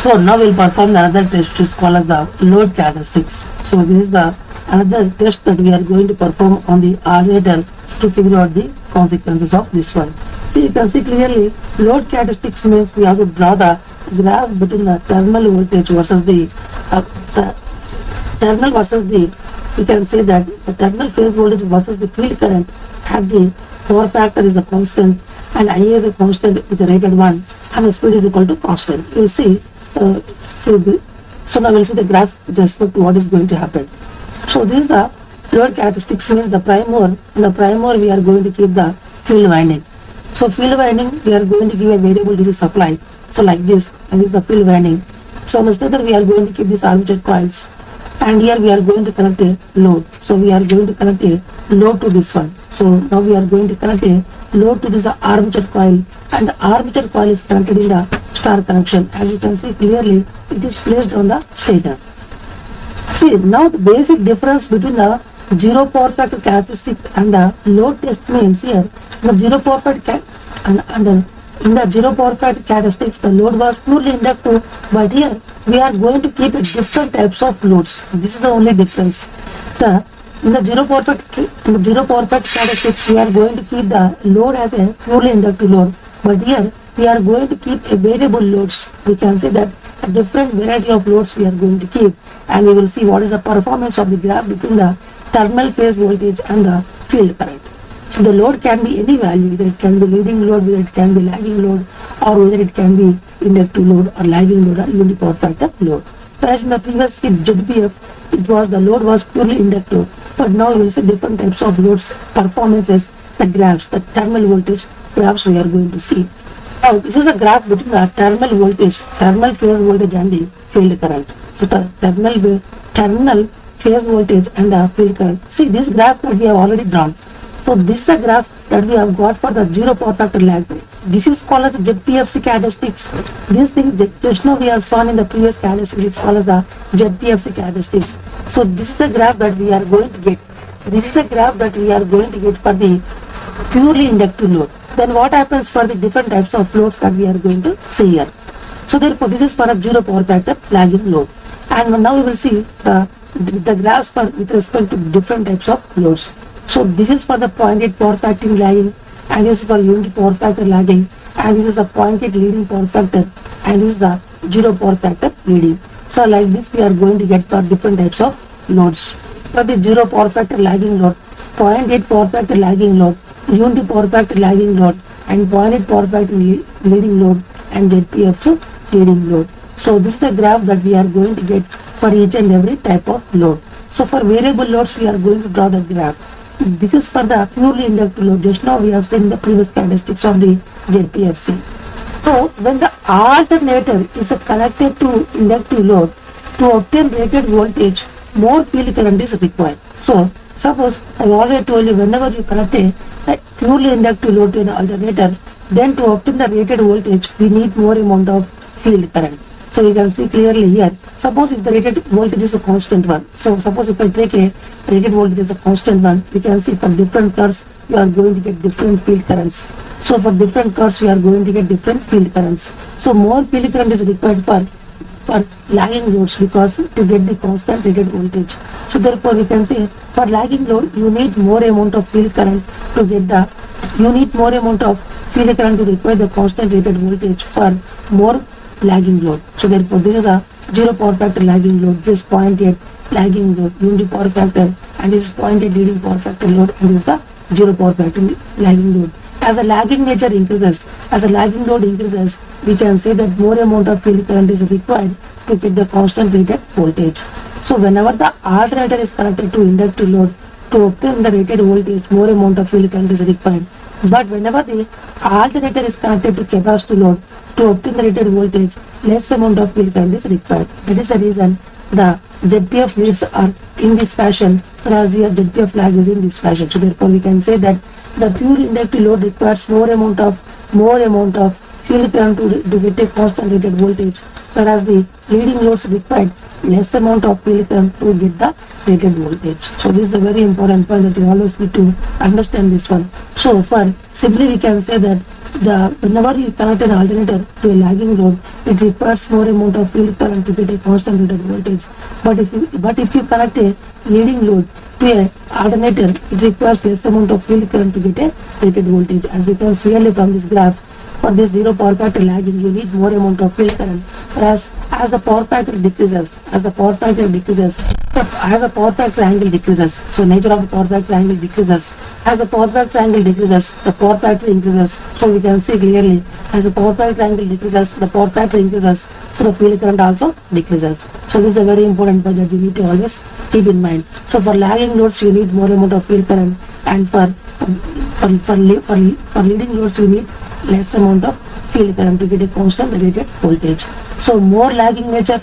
So now we'll perform another test which is called as the load characteristics. So this is the another test that we are going to perform on the alternator to figure out the consequences of this one. See, you can see clearly load characteristics means we have to draw the graph between the terminal voltage versus the terminal versus the, we can say that the terminal phase voltage versus the field current at the power factor is a constant and I is a constant with the rated one and the speed is equal to constant. You will see, so now we will see the graph with respect to what is going to happen. So this is the load characteristics means the prime mover. In the prime mover we are going to keep the field winding. So field winding we are going to give a variable DC supply. So like this, and this is the field winding. So on the stator we are going to keep these armature coils, and here we are going to connect a load. So we are going to connect a load to this one. So now we are going to connect a load to this armature coil, and the armature coil is connected in the star connection. As you can see clearly, it is placed on the stator. See, now the basic difference between the zero power factor characteristic and the load test means here the zero power factor in the zero power factor characteristics the load was purely inductive, but here we are going to keep different types of loads. This is the only difference. In the zero power factor characteristics we are going to keep the load as a purely inductive load, but here we are going to keep a variable loads. We can say that a different variety of loads we are going to keep, and we will see what is the performance of the graph between the terminal phase voltage and the field current. So the load can be any value, either it can be leading load, whether it can be lagging load, or whether it can be inductive load or lagging load or even the power factor load. Whereas in the previous ZPF, it was the load was purely inductive, but now we will see different types of loads performances, the graphs, the terminal voltage graphs we are going to see. Now this is a graph between the terminal voltage, terminal phase voltage and the field current. So the terminal phase voltage and the field current. See this graph that we have already drawn. So this is a graph that we have got for the zero power factor lag. This is called as ZPFC characteristics. These things just now we have shown in the previous characteristics, which is called as the ZPFC characteristics. So this is the graph that we are going to get. This is the graph that we are going to get for the purely inductive load. Then what happens for the different types of loads that we are going to see here. So therefore this is for a zero power factor lagging load. And now we will see the graphs for with respect to different types of loads. So this is for the 0.8 power factor lagging, and this is for unity power factor lagging, and this is the 0.8 leading power factor, and this is the zero power factor leading. So like this we are going to get for different types of loads. For the zero power factor lagging load, 0.8 power factor lagging load, unity power factor lagging load, and 0.8 power factor leading load, and ZPF leading load. So this is the graph that we are going to get for each and every type of load. So for variable loads we are going to draw the graph. This is for the purely inductive load. Just now we have seen the previous characteristics of the ZPFC. So when the alternator is connected to inductive load, to obtain rated voltage, more field current is required. So suppose I already told you, whenever you connect a purely inductive load to an alternator, then to obtain the rated voltage we need more amount of field current. So you can see clearly here, suppose if the rated voltage is a constant one. So suppose if I take a rated voltage as a constant one, we can see for different curves you are going to get different field currents. So for different curves you are going to get different field currents. So more field current is required for lagging loads, because to get the constant rated voltage. So therefore we can say for lagging load you need more amount of field current to get the, you need more amount of field current to require the constant rated voltage for more lagging load. So therefore this is a zero power factor lagging load, this is 0.8 lagging load, unity power factor, and this is 0.8 leading power factor load, and this is a zero power factor lagging load. As the lagging nature increases, as the lagging load increases, we can say that more amount of field current is required to get the constant rated voltage. So whenever the alternator is connected to inductive load, to obtain the rated voltage, more amount of field current is required. But whenever the alternator is connected to capacitor load, to obtain the rated voltage, less amount of field current is required. That is the reason the ZPF leads are in this fashion, whereas here ZPF lag is in this fashion. So therefore we can say that the pure inductive load requires more amount of field current to get a constant rated voltage, whereas the leading loads required less amount of field current to get the rated voltage. So this is a very important point that you always need to understand this one. So for simply we can say that whenever you connect an alternator to a lagging load, it requires more amount of field current to get a constant rated voltage. But if you connect a leading load to a alternator, it requires less amount of field current to get a rated voltage. As you can see clearly from this graph, for this zero power factor lagging, you need more amount of field current. Whereas as the power factor decreases, as the power factor angle decreases, so nature of the power factor angle decreases. As the power factor angle decreases, the power factor increases. So we can see clearly, as the power factor angle decreases, the power factor increases, so the field current also decreases. So this is a very important point that you need to always keep in mind. So for lagging loads, you need more amount of field current, and for leading loads, you need less amount of field current to get a constant rated voltage. So more lagging nature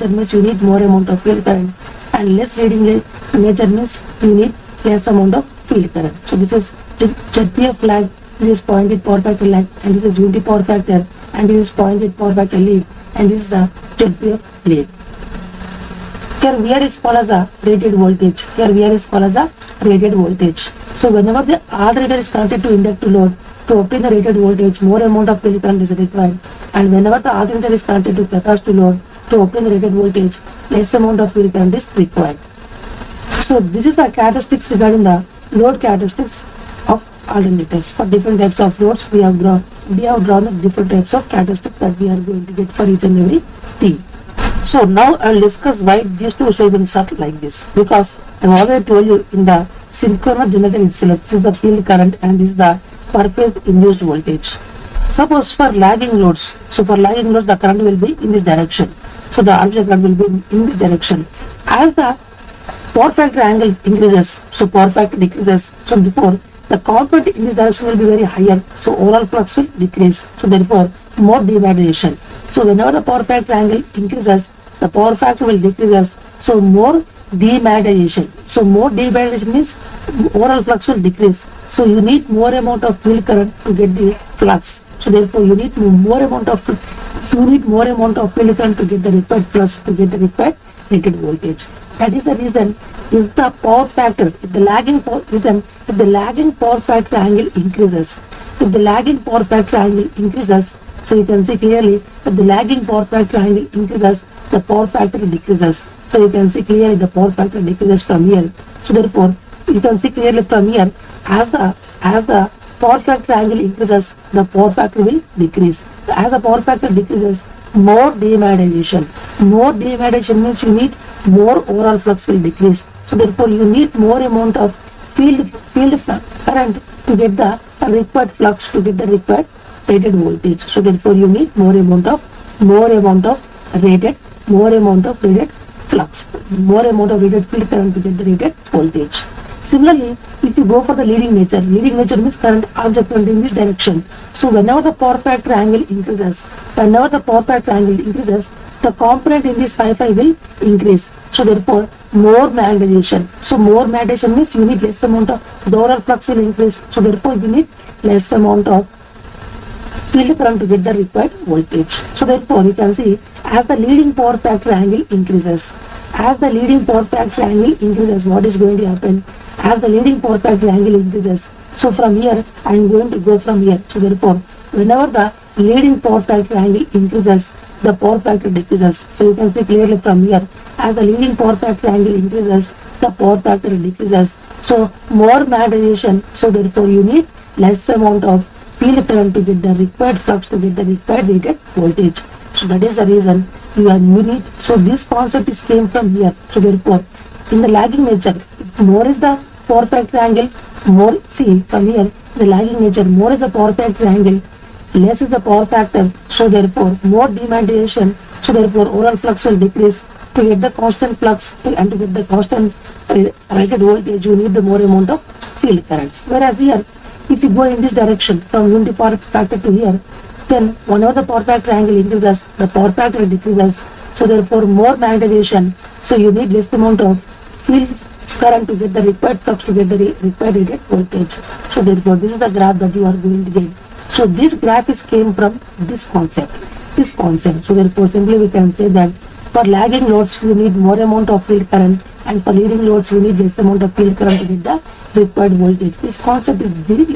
means you need more amount of field current, and less leading nature means you need less amount of field current. So this is ZPF lag, this is 0.8 power factor lag, and this is unity power factor, and this is 0.8 power factor lead, and this is a ZPF lead. Here VR is called as a rated voltage. So whenever the alternator is connected to inductive load, to obtain the rated voltage, more amount of field current is required, and whenever the alternator is connected to capacitive load, to obtain the rated voltage, less amount of field current is required. So this is the characteristics regarding the load characteristics of alternators. For different types of loads, we have drawn the different types of characteristics that we are going to get for each and every thing. So now I will discuss why these two statements are like this, because I have already told you in the synchronous generator itself, this is the field current and this is the per phase induced voltage. Suppose for lagging loads, the current will be in this direction. So the armature current will be in this direction. As the power factor angle increases, so power factor decreases. So therefore the component in this direction will be very higher. So overall flux will decrease. So therefore more demagnetization. So whenever the power factor angle increases, the power factor will decreases. So more demagnetization. So more demagnetization means overall flux will decrease. So you need more amount of field current to get the flux. So therefore you need more amount of field current to get the required flux, to get the required rated voltage. That is the reason, if the lagging power factor angle increases, so you can see clearly, if the lagging power factor angle increases, the power factor decreases. So you can see clearly the power factor decreases from here. So therefore you can see clearly from here, as the power factor angle increases, the power factor will decrease. As the power factor decreases, more demagnetization means you need more overall flux will decrease. So therefore you need more amount of field current to get the required flux, to get the required rated voltage. So therefore you need more amount of rated flux, more amount of rated field current to get the rated voltage. Similarly, if you go for the leading nature means current object current in this direction. So whenever the power factor angle increases, the component in this phi will increase. So therefore more magnetization. So more magnetization means you need less amount of, the overall flux will increase. So therefore you need less amount of field current to get the required voltage. So therefore you can see, as the leading power factor angle increases, what is going to happen? As the leading power factor angle increases, so from here I am going to go from here. So therefore whenever the leading power factor angle increases, the power factor decreases. So you can see clearly from here, as the leading power factor angle increases, the power factor decreases. So more magnetization. So therefore you need less amount of field current to get the required flux, to get the required rated voltage. So that is the reason you need. So this concept is came from here. So therefore in the lagging nature, if more is the power factor angle, more, see from here, the lagging nature, more is the power factor angle, less is the power factor. So therefore more demagnetization. So therefore overall flux will decrease. To get the constant flux and to get the constant rated voltage, you need the more amount of field current. Whereas here, if you go in this direction from unity power factor to here, then whenever the power factor angle increases, the power factor decreases. So therefore more magnetization. So you need less amount of field current to get the required flux, to get the required rated voltage. So therefore this is the graph that you are going to get. So this graph is came from this concept. So therefore simply we can say that for lagging loads you need more amount of field current, and for leading loads you need less amount of field current to get the required voltage. This concept is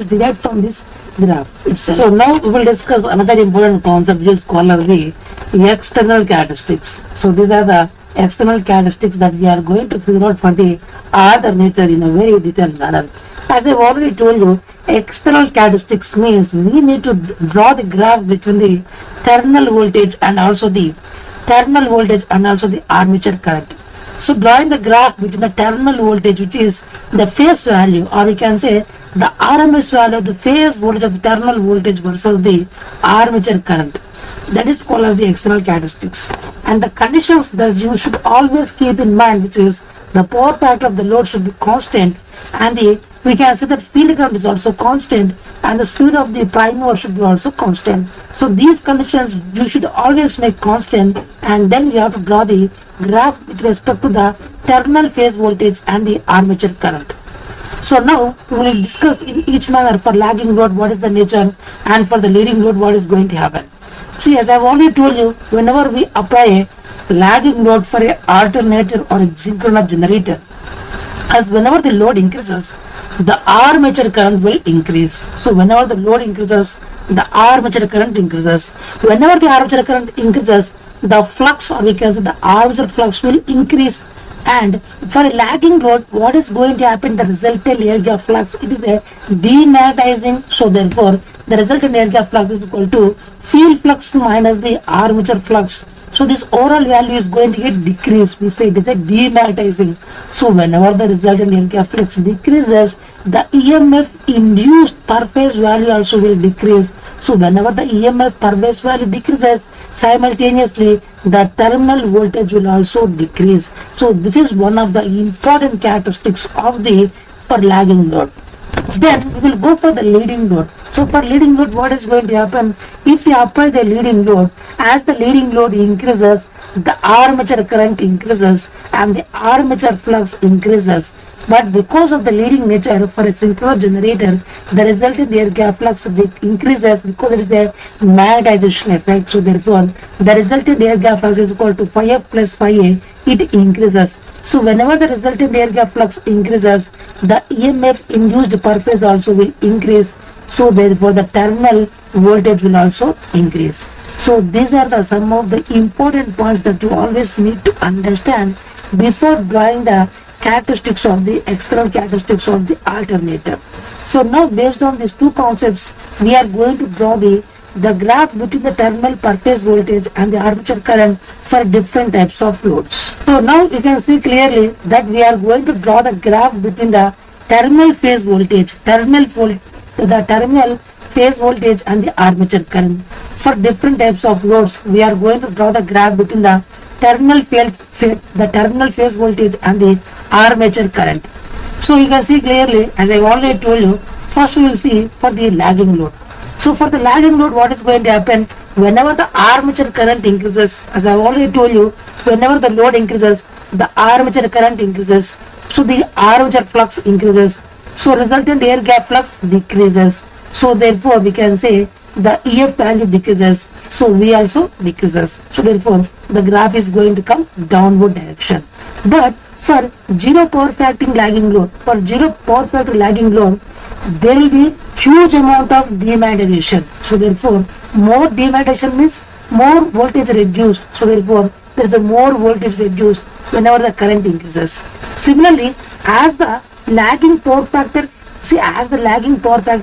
derived from this graph itself. So now we will discuss another important concept which is called as the external characteristics. So these are the external characteristics that we are going to figure out for the alternator in a very detailed manner. As I've already told you, external characteristics means we need to draw the graph between the terminal voltage and also the armature current. So drawing the graph between the terminal voltage, which is the phase value, or we can say the RMS value of the phase voltage of the terminal voltage versus the armature current, that is called as the external characteristics. And the conditions that you should always keep in mind, which is the power factor of the load should be constant, and we can say that field current is also constant, and the speed of the prime mover should be also constant. So these conditions you should always make constant, and then you have to draw the graph with respect to the terminal phase voltage and the armature current. So now we will discuss in each manner for lagging load what is the nature, and for the leading load what is going to happen. See, as I have already told you, whenever we apply a lagging load for a alternator or a synchronous generator, as whenever the load increases, the armature current will increase. So whenever the load increases, the armature current increases. Whenever the armature current increases, the flux, or we can say the armature flux, will increase. And for a lagging load, what is going to happen? The resultant air gap flux, it is a demagnetizing. So therefore, the resultant air gap flux is equal to field flux minus the armature flux. So this overall value is going to get decreased. We say it is a demagnetizing. So whenever the resultant air gap flux decreases, the EMF induced per phase value also will decrease. So whenever the EMF per phase value decreases, simultaneously the terminal voltage will also decrease. So this is one of the important characteristics of the for lagging load. Then we will go for the leading load. So for leading load, what is going to happen? If you apply the leading load, as the leading load increases, the armature current increases and the armature flux increases. But because of the leading nature for a synchronous generator, the resultant air gap flux increases because there is a magnetization effect. So therefore, the resultant air gap flux is equal to phi f plus phi a. It increases. So whenever the resultant air gap flux increases, the EMF induced per phase also will increase. So therefore, the terminal voltage will also increase. So these are the some of the important points that you always need to understand before drawing the characteristics of the external characteristics of the alternator. So now based on these two concepts, we are going to draw the graph between the terminal per phase voltage and the armature current for different types of loads. So now you can see clearly that we are going to draw the graph between the terminal phase voltage, the terminal phase voltage and the armature current. For different types of loads, we are going to draw the graph between the terminal phase voltage and the armature current. So you can see clearly, as I already told you, first we will see for the lagging load. So for the lagging load, what is going to happen? Whenever the armature current increases, as I already told you, whenever the load increases, the armature current increases. So the armature flux increases. So resultant air gap flux decreases. So therefore we can say the EF value decreases. So V also decreases. So therefore the graph is going to come downward direction. But for zero power factor lagging load, there will be huge amount of demagnetization. So therefore more demagnetization means more voltage reduced. So therefore there is a more voltage reduced whenever the current increases. Similarly, as the lagging power factor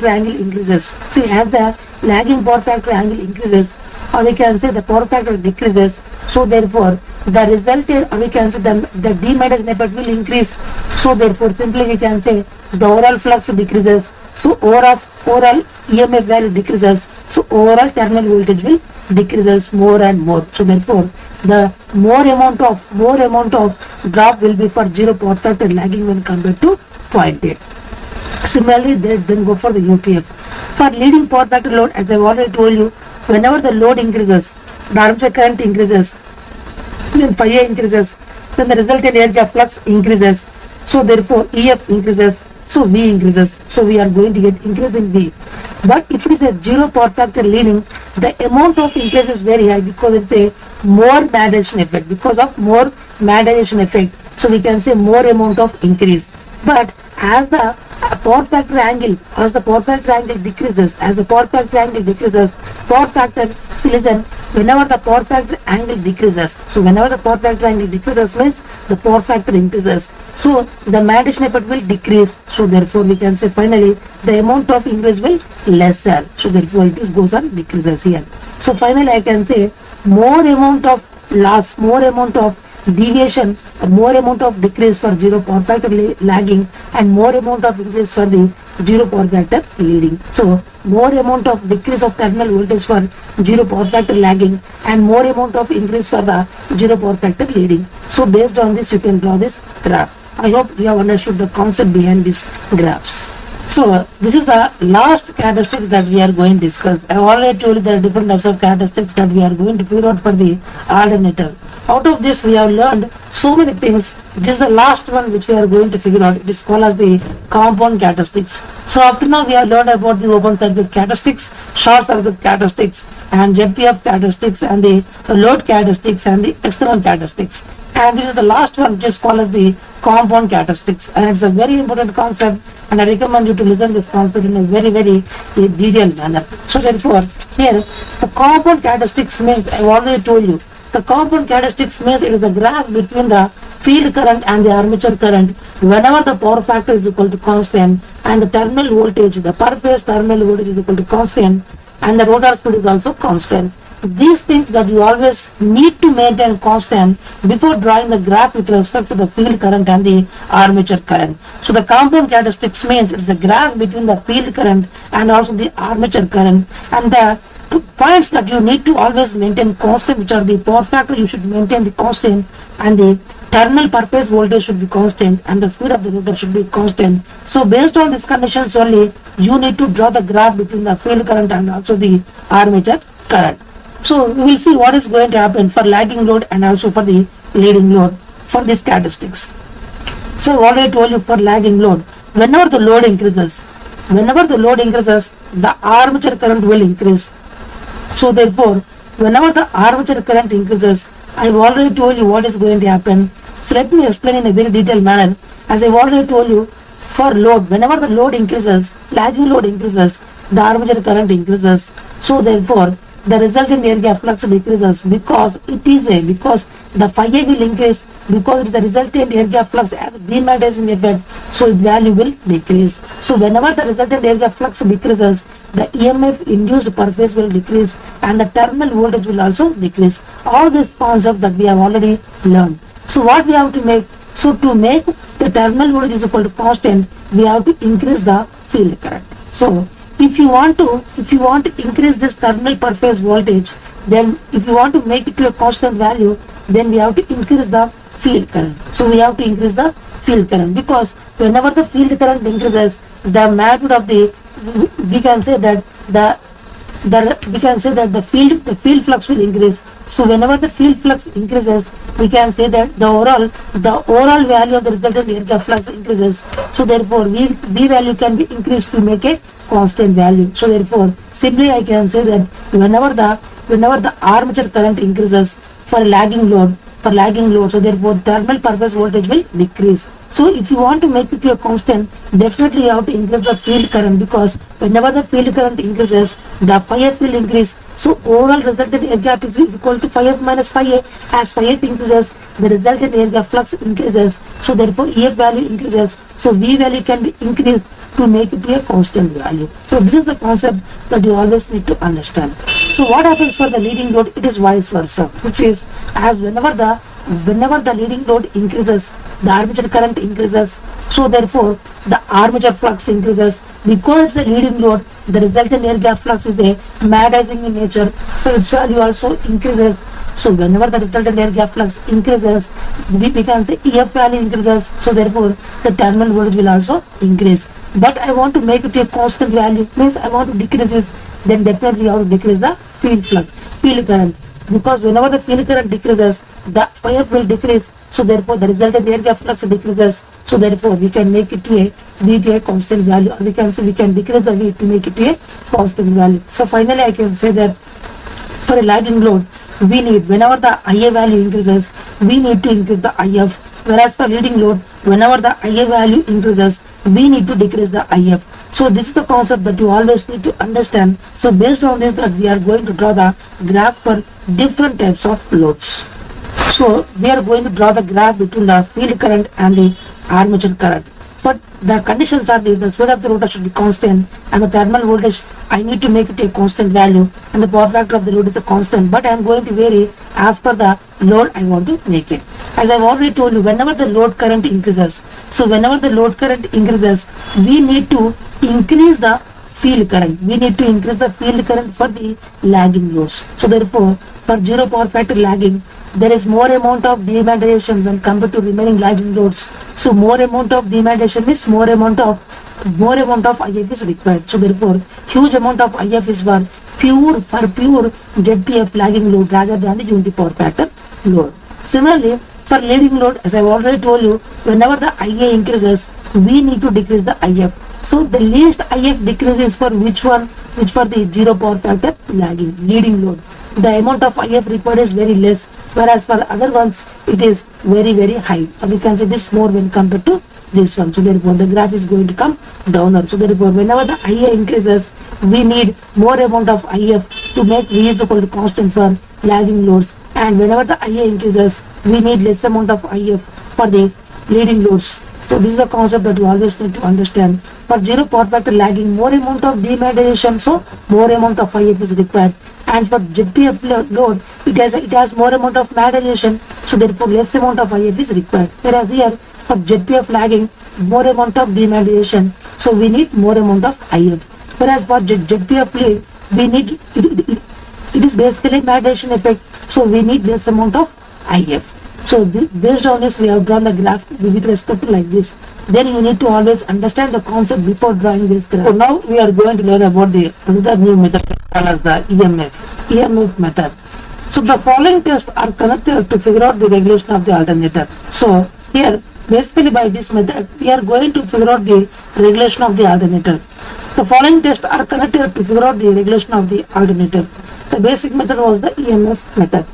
angle increases, or we can say the power factor decreases. So therefore the resultant, or we can say the demagnetization effect will increase. So therefore simply we can say the overall flux decreases. So overall EMF value decreases. So overall terminal voltage will decreases more and more. So therefore the more amount of drop will be for zero power factor lagging when compared to 0.8. Similarly, then go for the UPF. For leading power factor load, as I have already told you, whenever the load increases, the armature current increases, then phi A increases, then the resultant air gap flux increases. So therefore EF increases, so V increases. So we are going to get increase in V. But if it is a zero power factor leading, the amount of increase is very high because it's a more magnetization effect. Because of more magnetization effect, so we can say more amount of increase. But as the power factor angle, as the power factor angle decreases, power factor, see listen, whenever the power factor angle decreases, so whenever the power factor angle decreases means the power factor increases, so the magnetic effect will decrease, so therefore we can say finally the amount of increase will lesser, so therefore it is goes on decreases here. So finally I can say more amount of loss, more amount of deviation, more amount of decrease for zero power factor lagging, and more amount of increase for the zero power factor leading. So more amount of decrease of terminal voltage for zero power factor lagging, and more amount of increase for the zero power factor leading. So based on this you can draw this graph. I hope you have understood the concept behind these graphs. So this is the last characteristics that we are going to discuss. I already told you there are different types of characteristics that we are going to figure out for the alternator. Out of this we have learned so many things. This is the last one which we are going to figure out. It is called as the compound characteristics. So up to now we have learned about the open circuit characteristics, short circuit characteristics, and ZPF characteristics, and the load characteristics, and the external characteristics. And this is the last one which is called as the compound characteristics, and it's a very important concept, and I recommend you to listen this concept in a very detailed manner. So therefore here the compound characteristics means, I have already told you, the compound characteristics means it is a graph between the field current and the armature current whenever the power factor is equal to constant, and the terminal voltage, the per phase terminal voltage is equal to constant, and the rotor speed is also constant. These things that you always need to maintain constant before drawing the graph with respect to the field current and the armature current. So the compound characteristics means it is a graph between the field current and also the armature current, and the points that you need to always maintain constant, which are the power factor you should maintain the constant, and the terminal per phase voltage should be constant, and the speed of the rotor should be constant. So based on these conditions only you need to draw the graph between the field current and also the armature current. So we will see what is going to happen for lagging load and also for the leading load for these characteristics. So what I told you, for lagging load, whenever the load increases, the armature current will increase. So therefore whenever the armature current increases, I have already told you what is going to happen. So let me explain in a very detailed manner. As I have already told you, for load, whenever the load increases, lagging load increases, the armature current increases. So therefore the resultant air gap flux decreases because the phi A will increase, because it is the resultant air gap flux as a demagnetizing effect, so its value will decrease. So whenever the resultant air gap flux decreases, the EMF induced per phase will decrease, and the terminal voltage will also decrease. All this concept that we have already learned. So what we have to make? So to make the terminal voltage is equal to constant, we have to increase the field current. So if you want to increase this terminal per phase voltage, then if you want to make it to a constant value, then we have to increase the field current. So we have to increase the field current, because whenever the field current increases, the magnitude of the, we can say that the field flux will increase. So whenever the field flux increases, we can say that the overall value of the resultant air gap flux increases. So therefore V value can be increased to make a constant value. So therefore simply I can say that whenever the armature current increases for lagging load, so therefore terminal per phase voltage will decrease. So if you want to make it to a constant, definitely you have to increase the field current, because whenever the field current increases, the phi F will increase. So overall resultant air gap is equal to phi F minus phi A. As phi F increases, the resultant air gap flux increases. So therefore EF value increases. So V value can be increased to make it to a constant value. So this is the concept that you always need to understand. So what happens for the leading load? It is vice versa, which is as whenever the leading load increases, the armature current increases. So therefore the armature flux increases. Because it's a leading load, the resultant air gap flux is a magnetizing in nature, so its value also increases. So whenever the resultant air gap flux increases, we can say EF value increases. So therefore the terminal voltage will also increase. But I want to make it to a constant value, means I want to decrease this, then definitely I have to decrease the field current, because whenever the field current decreases, the phi F will decrease. So therefore the resultant air gap flux decreases. So therefore we can make it to a V to a constant value, or we can say we can decrease the V to make it to a constant value. So finally I can say that for a lagging load, we need, whenever the IA value increases, we need to increase the IF, whereas for leading load, whenever the IA value increases, we need to decrease the IF. So this is the concept that you always need to understand. So based on this, that we are going to draw the graph for different types of loads. So we are going to draw the graph between the field current and the armature current. But the conditions are the speed of the rotor should be constant, and the thermal voltage I need to make it a constant value, and the power factor of the load is a constant, but I am going to vary as per the load I want to make it. As I have already told you, whenever the load current increases, so whenever the load current increases, we need to increase the field current. We need to increase the field current for the lagging loads. So therefore, for zero power factor lagging, there is more amount of demagnetization when compared to remaining lagging loads. So more amount of demagnetization means more amount of IF is required. So therefore, huge amount of IF is for pure ZPF lagging load rather than the unity power factor load. Similarly, for leading load, as I have already told you, whenever the IA increases, we need to decrease the IF. So the least IF decrease is for which one? Which for the zero power factor lagging leading load. The amount of IF required is very less, whereas for other ones it is very high. And we can say this more when compared to this one. So therefore the graph is going to come downer. So therefore whenever the IA increases, we need more amount of IF to make V is equal to constant for lagging loads, and whenever the IA increases, we need less amount of IF for the leading loads. So this is a concept that you always need to understand. For zero power factor lagging, more amount of demagnetization, so more amount of IF is required. And for ZPF load, it has more amount of magnetization, so therefore less amount of IF is required. Whereas here for ZPF lagging, more amount of demagnetization, so we need more amount of IF. Whereas for ZPF lead, we need it is basically magnetization effect, so we need less amount of IF. So based on this, we have drawn the graph with respect to like this. Then you need to always understand the concept before drawing this graph. So now we are going to learn about the another new method called as the EMF method. So the following tests are connected to figure out the regulation of the alternator. So here basically by this method we are going to figure out the regulation of the alternator. The following tests are connected to figure out the regulation of the alternator. The basic method was the EMF method.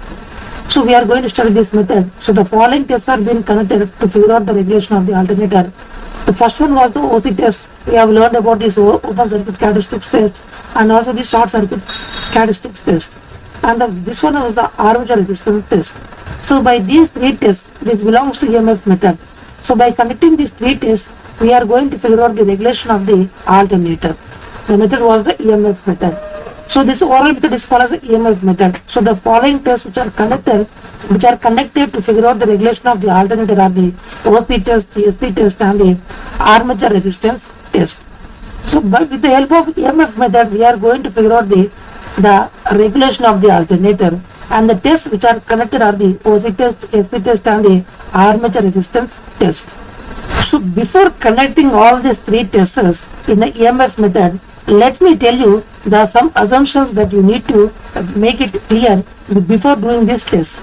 So we are going to study this method. So the following tests are being connected to figure out the regulation of the alternator. The first one was the OC test. We have learned about this open circuit characteristics test and also the short circuit characteristics test. And this one was the armature resistance test. So by these three tests, this belongs to EMF method. So by connecting these three tests, we are going to figure out the regulation of the alternator. The method was the EMF method. So this overall method is called as the EMF method. So the following tests which are connected to figure out the regulation of the alternator are the OC test, SC test and the armature resistance test. So with the help of EMF method, we are going to figure out the regulation of the alternator, and the tests which are connected are the OC test, SC test and the armature resistance test. So before connecting all these three tests in the EMF method, let me tell you there are some assumptions that you need to make it clear before doing this test.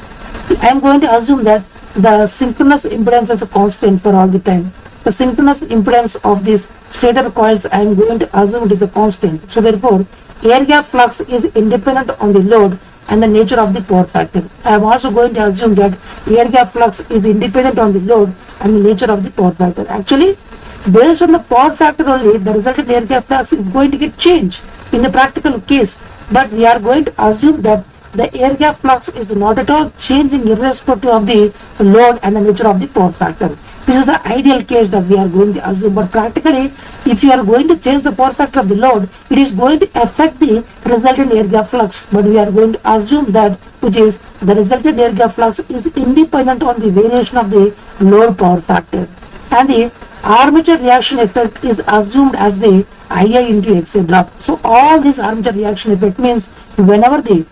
I am going to assume that the synchronous impedance is a constant for all the time. The synchronous impedance of these stator coils, I am going to assume it is a constant. So therefore, air gap flux is independent on the load and the nature of the power factor. I am also going to assume that air gap flux is independent on the load and the nature of the power factor. Actually, based on the power factor only, the resultant air gap flux is going to get changed in the practical case, but we are going to assume that the air gap flux is not at all changing irrespective of the load and the nature of the power factor. This is the ideal case that we are going to assume, but practically if you are going to change the power factor of the load, it is going to affect the resultant air gap flux, but we are going to assume that which is the resultant air gap flux is independent on the variation of the load power factor, and the armature reaction effect is assumed as the IA into XA drop. So all this armature reaction effect means whenever the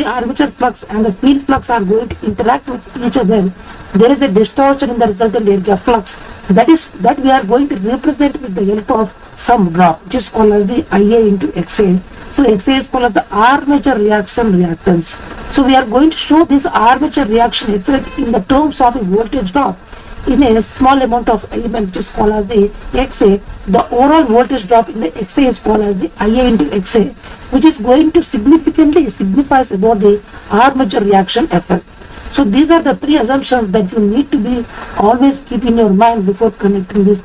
armature flux and the field flux are going to interact with each other, there is a distortion in the resultant air gap flux. That we are going to represent with the help of some drop, which is called as the IA into XA. So XA is called as the armature reaction reactance. So we are going to show this armature reaction effect in the terms of a voltage drop in a small amount of element, which is called as the XA. The overall voltage drop in the XA is called as the IA into XA, which is going to significantly signifies about the armature reaction effect. So these are the three assumptions that you need to be always keep in your mind before connecting this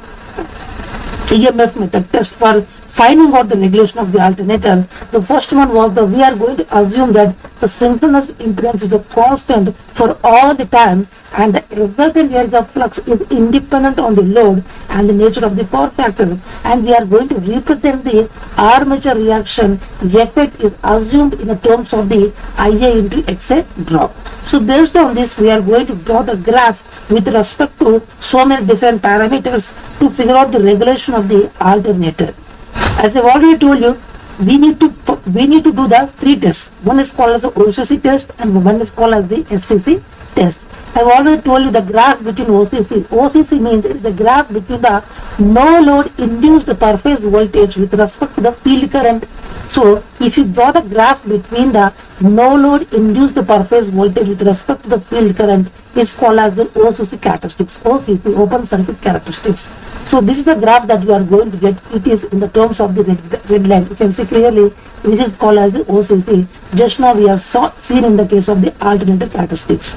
EMF method test for finding out the regulation of the alternator. The first one was the we are going to assume that the synchronous impedance is a constant for all the time and the resultant area of flux is independent on the load and the nature of the power factor, and we are going to represent the armature reaction effect is assumed in the terms of the IA into XA drop. So based on this we are going to draw the graph with respect to so many different parameters to figure out the regulation of the alternator. As I've already told you, we need to do the three tests. One is called as the OCC test and one is called as the SCC test. I've already told you the graph between OCC. OCC means it is the graph between the no load induced per phase voltage with respect to the field current. So if you draw the graph between the no load induced per phase voltage with respect to the field current, is called as the OCC characteristics. OCC, open circuit characteristics. So this is the graph that you are going to get. It is in the terms of the red line. You can see clearly this is called as the OCC. Just now we have seen in the case of the alternator characteristics.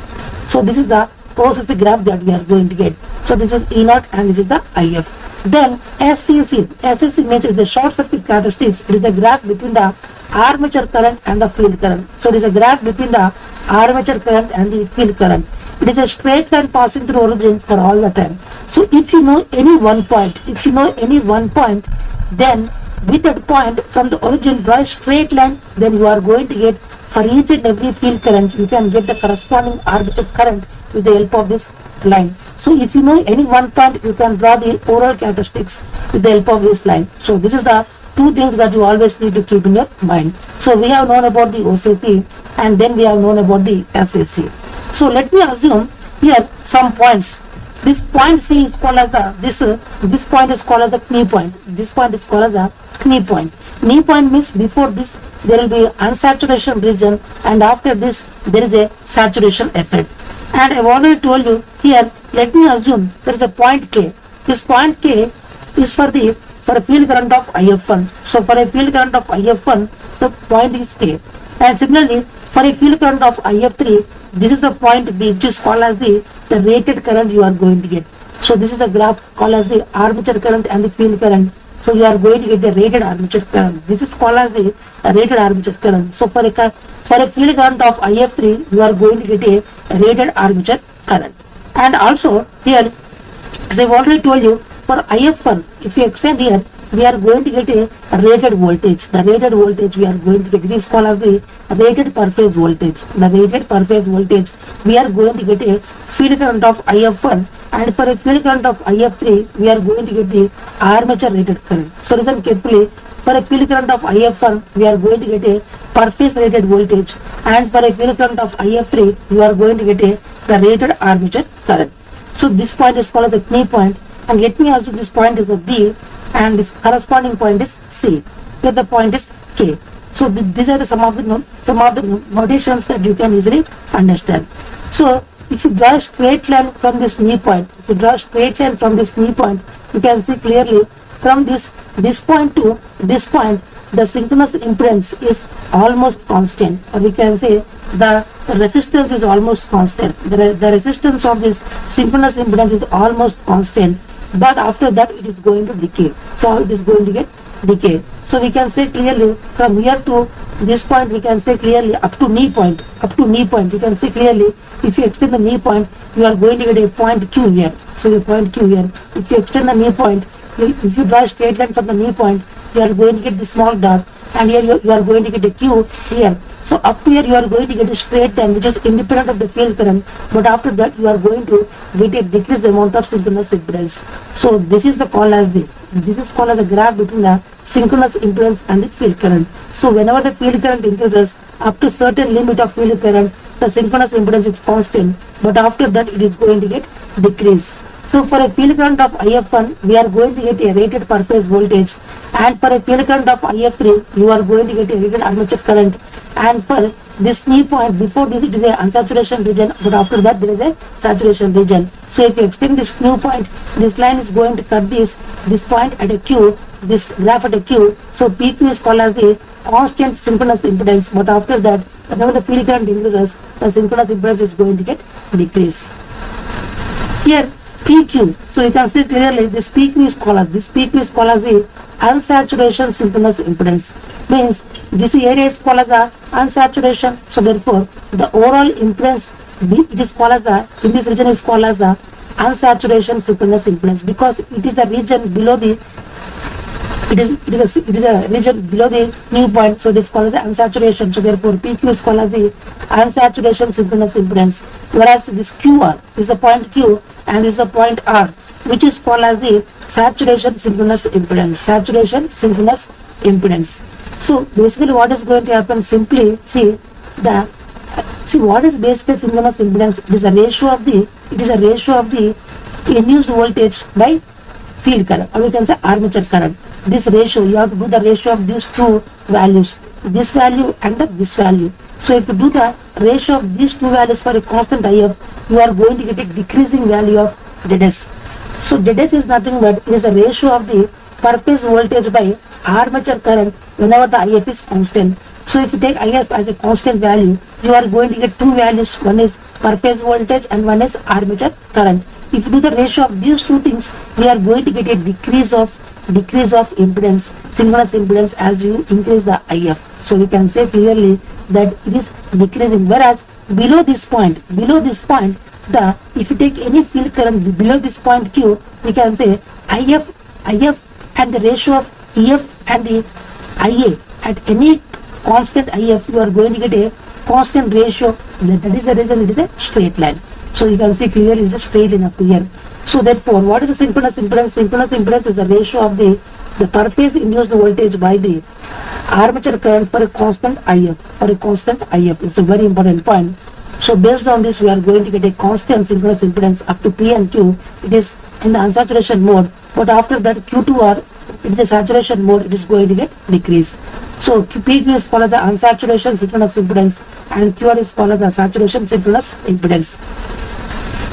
So this is the OCC graph that we are going to get. So this is E0 and this is the IF. Then SCC. SCC means it is the short circuit characteristics. It is the graph between the armature current and the field current. So it is a graph between the armature current and the field current. It is a straight line passing through origin for all the time. So if you know any one point, then with that point from the origin draw a straight line, then you are going to get for each and every field current, you can get the corresponding armature current with the help of this line. So if you know any one point, you can draw the overall characteristics with the help of this line. So this is the two things that you always need to keep in your mind. So we have known about the OCC and then we have known about the SCC. So let me assume here some points. This point C is called as a this point is called as a knee point. This point is called as a knee point. Knee point means before this there will be unsaturation region and after this there is a saturation effect. And I have already told you here, let me assume there is a point K. This point K is for a field current of IF1. So for a field current of IF1, the point is K. And similarly, for a field current of IF3, this is the point B, which is called as the rated current you are going to get. So this is the graph called as the armature current and the field current. So you are going to get the rated armature current. This is called as the rated armature current. So for a field current of IF3, you are going to get a rated armature current. And also here, as I have already told you, for IF1, if you extend here, we are going to get a rated voltage. The rated voltage we are going to get, this is called as the rated per phase voltage. The rated per phase voltage, we are going to get a field current of IF1, and for a field current of IF3, we are going to get the armature rated current. So listen carefully, for a field current of IF1, we are going to get a per phase rated voltage, and for a field current of IF3, you are going to get the rated armature current. So this point is called as a knee point, and let me assume this point is a B and this corresponding point is C. Here the point is K. So these are some of the notations that you can easily understand. So if you draw a straight line from this knee point, you can see clearly from this point to this point, the synchronous impedance is almost constant, or we can say the resistance is almost constant. The resistance of this synchronous impedance is almost constant, but after that it is going to decay. So it is going to get decay. So we can say clearly from here to this point, we can say clearly up to knee point, we can see clearly if you extend the knee point, you are going to get a point Q here. So your point Q here, if you extend the knee point, if you draw a straight line from the knee point, you are going to get the small dot, and here you are going to get a Q here. So up to here you are going to get a straight line which is independent of the field current, but after that you are going to get a decreased amount of synchronous impedance. So this is called as a graph between the synchronous impedance and the field current. So whenever the field current increases up to certain limit of field current, the synchronous impedance is constant, but after that it is going to get decreased. So for a field current of IF1, we are going to get a rated per phase voltage, and for a field current of IF3, you are going to get a rated armature current, and for this knee point, before this it is a unsaturation region, but after that there is a saturation region. So if you extend this knee point, this line is going to cut this point at a Q, this graph at a Q. So PQ is called as the constant synchronous impedance, but after that whenever the field current increases, the synchronous impedance is going to get decrease. Here PQ, so you can see clearly this PQ is called as the unsaturation synchronous impedance. Means this area is called as the unsaturation. So therefore the overall impedance it is called as the, in this region is called as the unsaturation synchronous impedance, because it is the region below the it is a region below the new point, so it is called as the unsaturation. So therefore PQ is called as the unsaturation synchronous impedance, whereas this QR is a point Q and is a point R, which is called as the saturation synchronous impedance. So basically what is going to happen, simply see what is basically synchronous impedance. It is a ratio of the induced voltage by field current, or we can say armature current. This ratio, you have to do the ratio of these two values, this value and this value. So if you do the ratio of these two values for a constant IF, you are going to get a decreasing value of ZS. So ZS is nothing but it is a ratio of the per phase voltage by armature current whenever the IF is constant. So if you take IF as a constant value, you are going to get two values, one is per phase voltage and one is armature current. If you do the ratio of these two things, we are going to get a decrease of impedance, synchronous impedance, as you increase the IF. So we can say clearly that it is decreasing, whereas below this point the, if you take any field current below this point Q, we can say IF and the ratio of EF and the IA at any constant IF, you are going to get a constant ratio. That is the reason it is a straight line. So you can see clearly it is a straight line up to here. So therefore, what is the synchronous impedance? Synchronous impedance is the ratio of the per phase induced voltage by the armature current for a constant IF. It's a very important point. So based on this, we are going to get a constant synchronous impedance up to P and Q. It is in the unsaturation mode, but after that Q2R, it is the saturation mode, it is going to get decreased. So PQ is called as the unsaturation synchronous impedance and QR is called as the saturation synchronous impedance.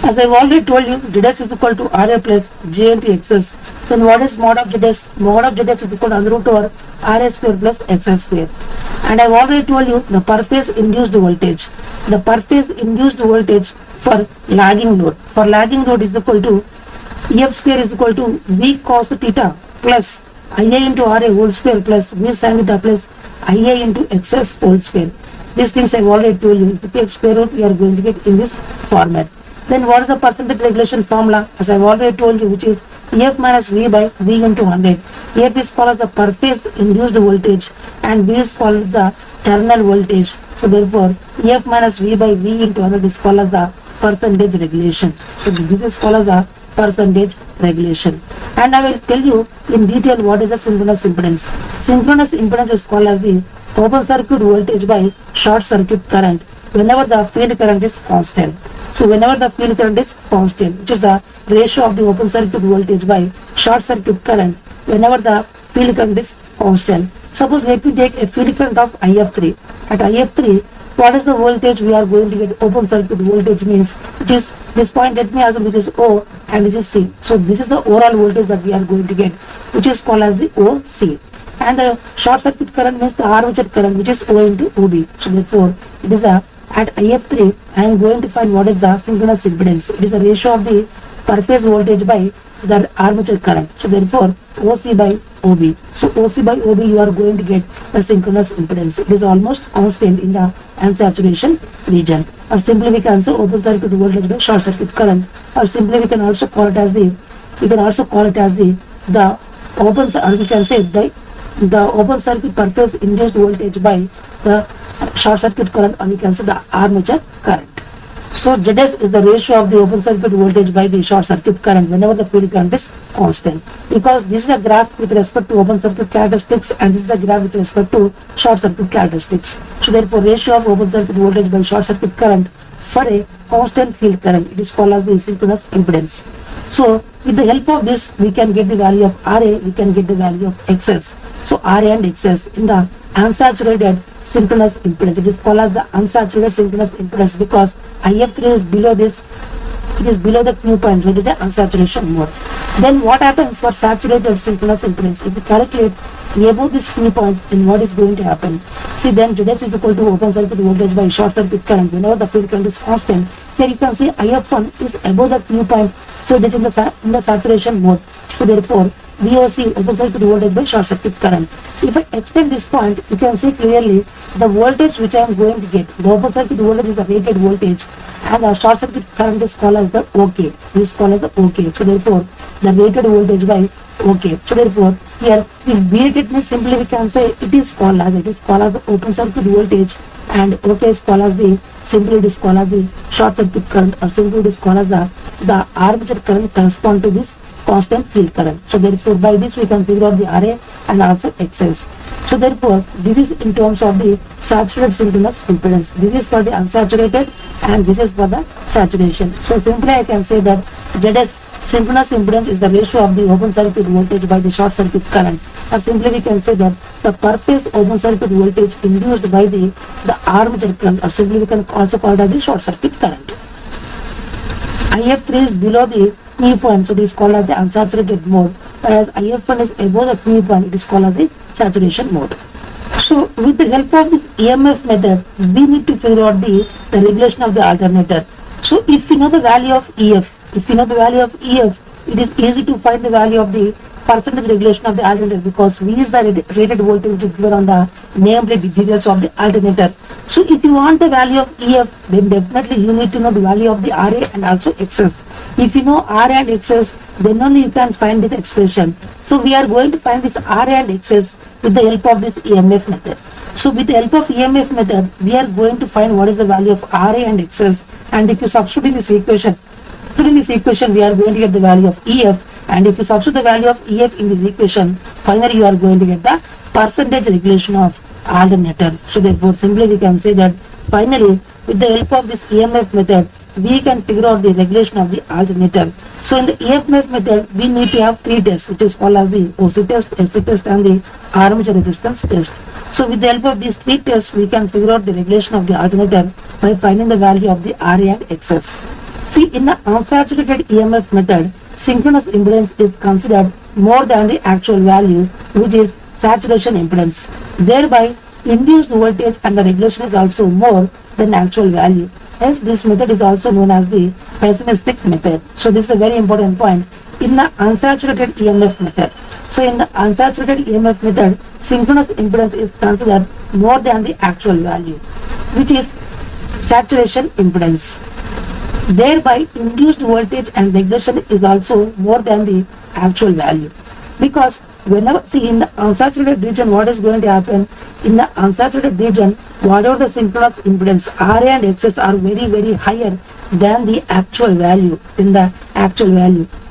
As I have already told you, ZS is equal to RA plus J into XS. Then what is mod of ZS? Mod of ZS is equal to under root over RA square plus XS square. And I have already told you the per phase induced voltage. The per phase induced voltage for lagging load. For lagging load is equal to EF square is equal to V cos theta plus IA into RA whole square plus V sin theta plus IA into XS whole square. These things I have already told you. If you take square root, you are going to get in this format. Then what is the percentage regulation formula? As I have already told you, which is EF minus V by V into 100. EF is called as the per phase induced voltage and V is called as the terminal voltage. So therefore, EF minus V by V into 100 is called as the percentage regulation. So this is called as a percentage regulation. And I will tell you in detail what is the synchronous impedance. Synchronous impedance is called as the open circuit voltage by short circuit current whenever the field current is constant. So whenever the field current is constant, which is the ratio of the open circuit voltage by short circuit current whenever the field current is constant. Suppose let me take a field current of IF3. At IF3, what is the voltage we are going to get? Open circuit voltage means, which is this point, let me assume this is O and this is C. So this is the overall voltage that we are going to get, which is called as the OC. And the short circuit current means the armature current, which is O into OB. So therefore, it is a, at IF3, I am going to find what is the synchronous impedance. It is the ratio of the per phase voltage by the armature current. So therefore, OC by OB. So OC by OB, you are going to get the synchronous impedance. It is almost constant in the unsaturation region. Or simply we can say open circuit voltage by short circuit current. Or simply we can also call it as the open, or we can say the open circuit per phase induced voltage by the short circuit current, or we can say the armature current. So ZS is the ratio of the open circuit voltage by the short circuit current whenever the field current is constant. Because this is a graph with respect to open circuit characteristics and this is a graph with respect to short circuit characteristics. So therefore, ratio of open circuit voltage by short circuit current for a constant field current, it is called as the synchronous impedance. So with the help of this, we can get the value of RA, we can get the value of XS. So RA and XS in the unsaturated synchronous impedance. It is called as the unsaturated synchronous impedance because IF3 is below this, it is below the Q point, so it is the unsaturation mode. Then what happens for saturated synchronous impedance? If you calculate above this Q point, then what is going to happen? See, then ZS is equal to open circuit voltage by short circuit current. Whenever the field current is constant, here you can see IF1 is above the Q point, so it is in the saturation mode. So therefore, VOC, open circuit voltage by short circuit current. If I extend this point, you can see clearly the voltage which I am going to get. The open circuit voltage is the rated voltage, and the short circuit current is called as the OK. This is called as the OK. So therefore, the rated voltage by OK. So therefore, here the V-rated means simply we can say it is called as the open circuit voltage, and OK is called as the short circuit current, or simply it is called as the armature current correspond to this constant field current. So therefore, by this we can figure out the RA and also XS. So therefore, this is in terms of the saturated synchronous impedance. This is for the unsaturated and this is for the saturation. So simply I can say that ZS, synchronous impedance, is the ratio of the open circuit voltage by the short circuit current, or simply we can say that the per phase open circuit voltage induced by the armature current, or simply we can also call it as the short circuit current. IF3 is below the Q point, so it is called as the unsaturated mode, whereas IF1 is above the Q point, it is called as the saturation mode. So with the help of this EMF method, we need to figure out the regulation of the alternator. So if you know the value of EF, it is easy to find the value of the percentage regulation of the alternator, because V is the rated voltage which is given on the nameplate details of the alternator. So if you want the value of EF, then definitely you need to know the value of the RA and also XS. If you know RA and XS, then only you can find this expression. So we are going to find this RA and XS with the help of this EMF method. So with the help of EMF method, we are going to find what is the value of RA and XS, and if you substitute in this equation, we are going to get the value of EF, and if you substitute the value of EF in this equation, finally you are going to get the percentage regulation of alternator. So therefore, simply we can say that finally with the help of this EMF method, we can figure out the regulation of the alternator. So in the EMF method, we need to have three tests, which is called as the OC test, SC test, and the armature resistance test. So with the help of these three tests, we can figure out the regulation of the alternator by finding the value of the RA and XS. See, in the unsaturated EMF method, synchronous impedance is considered more than the actual value, which is saturation impedance. Thereby, induced voltage and the regulation is also more than actual value. Hence, this method is also known as the pessimistic method. So this is a very important point in the unsaturated EMF method. So in the unsaturated EMF method, synchronous impedance is considered more than the actual value, which is saturation impedance. Thereby, induced voltage and regulation is also more than the actual value. Because whenever, see, in the unsaturated region, what is going to happen? In the unsaturated region, whatever the synchronous impedance, RA and XS are very, very higher than the actual value,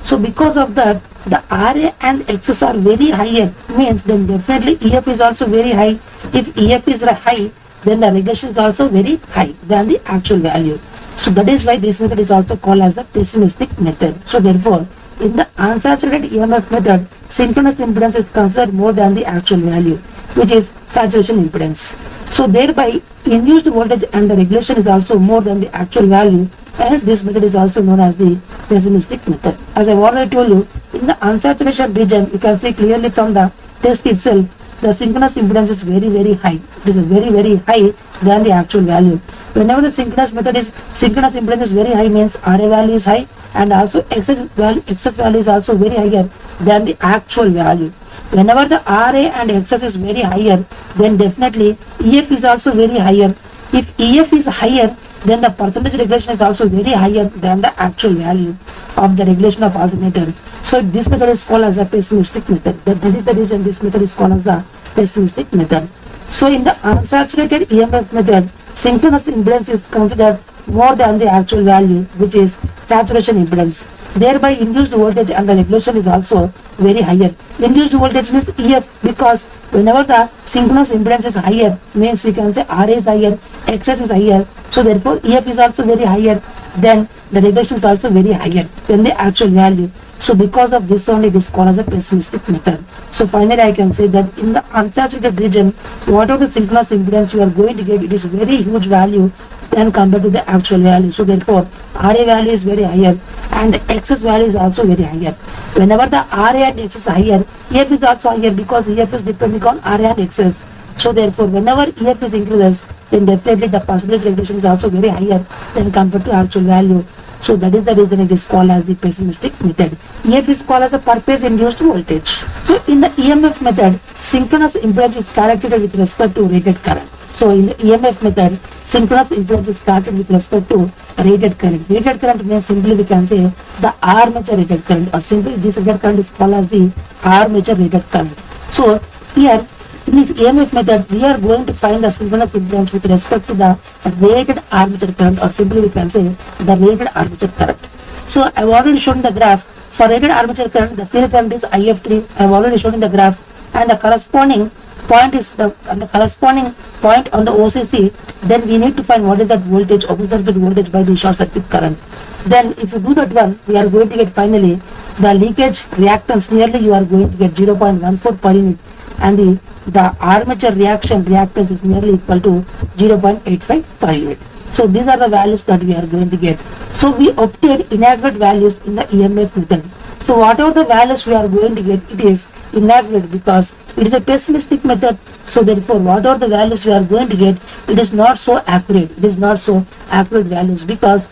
So because of that, the RA and XS are very higher, means then definitely EF is also very high. If EF is high, then the regulation is also very high than the actual value. So that is why this method is also called as the pessimistic method. So therefore, in the unsaturated EMF method, synchronous impedance is considered more than the actual value, which is saturation impedance. So thereby, induced voltage and the regulation is also more than the actual value. Hence, this method is also known as the pessimistic method. As I already told you, in the unsaturation region, you can see clearly from the test itself, the synchronous impedance is very, very high. It is very, very high than the actual value. Whenever the synchronous impedance is very high, means RA value is high, and also XS value is also very higher than the actual value. Whenever the RA and XS is very higher, then definitely EF is also very higher. If EF is higher, then the percentage regulation is also very higher than the actual value of the regulation of alternator. So this method is called as a pessimistic method. That is the reason this method is called as a pessimistic method. So in the unsaturated EMF method, synchronous impedance is considered more than the actual value, which is saturation impedance. Thereby, induced voltage and the regulation is also very higher. Induced voltage means EF, because whenever the synchronous impedance is higher, means we can say RA is higher, XS is higher. So therefore, EF is also very higher, then the regulation is also very higher than the actual value. So because of this only, it is called as a pessimistic method. So finally, I can say that in the unsaturated region, whatever the synchronous impedance you are going to get, it is very huge value, than compared to the actual value. So therefore, RA value is very higher and the XS value is also very higher. Whenever the RA and XS is higher, EF is also higher because EF is depending on RA and XS. So therefore, whenever EF is increases, then definitely the percentage regulation is also very higher than compared to actual value. So that is the reason it is called as the pessimistic method. EF is called as a per phase induced voltage. So in the EMF method, synchronous impedance is calculated with respect to rated current. So in the EMF method, synchronous impedance is calculated with respect to rated current. Rated current means simply we can say the armature rated current, or simply this rated current is called as the armature rated current. So here in this EMF method, we are going to find the synchronous impedance with respect to the rated armature current, or simply we can say the rated armature current. So I have already shown the graph. For rated armature current, the field current is IF3. I have already shown in the graph, and the corresponding point is the corresponding point on the OCC. Then we need to find what is that voltage, open circuit voltage by the short circuit current. Then if you do that one, we are going to get finally the leakage reactance. Nearly you are going to get 0.14 per unit, and the armature reactance is nearly equal to 0.85 per unit. So these are the values that we are going to get. So we obtain inaccurate values in the EMF method. So whatever the values we are going to get, it is inaccurate because it is a pessimistic method. So therefore, whatever the values we are going to get, it is not so accurate. It is not so accurate values because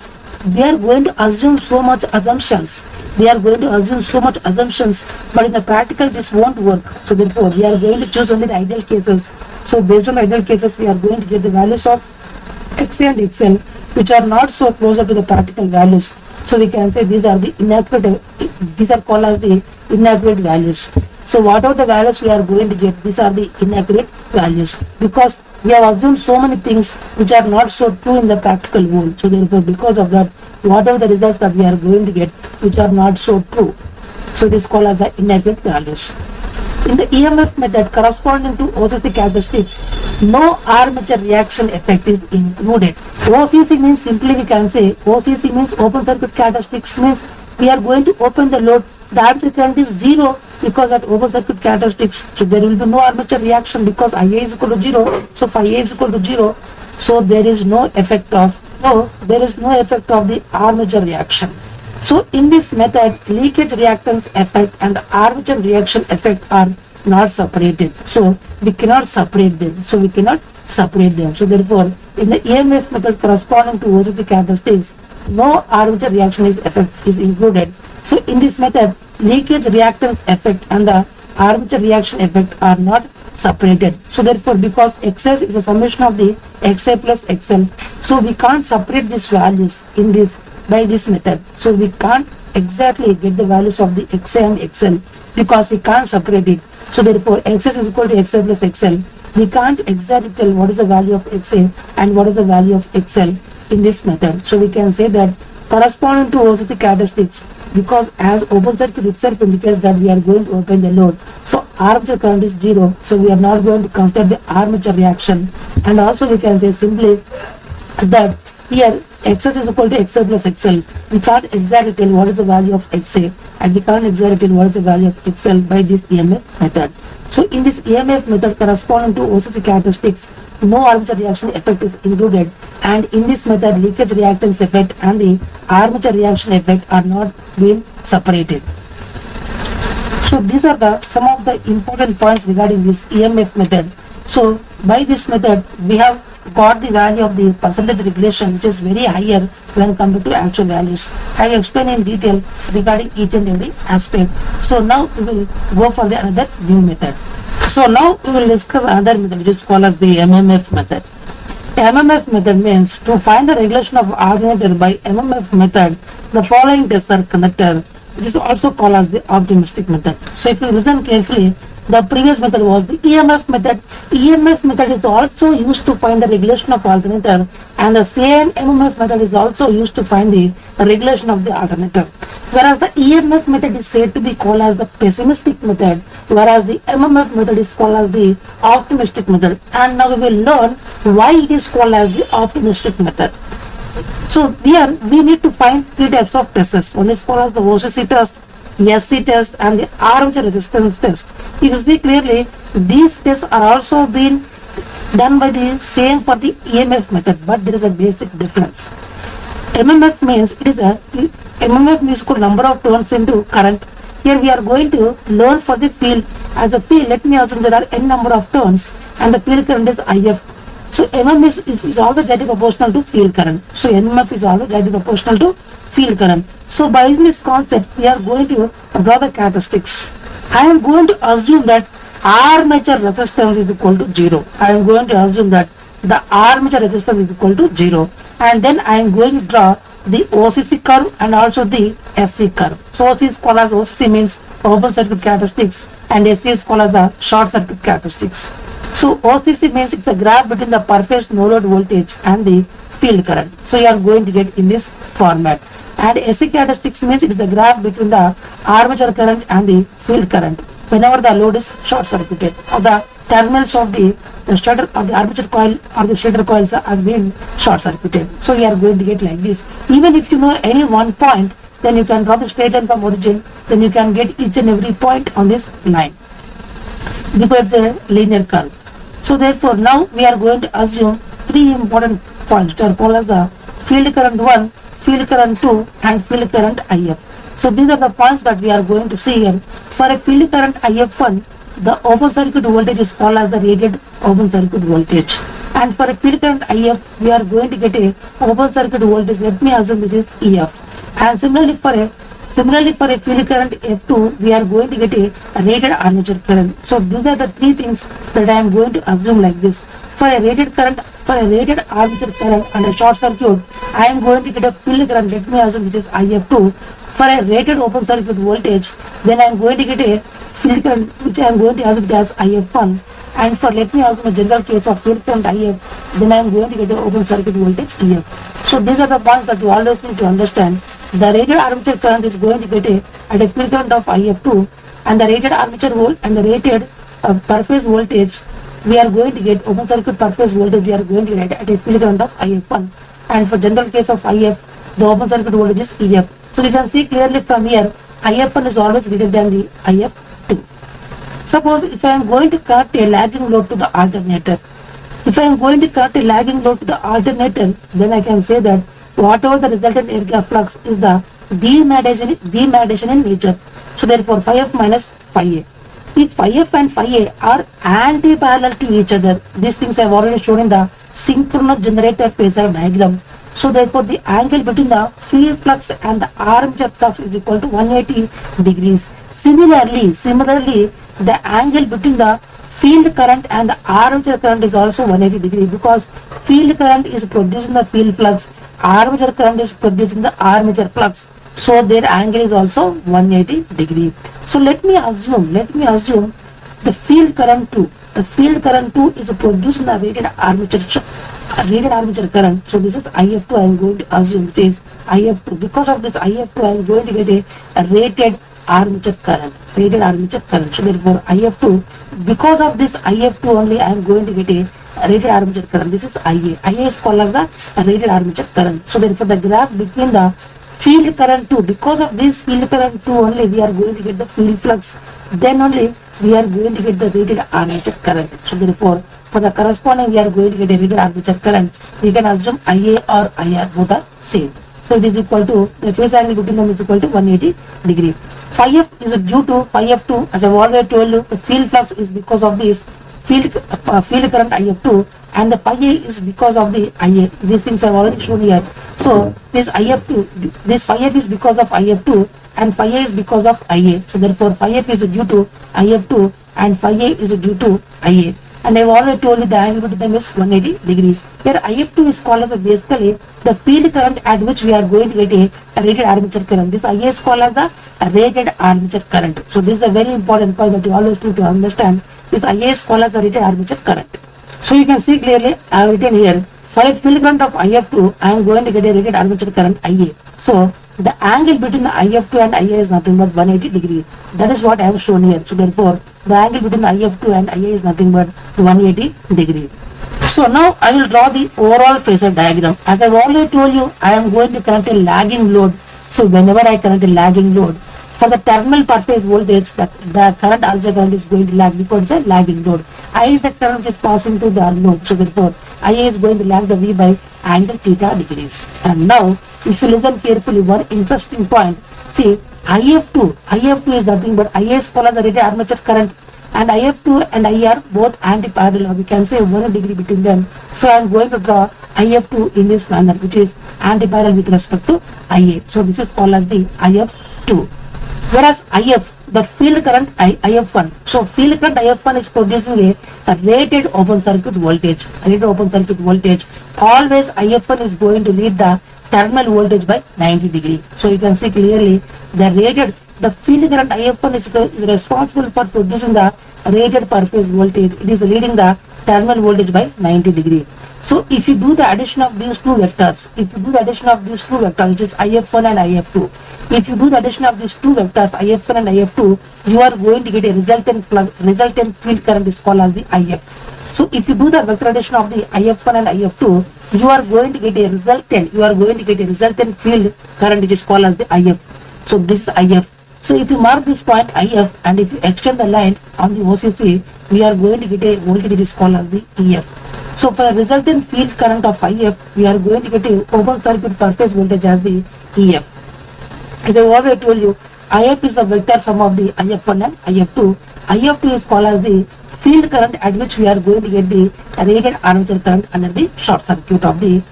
we are going to assume so much assumptions. We are going to assume so much assumptions, but in the practical this won't work. So therefore, we are going to choose only the ideal cases. So based on the ideal cases, we are going to get the values of XA and XL, which are not so closer to the practical values. So we can say these are the inaccurate. These are called as the inaccurate values. So whatever the values we are going to get, these are the inaccurate values because we have assumed so many things which are not so true in the practical world. So therefore, because of that, whatever the results that we are going to get, which are not so true, so it is called as the inaccurate values. In the EMF method corresponding to OCC characteristics, no armature reaction effect is included. OCC means simply we can say OCC means open circuit characteristics means we are going to open the load. The armature current is 0 because at open circuit characteristics. So there will be no armature reaction because IA is equal to 0. So phi A is equal to 0. So there is no effect of the armature reaction. So in this method, leakage reactance effect and armature reaction effect are not separated. So we cannot separate them. So therefore, in the EMF method corresponding to OCC characteristics, no armature reaction effect is included. So in this method, leakage reactance effect and the armature reaction effect are not separated. So therefore, because XS is a summation of the XA plus XL, so we can't separate these values in this by this method. So we can't exactly get the values of the XA and XL because we can't separate it. So therefore, XS is equal to XA plus XL. We can't exactly tell what is the value of XA and what is the value of XL in this method. So we can say that corresponding to OCC characteristics, because as open circuit itself indicates that we are going to open the load, so armature current is 0, so we are not going to consider the armature reaction. And also we can say simply that here XS is equal to XA plus XL. We can't exactly tell what is the value of XA and we can't exactly tell what is the value of XL by this EMF method. So in this EMF method corresponding to OCC characteristics, no armature reaction effect is included, and in this method leakage reactance effect and the armature reaction effect are not being separated. So these are some of the important points regarding this EMF method. So by this method we have got the value of the percentage regulation, which is very higher when compared to actual values. I have explained in detail regarding each and every aspect. So now we will go for the another new method. So now we will discuss another method which is called as the MMF method. MMF method means to find the regulation of alternator by MMF method, the following tests are conducted, which is also called as the optimistic method. So if you listen carefully, the previous method was the EMF method. EMF method is also used to find the regulation of alternator, and the same MMF method is also used to find the regulation of the alternator. Whereas the EMF method is said to be called as the pessimistic method, whereas the MMF method is called as the optimistic method. And now we will learn why it is called as the optimistic method. So here we need to find three types of tests. One is called as the OCC test, SC test, and the armature resistance test. If you see clearly, these tests are also being done by the same for the EMF method, but there is a basic difference. MMF means it is a MMF means equal number of turns into current. Here we are going to learn for the field. As a field, let me assume there are n number of turns and the field current is IF. So MMF is always directly proportional to field current. So MMF is always directly proportional to field current. So by using this concept, we are going to draw the characteristics. I am going to assume that armature resistance is equal to 0. I am going to assume that the armature resistance is equal to 0, and then I am going to draw the OCC curve and also the SC curve. So OCC is called as OCC means open circuit characteristics and SC is called as the short circuit characteristics. So OCC means it's a graph between the per phase no load voltage and the field current. So you are going to get in this format. And SC characteristics means it is a graph between the armature current and the field current whenever the load is short circuited or the terminals of the stator or the armature coil or the stator coils are being short circuited. So you are going to get like this. Even if you know any one point, then you can draw the straight line from origin, then you can get each and every point on this line because it's a linear curve. So therefore now we are going to assume three important points which are called as the field current 1, field current 2 and field current IF. So these are the points that we are going to see here. For a field current IF1, the open circuit voltage is called as the rated open circuit voltage. And for a field current IF, we are going to get a open circuit voltage. Let me assume this is EF. And similarly for a field current F2, we are going to get a rated armature current. So these are the three things that I am going to assume like this. For a rated current, for a rated armature current and a short circuit, I am going to get a field current. Let me assume this is IF2. For a rated open circuit voltage, then I am going to get a field current which I am going to assume as IF1. And for let me assume a general case of field current IF, then I am going to get a open circuit voltage EF. So these are the points that you always need to understand. The rated armature current is going to get at a field current of IF2, and the rated armature volt and the rated per phase voltage we are going to get open circuit per phase voltage we are going to get at a field current of IF1. And for general case of IF, the open circuit voltage is EF. So you can see clearly from here, IF1 is always greater than the IF2. Suppose if I am going to connect a lagging load to the alternator, then I can say that whatever the resultant air gap flux is the demagnetization in nature. So therefore phi f minus phi a. If phi f and phi a are anti-parallel to each other, these things I have already shown in the synchronous generator phasor diagram. So therefore the angle between the field flux and the armature flux is equal to 180 degrees. Similarly, the angle between the field current and the armature current is also 180 degrees because field current is producing the field flux, armature current is producing the armature flux. So their angle is also 180 degree. So let me assume the field current 2. The field current 2 is producing the rated armature current. So this is IF2 I am going to assume which is IF2. Because of this IF2 I am going to get a rated armature current. So therefore IF2, because of this IF2 only I am going to get a rated armature current. This is IA. IA is called as the rated armature current. So therefore the graph between the field current 2, because of this field current 2 only we are going to get the field flux, then only we are going to get the rated armature current. So therefore for the corresponding we are going to get a rated armature current. We can assume IA or IR both are same. So it is equal to, the phase angle between them is equal to 180 degree. Phi f is due to phi f2, as I have already told you, the field flux is because of this field current IF2, and the phi a is because of the IA. These things I have already shown here. So this IF2, this phi f is because of IF2 and phi a is because of IA. So therefore phi f is due to IF2 and phi a is due to IA. And I have already told you the angle between them is 180 degrees. Here IF2 is called as basically the field current at which we are going to get a rated armature current. This IA is called as a rated armature current. So this is a very important point that you always need to understand. This IA is called as a rated armature current. So you can see clearly I have written here, for a field current of IF2 I am going to get a rated armature current IA. So the angle between the IF2 and IA is nothing but 180 degree. That is what I have shown here. So therefore the angle between the IF2 and IA is nothing but 180 degree. So now I will draw the overall phasor diagram. As I have already told you, I am going to connect a lagging load. So whenever I connect a lagging load, For the terminal per phase voltage, the current armature current is going to lag because it's a lagging load. I is the current which is passing through the load. So therefore, IA is going to lag the V by angle theta degrees. And now, if you listen carefully, one interesting point. See, IF2 is nothing but IA is called as the rated armature current, and IF2 and I are both anti-parallel, or we can say 1 degree between them. So I am going to draw IF2 in this manner, which is anti-parallel with respect to IA. So this is called as the IF2. Whereas IF, the field current IF1. So field current IF1 is producing a rated open circuit voltage. Rated open circuit voltage. Always IF1 is going to lead the terminal voltage by 90 degree. So you can see clearly the field current IF1 is responsible for producing the rated per phase voltage. It is leading the terminal voltage by 90 degree. So if you do the addition of these two vectors, which is IF1 and IF2, if you do the addition of these two vectors, IF1 and IF2, you are going to get a resultant field current is called as the IF. So if you do the vector addition of the IF1 and IF2, you are going to get a resultant field current which is called as the IF. So this is IF. So if you mark this point IF and if you extend the line on the OCC, we are going to get a voltage which is called as the EF. So for a resultant field current of IF, we are going to get a open circuit per phase voltage as the EF. As I already told you, IF is the vector sum of the IF1 and IF2. IF2 is called as the field current at which we are going to get the rated armature current under the short circuit of the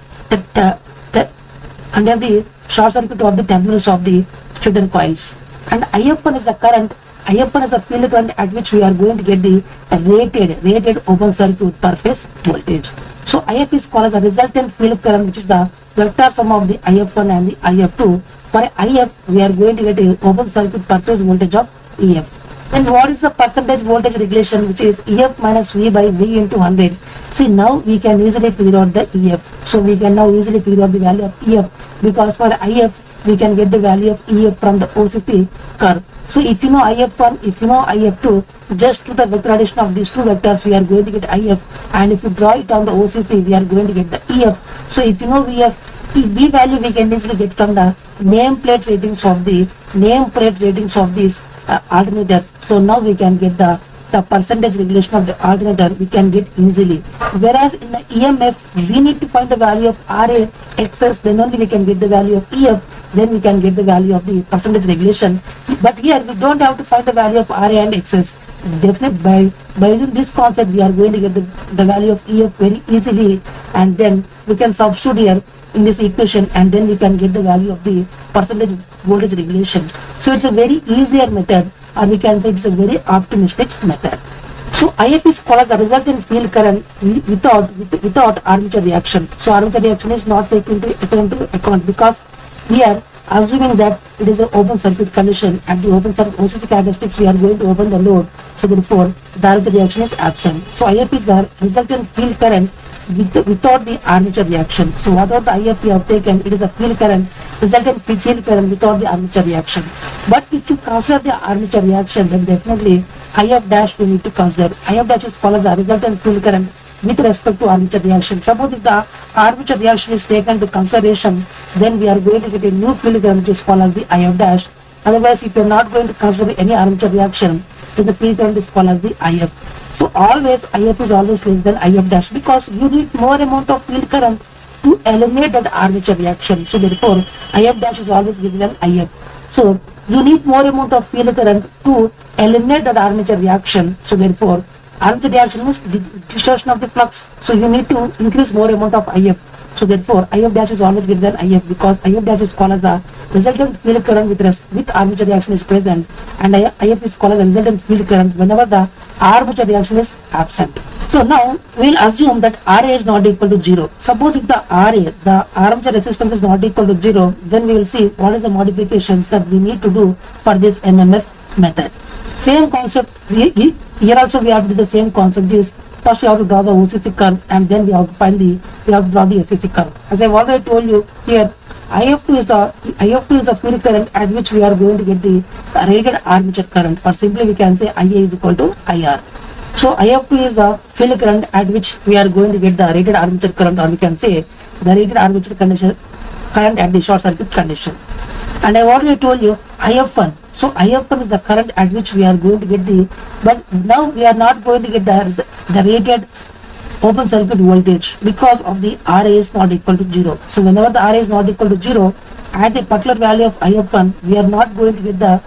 terminals of the stator coils. And IF1 is the field current at which we are going to get the rated open circuit per phase voltage. So IF is called as a resultant field current, which is the vector sum of the IF1 and the IF2. For IF, we are going to get a open circuit per phase voltage of EF. Then what is the percentage voltage regulation, which is EF minus V by V into 100. See, now we can easily figure out the EF. So we can now easily figure out the value of EF, because for IF, we can get the value of EF from the OCC curve. So if you know IF1, if you know IF2, just to the vector addition of these two vectors, we are going to get IF, and if you draw it on the OCC, we are going to get the EF. So if you know V value, we can easily get from the nameplate ratings of this alternator. So now we can get the percentage regulation of the alternator, we can get easily. Whereas in the EMF, we need to find the value of RA excess, then only we can get the value of EF, then we can get the value of the percentage regulation. But here we don't have to find the value of RA and excess. Definitely by using this concept, we are going to get the value of EF very easily, and then we can substitute here in this equation, and then we can get the value of the percentage voltage regulation. So it's a very easier method, or we can say it's a very optimistic method. So IF is called as the resultant field current without armature reaction. So armature reaction is not taken into account, because we are assuming that it is an open circuit condition. At the open circuit OCC characteristics, we are going to open the load. So therefore, the armature reaction is absent. So IF is the resultant field current without the armature reaction. So whatever the IF we have taken, it is a field current, resultant field current without the armature reaction. But if you consider the armature reaction, then definitely IF dash we need to consider. IF dash is called as the resultant field current with respect to armature reaction. Suppose if the armature reaction is taken to consideration, then we are going to get a new field current which is called as the IF dash. Otherwise, if you are not going to consider any armature reaction, then the field current is called as the IF. So always IF is always less than IF dash, because you need more amount of field current to eliminate that armature reaction. So therefore, IF dash is always greater than IF. So you need more amount of field current to eliminate that armature reaction. So therefore, armature reaction means distortion of the flux. So you need to increase more amount of IF. So therefore, IF dash is always greater than IF, because IF dash is called as the resultant field current with armature reaction is present, and IF is called as the resultant field current whenever the armature reaction is absent. So now we will assume that RA is not equal to 0. Suppose if the armature resistance is not equal to 0, then we will see what is the modifications that we need to do for this MMF method. Same concept here also we have to do the same concept. Is first you have to draw the OCC curve, and then we have to draw the SCC curve. As I have already told you here, IF2 is the field current at which we are going to get the rated armature current, or simply we can say IA is equal to IR. So IF2 is the field current at which we are going to get the rated armature current, or we can say the rated armature current at the short circuit condition. And I already told you IF1. So IF1 is the current at which we are going to get but now we are not going to get the rated open circuit voltage because of the RA is not equal to 0. So whenever the RA is not equal to 0, at a particular value of IF1, we are not going to get the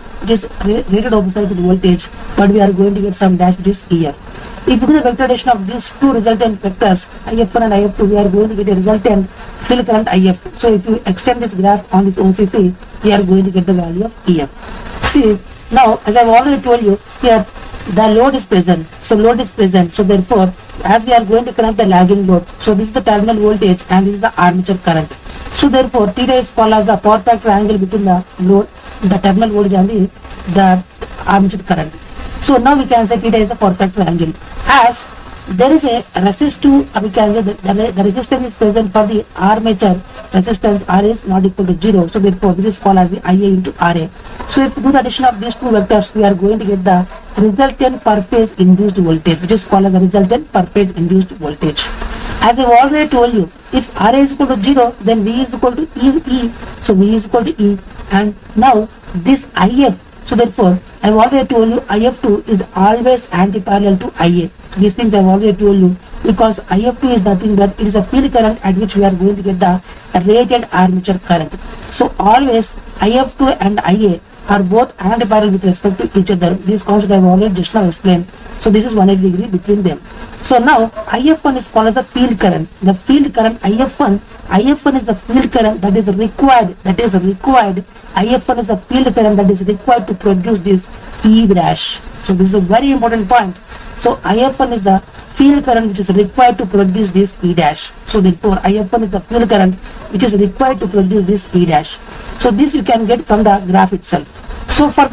rated open circuit voltage, but we are going to get some dash which is EF. If you do the vector addition of these two resultant vectors, IF1 and IF2, we are going to get a resultant field current IF. So if you extend this graph on this OCC, we are going to get the value of EF. See, now as I have already told you, here the load is present. So load is present. So therefore, as we are going to connect the lagging load, so this is the terminal voltage and this is the armature current. So therefore, theta is called as the power factor angle between the load, the terminal voltage and the armature current. So now we can say theta is a power factor angle. As there is a resistive, we can say the resistance is present for the armature resistance, R is not equal to 0. So therefore, this is called as the IA into RA. So if we do the addition of these two vectors, we are going to get the resultant per phase induced voltage, which is called as the resultant per phase induced voltage. As I have already told you, if RA is equal to 0, then V is equal to E. So V is equal to E. And now this IF, so therefore, I have already told you IF2 is always anti-parallel to IA. These things I have already told you, because IF2 is nothing but it is a field current at which we are going to get the rated armature current. So always IF2 and IA are both anti-parallel with respect to each other. This concept I have already just now explained. So this is 180 degree between them. So now IF1 is called as the field current. The field current IF1 is the field current that is required. IF1 is the field current that is required to produce this E dash. So this is a very important point. So IF1 is the field current which is required to produce this E dash. So therefore IF1 is the field current which is required to produce this E dash. So this you can get from the graph itself. So for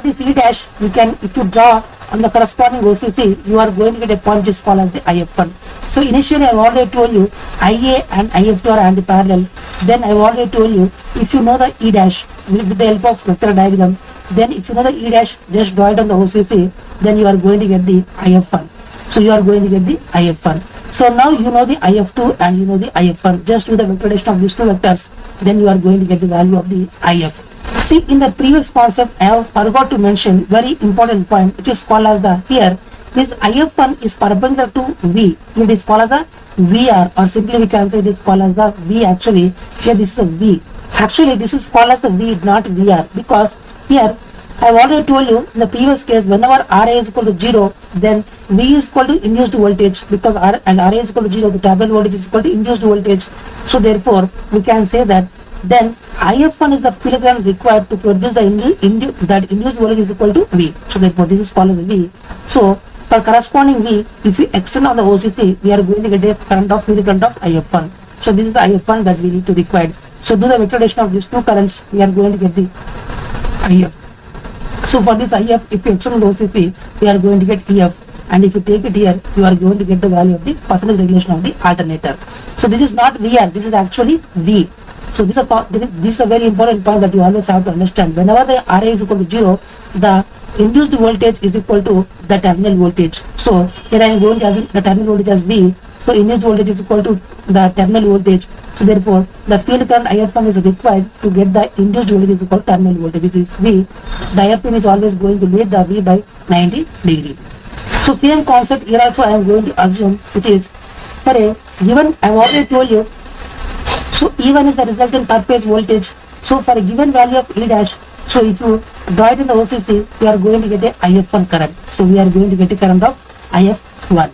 this E dash, you can, if you draw on the corresponding OCC, you are going to get a point which is called as the IF1. So initially I have already told you IA and IF2 are anti-parallel. Then I have already told you, if you know the E dash with the help of vector diagram, then if you know the E dash, just draw it on the OCC, then you are going to get the IF1. So you are going to get the IF1. So now you know the IF2 and you know the IF1. Just with the vector addition of these two vectors, then you are going to get the value of the IF. See, in the previous concept, I have forgot to mention very important point, which is called as the, here, this IF1 is perpendicular to V. It is called as a VR, or simply we can say it is called as the V actually. Here this is a V. Actually this is called as a V, not VR, because here I have already told you in the previous case, whenever RA is equal to 0, then V is equal to induced voltage, because as RA is equal to 0, the terminal voltage is equal to induced voltage. So therefore, we can say that then IF1 is the field current required to produce the induced voltage is equal to V. So therefore, this is called as V. So for corresponding V, if we extend on the OCC, we are going to get a current of field current of IF1. So this is the IF1 that we need to require. So do the vector addition of these two currents, we are going to get the IF. So for this IF, if you extend the OCC, we are going to get EF. And if you take it here, you are going to get the value of the percentage regulation of the alternator. So this is not VR, this is actually V. So this is a very important point that you always have to understand. Whenever the RA is equal to 0, the induced voltage is equal to the terminal voltage. So here I am going to assume the terminal voltage as V. So induced voltage is equal to the terminal voltage. So therefore, the field current IF1 is required to get the induced voltage is equal to terminal voltage, which is V. The IF1 is always going to lead the V by 90 degree. So same concept here also I am going to assume, which is for a given, I have already told you. So E1 is the resultant per phase voltage. So for a given value of E dash, so if you draw it in the OCC, we are going to get a IF1 current. So we are going to get a current of IF1.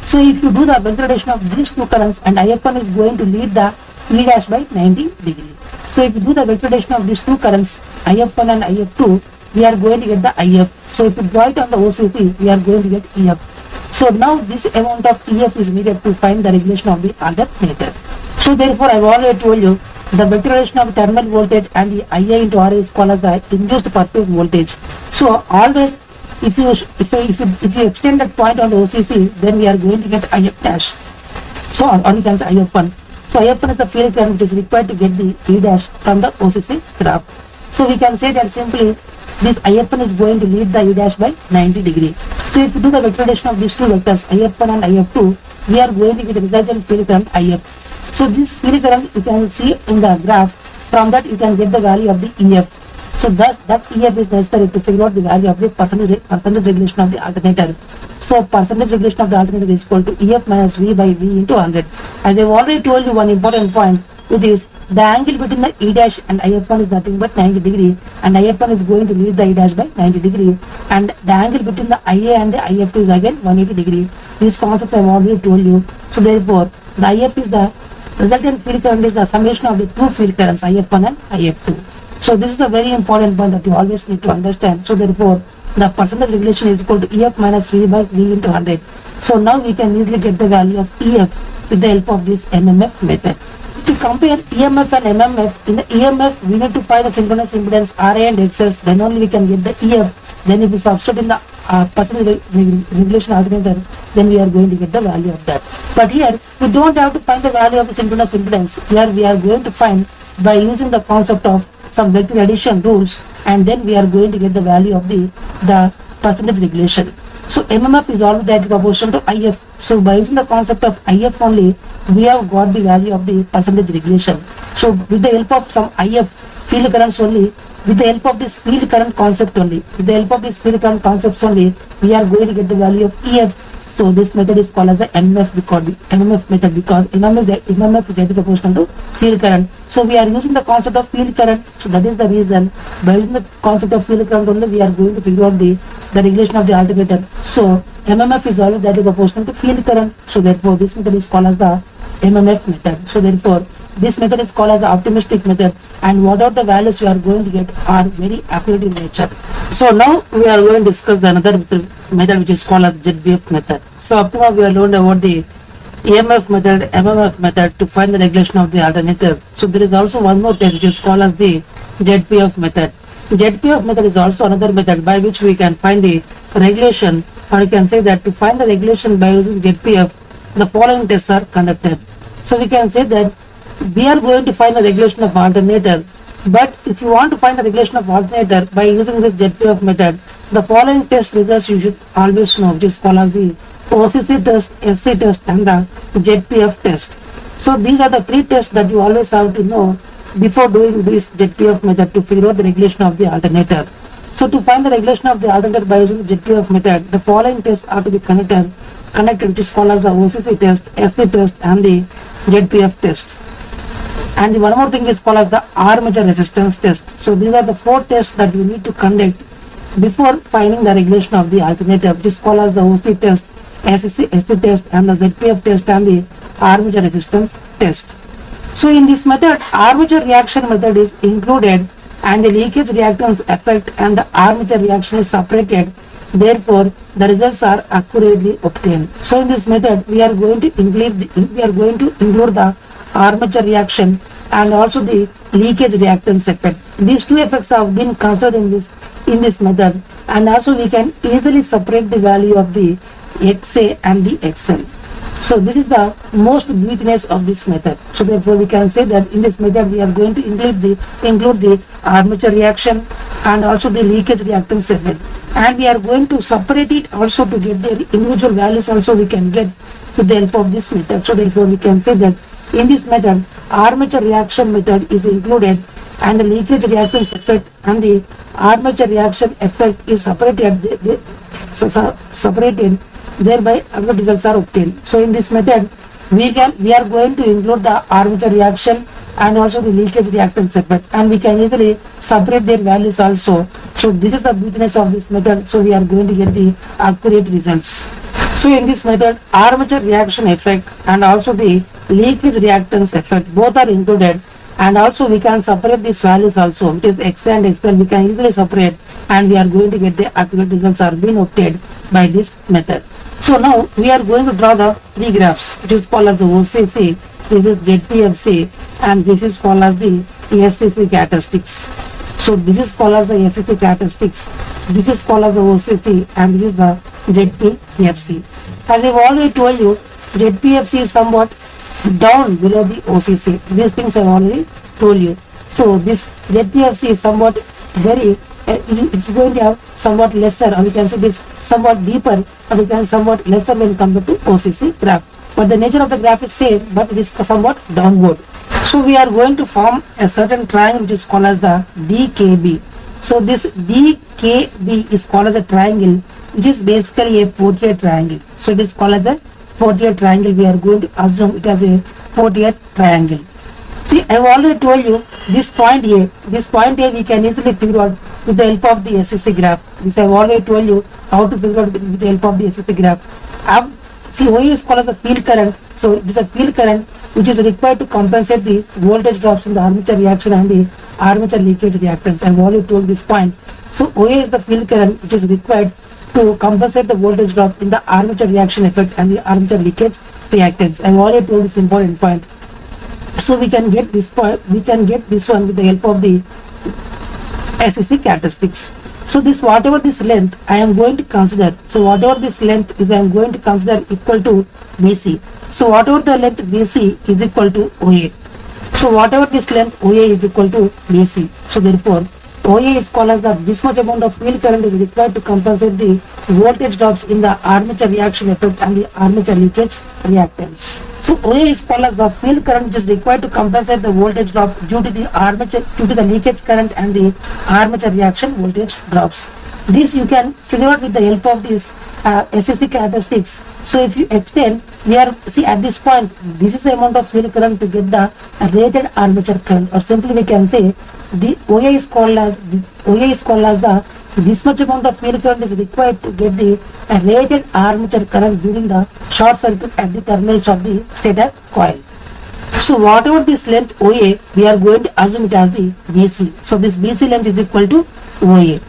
So if you do the vector addition of these two currents, and IF1 is going to lead the E dash by 90 degree. So if you do the vector addition of these two currents, IF1 and IF2, we are going to get the IF. So if you draw it on the OCC, we are going to get EF. So now this amount of EF is needed to find the regulation of the alternator. So therefore, I have already told you the vector addition of terminal voltage and the IA into RA is called as the induced per phase voltage. So always, if you extend that point on the OCC, then we are going to get IF dash. So or you can say IF1. So IF1 is the field current which is required to get the E dash from the OCC graph. So we can say that simply this IF1 is going to lead the E dash by 90 degree. So if you do the vector addition of these two vectors, IF1 and IF2, we are going to get the resultant field current IF. So this field current you can see in the graph, From that you can get the value of the EF. So thus that EF is necessary to figure out the value of the percentage regulation of the alternator. So percentage regulation of the alternator is equal to EF minus V by V into 100. As I have already told you one important point, which is the angle between the E dash and IF1 is nothing but 90 degree, and IF1 is going to lead the E dash by 90 degree, and the angle between the IA and the IF2 is again 180 degree. These concepts I have already told you. So therefore the IF is the resultant field current is the summation of the two field currents IF1 and IF2. So this is a very important point that you always need to understand. So therefore the percentage regulation is equal to EF minus V by V into 100. So now we can easily get the value of EF with the help of this MMF method. If you compare EMF and MMF, in the EMF we need to find the synchronous impedance RA and XS, then only we can get the EF. Then if you substitute in the percentage regulation alternator, then we are going to get the value of that. But here we don't have to find the value of the synchronous impedance. Here we are going to find by using the concept of some vector addition rules, and then we are going to get the value of the percentage regulation. So MMF is always directly proportional to IF. So by using the concept of IF only, we have got the value of the percentage regulation. So with the help of some IF field currents only, with the help of this field current concept only, with the help of this field current concepts only, we are going to get the value of EF. So this method is called as the MMF method because MMF is directly proportional to field current. So we are using the concept of field current. So that is the reason by using the concept of field current only, we are going to figure out the regulation of the alternator. So MMF is always directly proportional to field current. So therefore this method is called as the MMF method. So therefore this method is called as the optimistic method, and whatever the values you are going to get are very accurate in nature. So now we are going to discuss the another method which is called as ZBF method. So up to now we have learned about the EMF method, MMF method to find the regulation of the alternator. So there is also one more test which is called as the ZPF method. ZPF method is also another method by which we can find the regulation, or you can say that to find the regulation by using ZPF, the following tests are conducted. So we can say that we are going to find the regulation of alternator, but if you want to find the regulation of alternator by using this ZPF method, the following test results you should always know, which is called as the OCC test, SC test and the ZPF test. So these are the three tests that you always have to know before doing this ZPF method to figure out the regulation of the alternator. So to find the regulation of the alternator by using the ZPF method, the following tests are to be connected, which is called as the OCC test, SC test and the ZPF test. And the one more thing is called as the armature resistance test. So these are the four tests that you need to conduct before finding the regulation of the alternator, which is called as the OC test, SC test and the ZPF test and the armature resistance test. So in this method, armature reaction method is included and the leakage reactance effect and the armature reaction is separated. Therefore, the results are accurately obtained. So in this method, we are going to include the armature reaction and also the leakage reactance effect. These two effects have been considered in this method, and also we can easily separate the value of the XA and the XL. So this is the most beautiness of this method. So therefore we can say that in this method we are going to include the armature reaction and also the leakage reactance effect, and we are going to separate it also to get the individual values also we can get with the help of this method. So therefore we can say that in this method, armature reaction method is included and the leakage reactance effect and the armature reaction effect is separated, thereby our results are obtained. So in this method, we are going to include the armature reaction and also the leakage reactance effect, and we can easily separate their values also. So this is the beautiness of this method. So we are going to get the accurate results. So in this method, armature reaction effect and also the leakage reactance effect both are included, and also we can separate these values also, which is X and XL, we can easily separate, and we are going to get the accurate results are being obtained by this method. So now we are going to draw the three graphs, which is called as the OCC, this is ZPFC, and this is called as the SCC characteristics. So this is called as the SCC characteristics, this is called as the OCC, and this is the ZPFC. As I have already told you, ZPFC is somewhat down below the OCC. These things I have already told you. So this ZPFC is somewhat it's going to have somewhat lesser, or we can say this somewhat deeper, or we can somewhat lesser when compared to OCC graph. But the nature of the graph is same, but it is somewhat downward. So we are going to form a certain triangle which is called as the DKB. So this DKB is called as a triangle which is basically a portrait triangle. So it is called as a portrait triangle. We are going to assume it as a portrait triangle. See, I have already told you this point A we can easily figure out with the help of the SSC graph. This I have already told you how to figure out with the help of the SSC graph. See, OA is called as a field current. So it is a field current which is required to compensate the voltage drops in the armature reaction and the armature leakage reactance. I have already told this point. So OA is the field current which is required to compensate the voltage drop in the armature reaction effect and the armature leakage reactance. I have already told this important point. So we can get this point, we can get this one with the help of the SSC characteristics. So this whatever this length I am going to consider, so whatever this length is I am going to consider equal to BC. So whatever the length BC is equal to OA. So whatever this length OA is equal to BC. So therefore OA is called as this much amount of field current is required to compensate the voltage drops in the armature reaction effect and the armature leakage reactance. So OA is called as the field current which is required to compensate the voltage drop due to the leakage current and the armature reaction voltage drops. This you can figure out with the help of these SSC characteristics. So if you extend, see at this point, this is the amount of field current to get the rated armature current, or simply we can say the OA is called as this much amount of field current is required to get the rated armature current during the short circuit at the terminals of the stator coil. So whatever this length OA, we are going to assume it as the BC. So this BC length is equal to OA.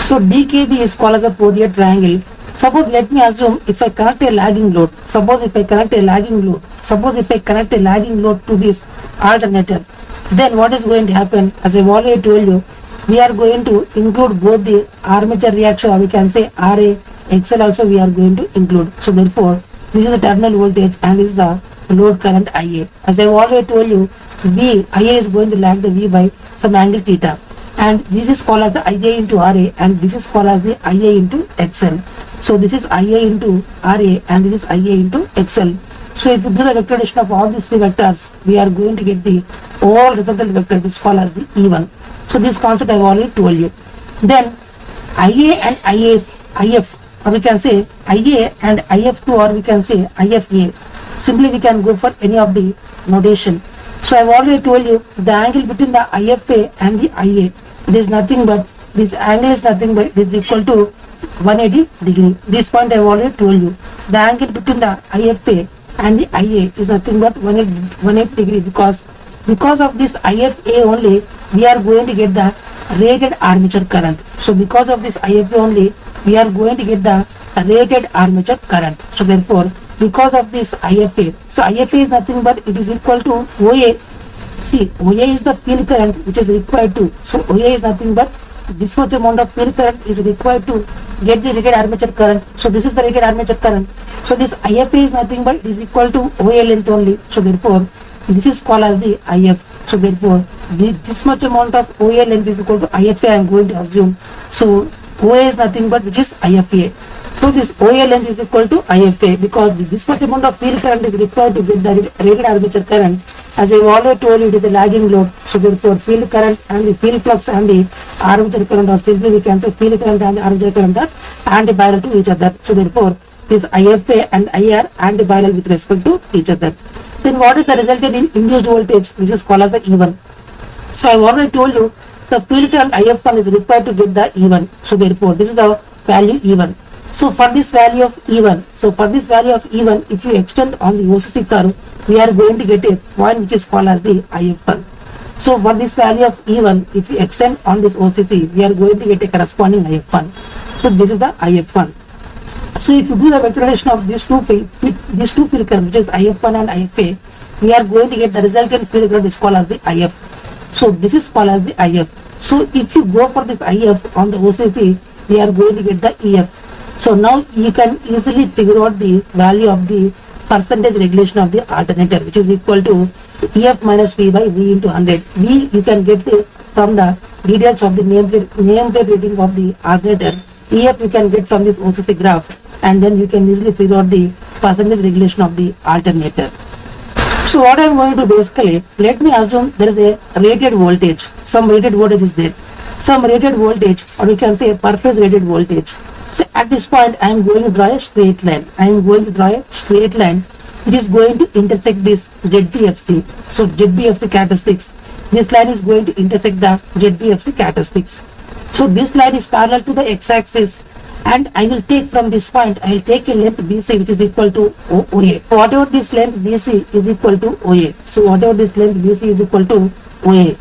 So DKB is called as a portrait triangle. Suppose let me assume if I connect a lagging load, suppose if I connect a lagging load to this alternator, then what is going to happen? As I have already told you, we are going to include both the armature reaction, or we can say RA, XL also we are going to include. So therefore, this is the terminal voltage and this is the load current IA. As I have already told you, IA is going to lag the V by some angle theta. And this is called as the IA into RA, and this is called as the IA into XL. So this is IA into RA and this is IA into XL. So if you do the vector addition of all these three vectors, we are going to get the all resultant vector which is called as the E1. So this concept I have already told you. Then IA and IF, or we can say IA and IF2, or we can say IFA. Simply we can go for any of the notation. So I have already told you the angle between the IFA and the IA, it is nothing but, this angle is nothing but it is equal to 180 degree. This point I have already told you. The angle between the IFA and the IA is nothing but 180 degree, because of this IFA only we are going to get the rated armature current. So because of this IFA only we are going to get the rated armature current. So therefore because of this IFA, so IFA is nothing but it is equal to OA. See, OA is the field current which is required to, so OA is nothing but this much amount of field current is required to get the rated armature current. So this is the rated armature current. So this IFA is nothing but it is equal to OA length only. So therefore this is called as the IF. So therefore this much amount of OA length is equal to IFA I am going to assume. So OA is nothing but which is IFA. So this OA length is equal to IFA, because this much amount of field current is required to get the rated armature current. As I have already told you, it is a lagging load. So therefore field current and the field flux and the armature current, or simply we can say field current and the armature current, are antiparallel to each other. So therefore this IFA and IR antiparallel with respect to each other. Then what is the resultant in induced voltage, which is called as the E1. So I have already told you the field current IF1 is required to get the E1. So therefore this is the value E1. So for this value of E1, if you extend on the OCC curve, we are going to get a point which is called as the IF1. So for this value of E1, if you extend on this OCC, we are going to get a corresponding IF1. So this is the IF1. So if you do the vector addition of these two field current, which is IF1 and IFA, we are going to get the resultant field current is called as the IF. So this is called as the IF. So if you go for this IF on the OCC, we are going to get the EF. So now you can easily figure out the value of the percentage regulation of the alternator, which is equal to EF minus V by V into 100. V you can get from the details of the nameplate rating of the alternator. EF you can get from this OCC graph, and then you can easily figure out the percentage regulation of the alternator. So what I am going to do basically, let me assume there is a rated voltage. Some rated voltage is there. Some rated voltage, or we can say per phase rated voltage. So at this point, I am going to draw a straight line. I am going to draw a straight line which is going to intersect this ZBFC. So ZBFC characteristics. This line is going to intersect the ZBFC characteristics. So this line is parallel to the x-axis, and I will take from this point, I will take a length BC which is equal to OA. Whatever this length BC is equal to OA. So whatever this length BC is equal to OA.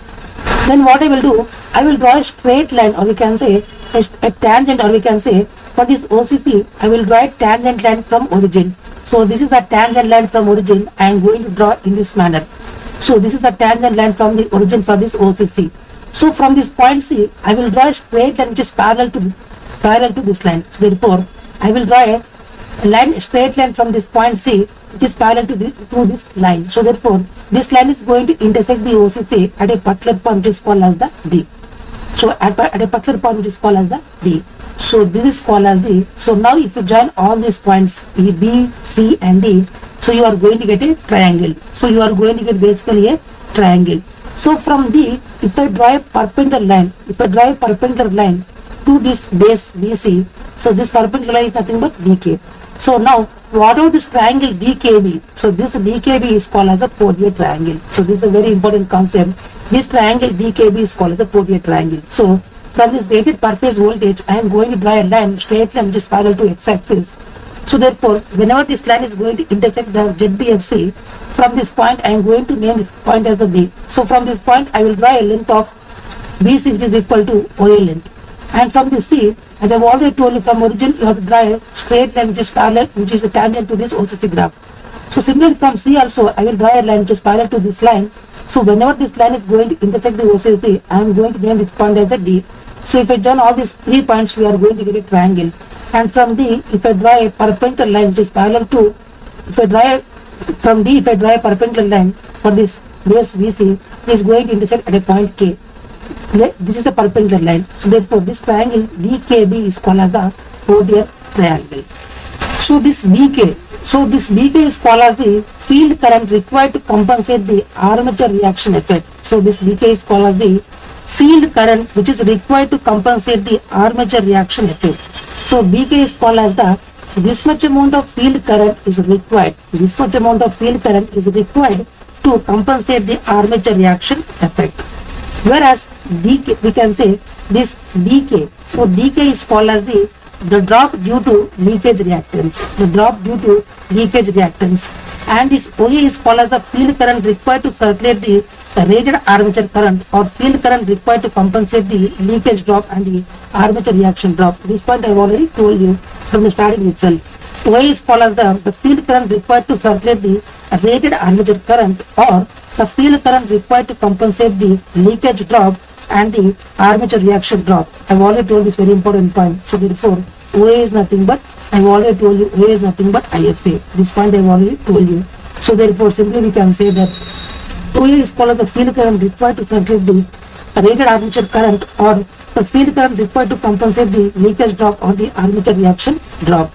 Then what I will do, I will draw a straight line, or we can say a tangent, or we can say for this OCC, I will draw a tangent line from origin. So this is a tangent line from origin. I am going to draw in this manner. So this is a tangent line from the origin for this OCC. So from this point C, I will draw a straight line which is parallel to this line. Therefore, I will draw a straight line from this point C which is parallel to this line. So therefore, this line is going to intersect the OCC at a particular point which is called as the D. So at a particular point which is called as the D. So this is called as D. So now if you join all these points E, B, C and D, so you are going to get a triangle. So you are going to get basically a triangle. So from D, if I draw a perpendicular line, to this base BC, so this perpendicular line is nothing but DK. So now whatever this triangle DKB, so this DKB is called as a Portier triangle. So this is a very important concept. This triangle DKB is called as a Portier triangle. So from this rated per phase voltage, I am going to draw a line, straight line which is parallel to x-axis. So therefore, whenever this line is going to intersect the ZBFC, from this point I am going to name this point as the B. So from this point I will draw a length of BC which is equal to OA length. And from this C, as I have already told you, from origin you have to draw a straight line which is parallel, which is a tangent to this OCC graph. So similarly from C also, I will draw a line which is parallel to this line. So whenever this line is going to intersect the OCC, I am going to name this point as a D. So if I join all these 3 points, we are going to get a triangle. And from D, if I draw a perpendicular line which is parallel to, if I draw a perpendicular line for this base BC, it is going to intersect at a point K. This is a perpendicular line. So therefore, this triangle DKB is called as the Portier triangle. So this BK is called as the field current required to compensate the armature reaction effect. So this BK is called as the field current which is required to compensate the armature reaction effect. So BK is called as the this much amount of field current is required. This much amount of field current is required to compensate the armature reaction effect. Whereas DK, we can say this DK. So DK is called as the drop due to leakage reactance. The drop due to leakage reactance. And this OA is called as the field current required to circulate the rated armature current, or field current required to compensate the leakage drop and the armature reaction drop. This point I have already told you from the starting itself. OA is called as the field current required to circulate the rated armature current, or the field current required to compensate the leakage drop and the armature reaction drop. I have already told this very important point. So therefore, OA is nothing but, I have already told you, OA is nothing but IFA. This point I have already told you. So therefore, simply we can say that OA is called as the field current required to circulate the rated armature current, or the field current required to compensate the leakage drop or the armature reaction drop.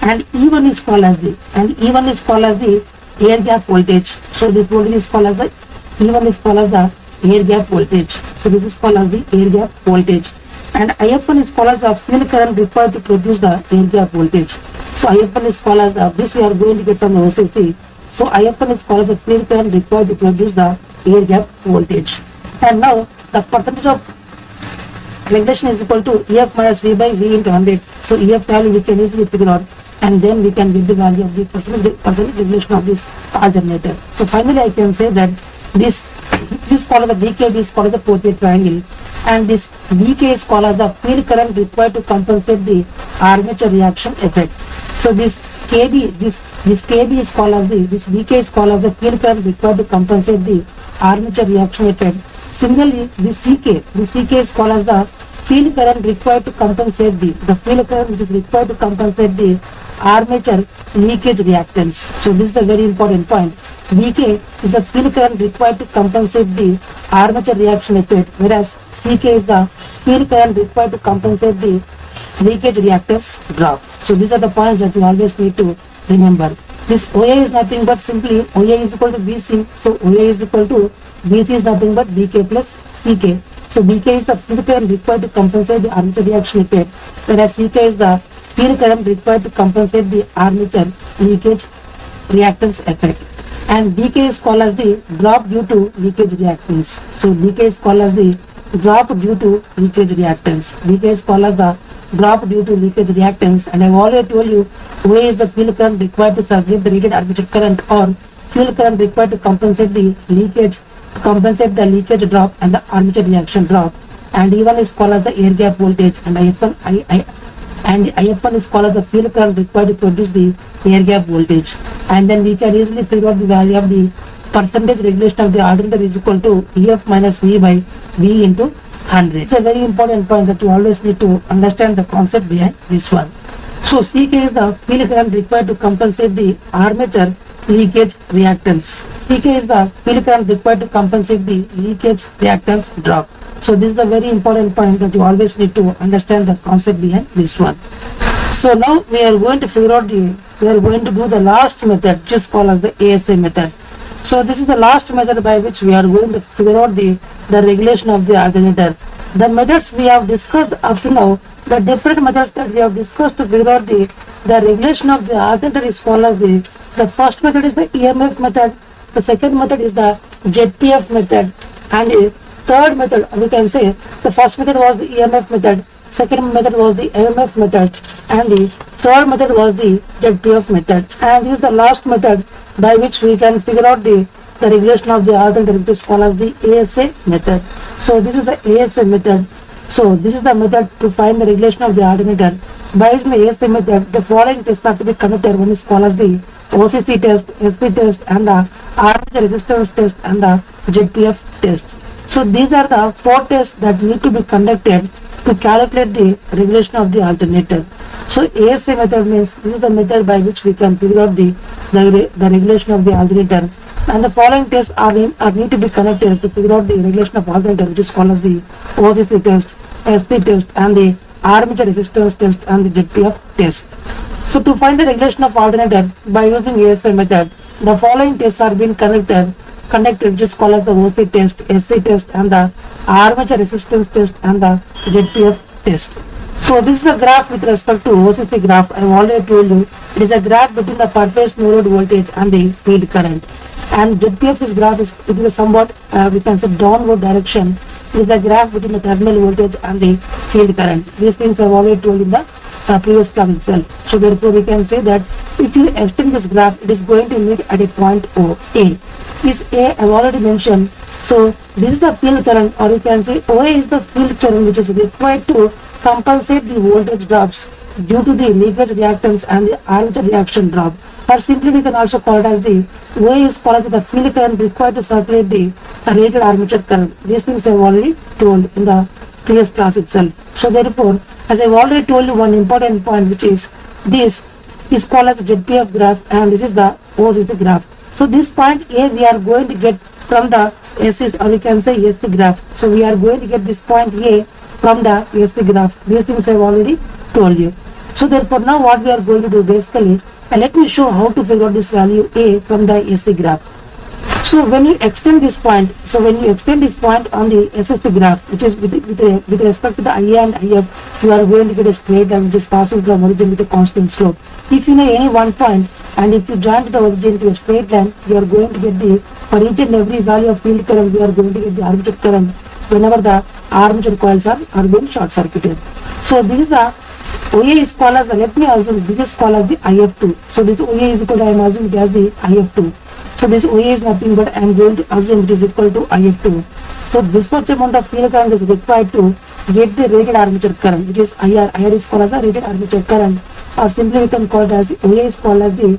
And E1 is called as the air gap voltage. So this voltage is called as the E1 is called as the air gap voltage. So this is called as the air gap voltage. And IF1 is called as the field current required to produce the air gap voltage. So IF1 is called as this we are going to get from the OCC. So IF1 is called as the field current required to produce the air gap voltage. And now the percentage of regulation is equal to EF minus V by V into 100. So EF value we can easily figure out, and then we can get the value of the percentage regulation of this alternator. So finally I can say that this is called as the DKB is called as the Portier triangle, and this BK is called as the field current required to compensate the armature reaction effect. So this KB, this KB is called as this BK is called as the field current required to compensate the armature reaction effect. Similarly, this CK is called as the field current required to compensate the field current which is required to compensate the armature leakage reactance. So this is a very important point. VK is the field current required to compensate the armature reaction effect, whereas CK is the field current required to compensate the leakage reactance drop. So these are the points that you always need to remember. This OA is nothing but simply OA is equal to BC. So OA is equal to BC is nothing but BK plus CK. So BK is the field current required to compensate the armature reaction effect, whereas CK is the field current required to compensate the armature leakage reactance effect. And DK is called as the drop due to leakage reactance. So DK is called as the drop due to leakage reactance. DK is called as the drop due to leakage reactance. And I've already told you OA is the field current required to circulate the rated armature current, or field current required to compensate the leakage drop and the armature reaction drop. And E1 is called as the air gap voltage, and IF1 is called as the field current required to produce the air gap voltage. And then we can easily figure out the value of the percentage regulation of the alternator is equal to EF minus V by V into 100. It's a very important point that you always need to understand the concept behind this one. So CK is the field current required to compensate the armature leakage reactance. CK is the field current required to compensate the leakage reactance drop. So this is the very important point that you always need to understand the concept behind this one. So now we are going to do the last method, which is called as the ASA method. So this is the last method by which we are going to figure out the regulation of the alternator. The methods we have discussed up to now, the different methods that we have discussed to figure out the regulation of the alternator is called as the first method is the EMF method, the second method is the ZPF method, and the third method, we can say the first method was the EMF method, second method was the MMF method, and the third method was the ZPF method. And this is the last method by which we can figure out the regulation of the alternator, which is called as the ASA method. So this is the ASA method. So this is the method to find the regulation of the alternator. By using the ASA method, the following tests are to be conducted. One is called as the OCC test, SC test, and the armature resistance test, and the ZPF test. So these are the 4 tests that need to be conducted to calculate the regulation of the alternator. So ASA method means this is the method by which we can figure out the regulation of the alternator. And the following tests are need to be conducted to figure out the regulation of alternator, which is called as the OCC test, SC test, and the armature resistance test, and the ZPF test. So to find the regulation of alternator by using ASA method, the following tests are being conducted, which is called as the OC test, SC test, and the armature resistance test, and the ZPF test. So this is a graph with respect to OCC graph. I have already told you it is a graph between the per phase no load voltage and the field current. And ZPF graph is a somewhat we can say downward direction. It is a graph between the terminal voltage and the field current. These things I have already told in the previous class itself. So therefore we can say that if you extend this graph, it is going to meet at a point O, A. This A I have already mentioned. So this is the field current, or you can say OA is the field current which is required to compensate the voltage drops due to the leakage reactance and the armature reaction drop. Or simply we can also call it as the OA is called as the field current required to circulate the rated armature current. These things I have already told in the previous class itself. So therefore, as I have already told you one important point, which is this is called as the ZPF graph, and this is the OCC graph. So this point A we are going to get from the SS, or we can say SC graph. So we are going to get this point A from the SC graph. These things I have already told you. So therefore now what we are going to do basically, let me show how to figure out this value A from the SC graph. So when you extend this point, on the SSC graph, which is with respect to the IA and IF, you are going to get a straight line which is passing from origin with a constant slope. If you know any one point, and if you join to the origin to a straight line, you are going to get the, for each and every value of field current, we are going to get the armature current whenever the armature coils are being short circuited. So this is the OA is called as, let me assume this is called as the IF2. So this OA is equal to, I am assuming it as the IF2. So this OA is nothing but I am going to assume it is equal to IF2. So this much amount of field current is required to get the rated armature current, which is IR. IR is called as a rated armature current, or simply we can call it as OA is called as the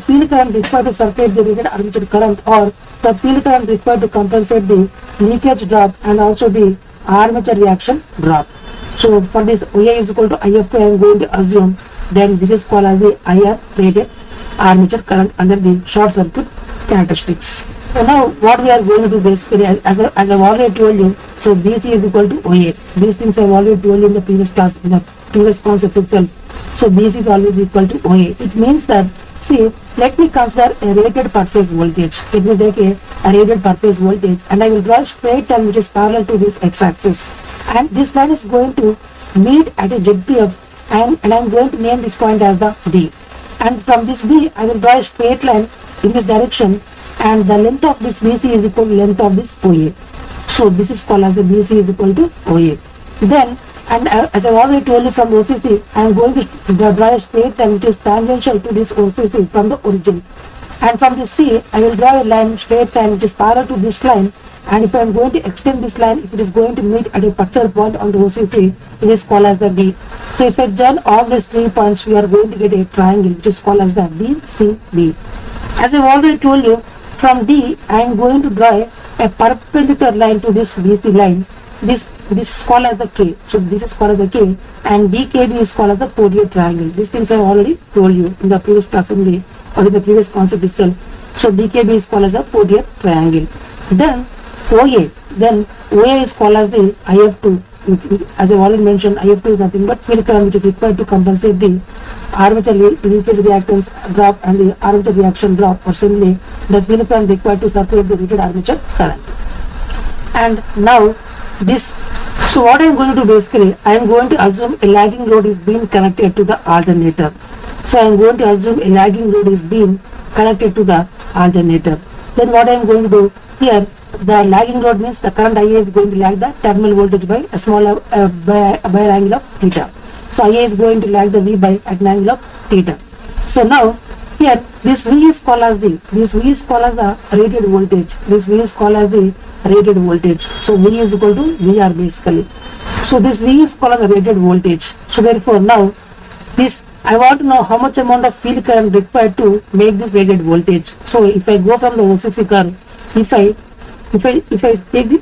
field current required to circulate the rated armature current, or the field current required to compensate the leakage drop and also the armature reaction drop. So for this OA is equal to IF2, I am going to assume then this is called as the IR rated armature current under the short circuit characteristics. So now what we are going to do basically, as I have already told you, so BC is equal to OA. These things I have already told you in the previous class, in the previous concept itself. So BC is always equal to OA. It means that See, let me consider a rated per phase voltage. Let me take a rated per phase voltage and I will draw a straight line which is parallel to this x-axis. And this line is going to meet at a ZPF and I am going to name this point as the D. And from this B, I will draw a straight line in this direction and the length of this BC is equal to length of this OA. So this is called as the BC is equal to OA. Then, and as I already told you from OCC, I am going to draw a straight line which is tangential to this OCC from the origin. And from this C, I will draw a line, straight line which is parallel to this line. And if I am going to extend this line, if it is going to meet at a particular point on the OCC, it is called as the D. So if I join all these 3 points, we are going to get a triangle which is called as the DCB. As I have already told you, from D, I am going to draw a perpendicular line to this BC line. This is called as the K. So this is called as the K, and DKB is called as the Fourier triangle. These things I have already told you in the previous class only, or in the previous concept itself. So DKB is called as the Fourier triangle. Then OA is called as the IF2. As I already mentioned, IF2 is nothing but field current which is required to compensate the armature leakage reactance drop and the armature reaction drop, or simply the field current required to circulate the rated armature current. And now this, so what I am going to do basically, I am going to assume a lagging load is being connected to the alternator. So I am going to assume a lagging load is being connected to the alternator. Then what I am going to do here, the lagging load means the current IA is going to lag the terminal voltage by a small by an angle of theta. So IA is going to lag the V by at an angle of theta. So now here this V is called as the rated voltage. This V is called as the rated voltage. So V is equal to VR basically. So this V is called as the rated voltage. So therefore now this, I want to know how much amount of field current required to make this rated voltage. So if I go from the OCC curve, if I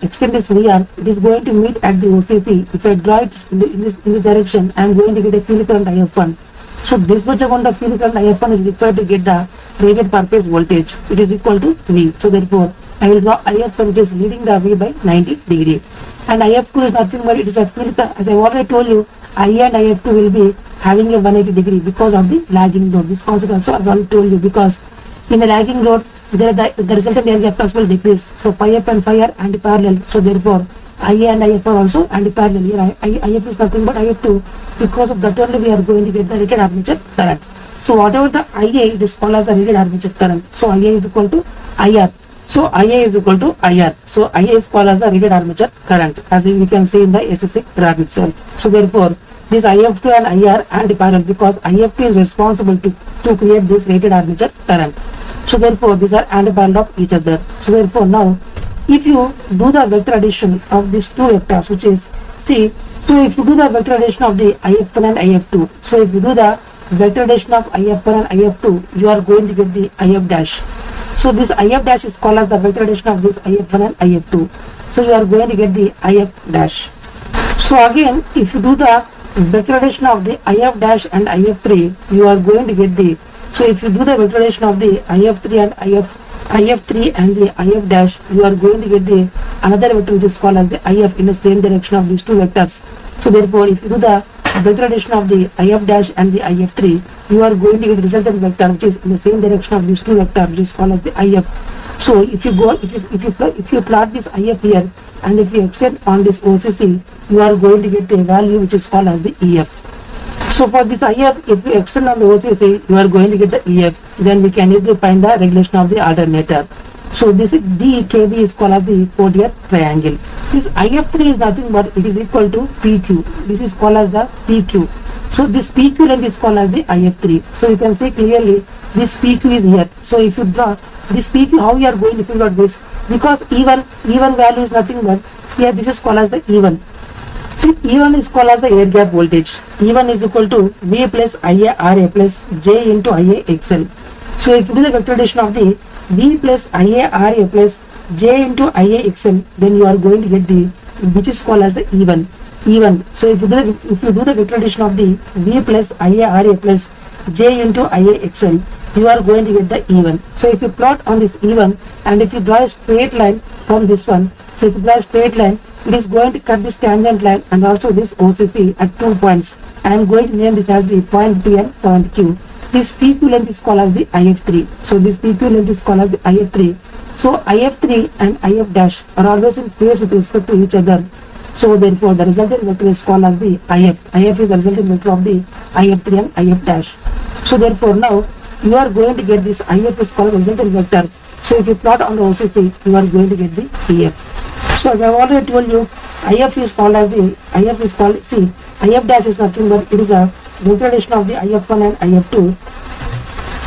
extend this VR, it is going to meet at the OCC. If I draw it in this direction, I am going to get a field current IF1. So this much amount of field current IF1 is required to get the rated per phase voltage. It is equal to V. So therefore, I will draw IF1 which is leading the V by 90 degree. And IF2 is nothing but it is a field current. As I already told you, IA and IF2 will be having a 180 degree because of the lagging load. This concept also I have already told you, because in the lagging load, the resultant air gap flux will decrease. So phi F and phi R anti-parallel. So therefore, IA and IF are also anti-parallel. Here IF is nothing but IF2. Because of that only we are going to get the rated armature current. So whatever the IA, it is called as the rated armature current. So IA is equal to IR. So IA is equal to IR. So IA is called as the rated armature current, as we can see in the SSC graph itself. So therefore, this IF2 and IR anti-parallel because IF2 is responsible to create this rated armature current. So therefore, these are anti-parallel of each other. So therefore, now if you do the vector addition of these two vectors, which is, see, so if you do the vector addition of the IF1 and IF2, so if you do the vector addition of IF1 and IF2, you are going to get the IF dash. So this IF dash is called as the vector addition of this IF1 and IF2. So you are going to get the IF dash. So again, if you do the vector addition of the IF dash and IF3, you are going to get the, so if you do the vector addition of the IF3 and IF3 and the IF dash, you are going to get the another vector which is called as the IF in the same direction of these two vectors. So therefore, if you do the vector addition of the IF dash and the IF3, you are going to get resultant vector which is in the same direction of these two vectors, which is called as the IF. So if you go, if you plot this IF here and if you extend on this OCC, you are going to get a value which is called as the EF. So for this IF, if you extend on the OCC, you are going to get the EF. Then we can easily find the regulation of the alternator. So this DKB is called as the Fourier triangle. This IF3 is nothing but it is equal to PQ. This is called as the PQ. So this PQ length is called as the IF3. So you can see clearly this PQ is here. So if you draw this PQ, how you are going to figure out this? Because even value is nothing but here this is called as the E1. See, E1 is called as the air gap voltage. E1 is equal to V plus IA RA plus J into IA XL. So if you do the vector addition of the V plus IA RA plus J into IA XL, then you are going to get the, which is called as the E1. E1. So if you do the vector addition of the V plus IA RA plus J into IA XL, you are going to get the E1. So if you plot on this E1 and if you draw a straight line from this one, so if you draw a straight line, it is going to cut this tangent line and also this OCC at 2 points. I am going to name this as the point P and point Q. this PQ length is called as the IF3. So this PQ length is called as the IF3. So IF3 and IF dash are always in phase with respect to each other. So therefore the resultant vector is called as the IF. IF is the resultant vector of the IF3 and IF dash. So therefore now you are going to get this IF is called resultant vector. So if you plot on the OCC, you are going to get the EF. So as I have already told you, IF is called as the IF is called, see, IF dash is nothing but it is a vector addition of the IF1 and IF2,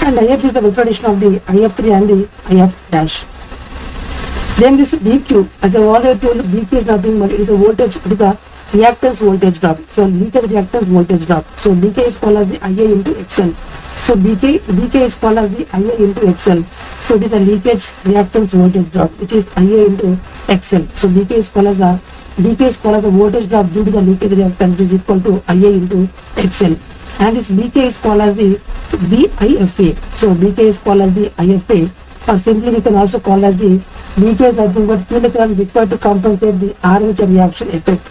and IF is the vector addition of the IF3 and the IF dash. Then this DQ, as I have already told you, DQ is nothing but it is a voltage, it is a reactance voltage drop. So leakage reactance voltage drop. So DK is called as the IA into XL. So DK is called as the IA into XL. So it is a leakage reactance voltage drop, which is IA into XL. So DK is called as the voltage drop due to the leakage reactance, which is equal to IA into XL. And this BK is called as the BIFA. So BK is called as the IFA, or simply we can also call as the BK is nothing but field current required to compensate the armature reaction effect.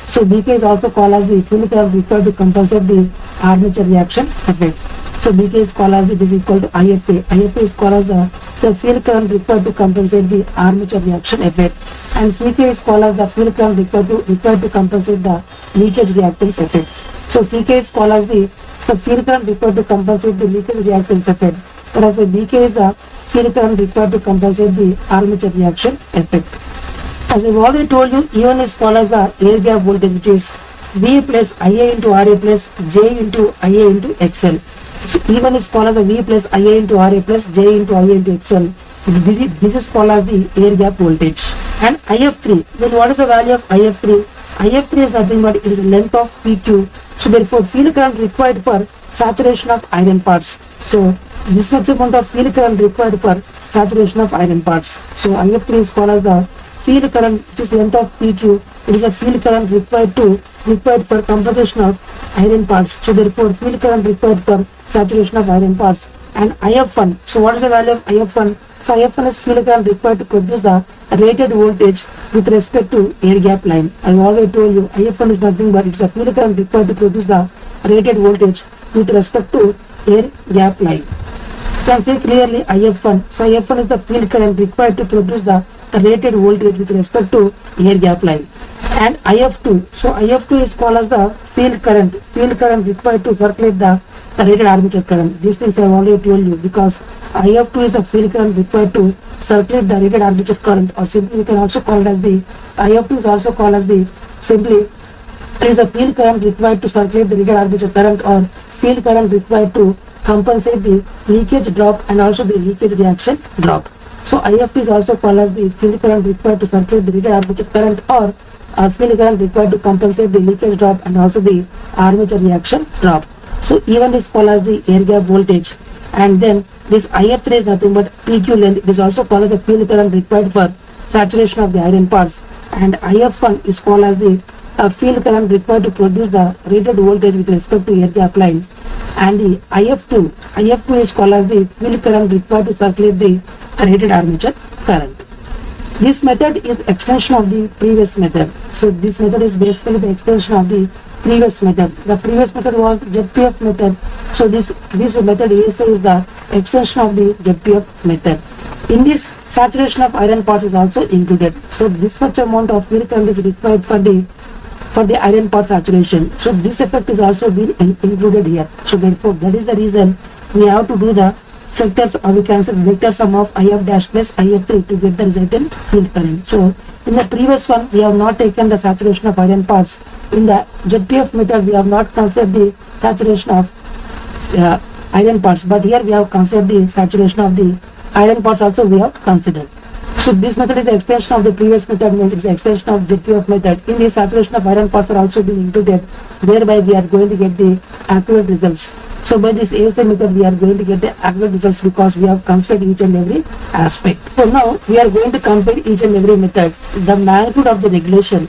So BK is also called as the field current required to compensate the armature reaction effect. So BK is called as it is equal to IFA. IFA is called as the field current required to compensate the armature reaction effect, and CK is called as the field current required to compensate the leakage reactance effect. So CK is called as the field current required to compensate the leakage reactance effect, whereas the BK is the field current required to compensate the armature reaction effect. As I have already told you, E1 is called as the air gap voltage, which is V plus IA into RA plus J into IA into XL. So E1 is called as a V plus IA into RA plus J into IA into XL. This is called as the air gap voltage. And IF3, then what is the value of IF3? IF3 is nothing but it is the length of PQ. So therefore field current required for saturation of iron parts. So this much amount of field current required for saturation of iron parts. So IF3 is called as the field current, which is length of PQ. It is a field current required for compensation of iron parts. So therefore field current required for saturation of iron parts. And IF1, so what is the value of IF1? So IF1 is field current required to produce the rated voltage with respect to air gap line. I have already told you IF1 is nothing but it's a field current required to produce the rated voltage with respect to air gap line. You can see clearly IF1. So IF1 is the field current required to produce the rated voltage with respect to air gap line. And IF2, so IF2 is called as the field current required to circulate the rated armature current. These things I have already told you, because IF2 is the field current required to circulate the rated armature current, or simply we can also call it as the IF2 is also called as the simply is a field current required to circulate the rated armature current, or field current required to compensate the leakage drop and also the leakage reaction drop. So IF2 is also called as the field current required to circulate the rated armature current, or field current required to compensate the leakage drop and also the armature reaction drop. So E1 is called as the air gap voltage, and then this IF3 is nothing but PQ length. It is also called as the field current required for saturation of the iron parts, and IF1 is called as the field current required to produce the rated voltage with respect to air gap line, and the IF2 is called as the field current required to circulate the rated armature current. This method is extension of the previous method. So this method is basically the extension of the previous method. The previous method was the ZPF method. So this method ASA is the extension of the ZPF method. In this, saturation of iron parts is also included. So this much amount of field current is required for the iron part saturation. So this effect is also been included here. So therefore that is the reason we have to do the factors, or we can say vector sum of IF dash plus IF3 to get the resultant field current. So in the previous one we have not taken the saturation of iron parts. In the ZPF method we have not considered the saturation of iron parts, but here we have considered the saturation of the iron parts also we have considered. So this method is the extension of the previous method, means it's the extension of ZPF method. In the saturation of iron parts are also being included, thereby we are going to get the accurate results. So by this ASA method we are going to get the accurate results, because we have considered each and every aspect. So now we are going to compare each and every method. The magnitude of the regulations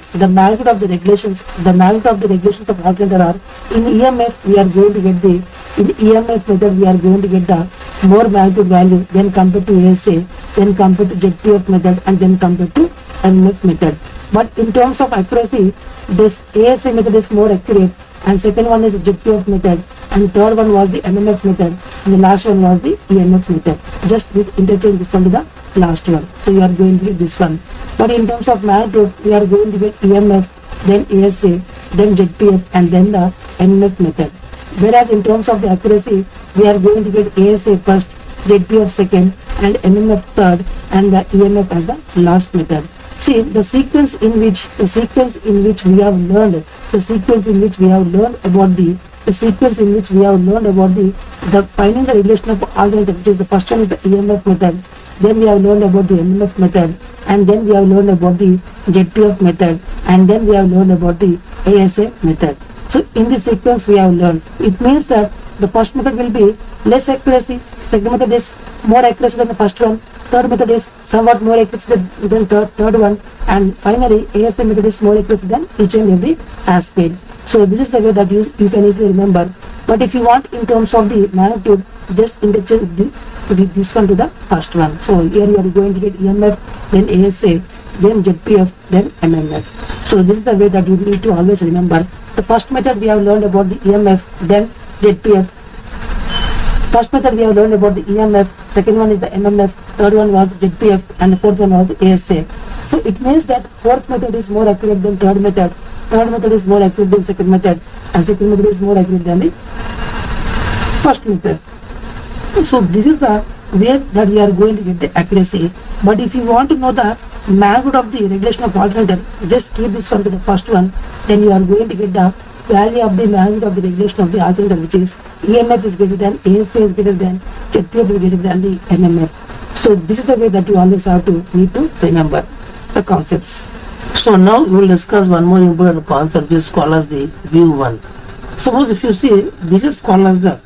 of alternator are, in EMF we are going to get the, in EMF method we are going to get the more magnitude value then compared to ASA, then compared to ZPF method, and then compared to MF method. But in terms of accuracy, this ASA method is more accurate, and second one is ZPF method. and third one was the MMF method, and the last one was the EMF method. Just this interchange this one to the last one. So you are going to get this one. But in terms of magnitude, we are going to get EMF, then ASA, then ZPF, and then the MMF method. Whereas in terms of the accuracy, we are going to get ASA first, ZPF second, and MMF third, and the EMF as the last method. See, the sequence in which we have learned about the finding the relation of alternative, which is the first one is the EMF method. Then we have learned about the MMF method, and then we have learned about the ZPF method, and then we have learned about the ASA method. So in this sequence we have learned. It means that the first method will be less accuracy, second method is more accuracy than the first one, third method is somewhat more accuracy than third one, and finally ASA method is more accuracy than each and every aspect. So this is the way that you can easily remember. But if you want in terms of the magnitude, just interchange this one to the first one. So here you are going to get EMF, then ASA, then ZPF, then MMF. So this is the way that you need to always remember. The first method we have learned about the EMF, then ZPF. First method we have learned about the EMF, second one is the MMF, third one was ZPF, and the fourth one was the ASA. So it means that fourth method is more accurate than third method is more accurate than second method, and second method is more accurate than the first method. So this is the way that we are going to get the accuracy. But if you want to know the magnitude of the regulation of alternator, just keep this one to the first one, then you are going to get the value of the magnitude of the regulation of the alternator, which is EMF is greater than, ASA is greater than, ZPF is greater than the MMF. So this is the way that you always need to remember the concepts. So now we will discuss one more important concept, which is called as the view one. Suppose if you see, this is called as the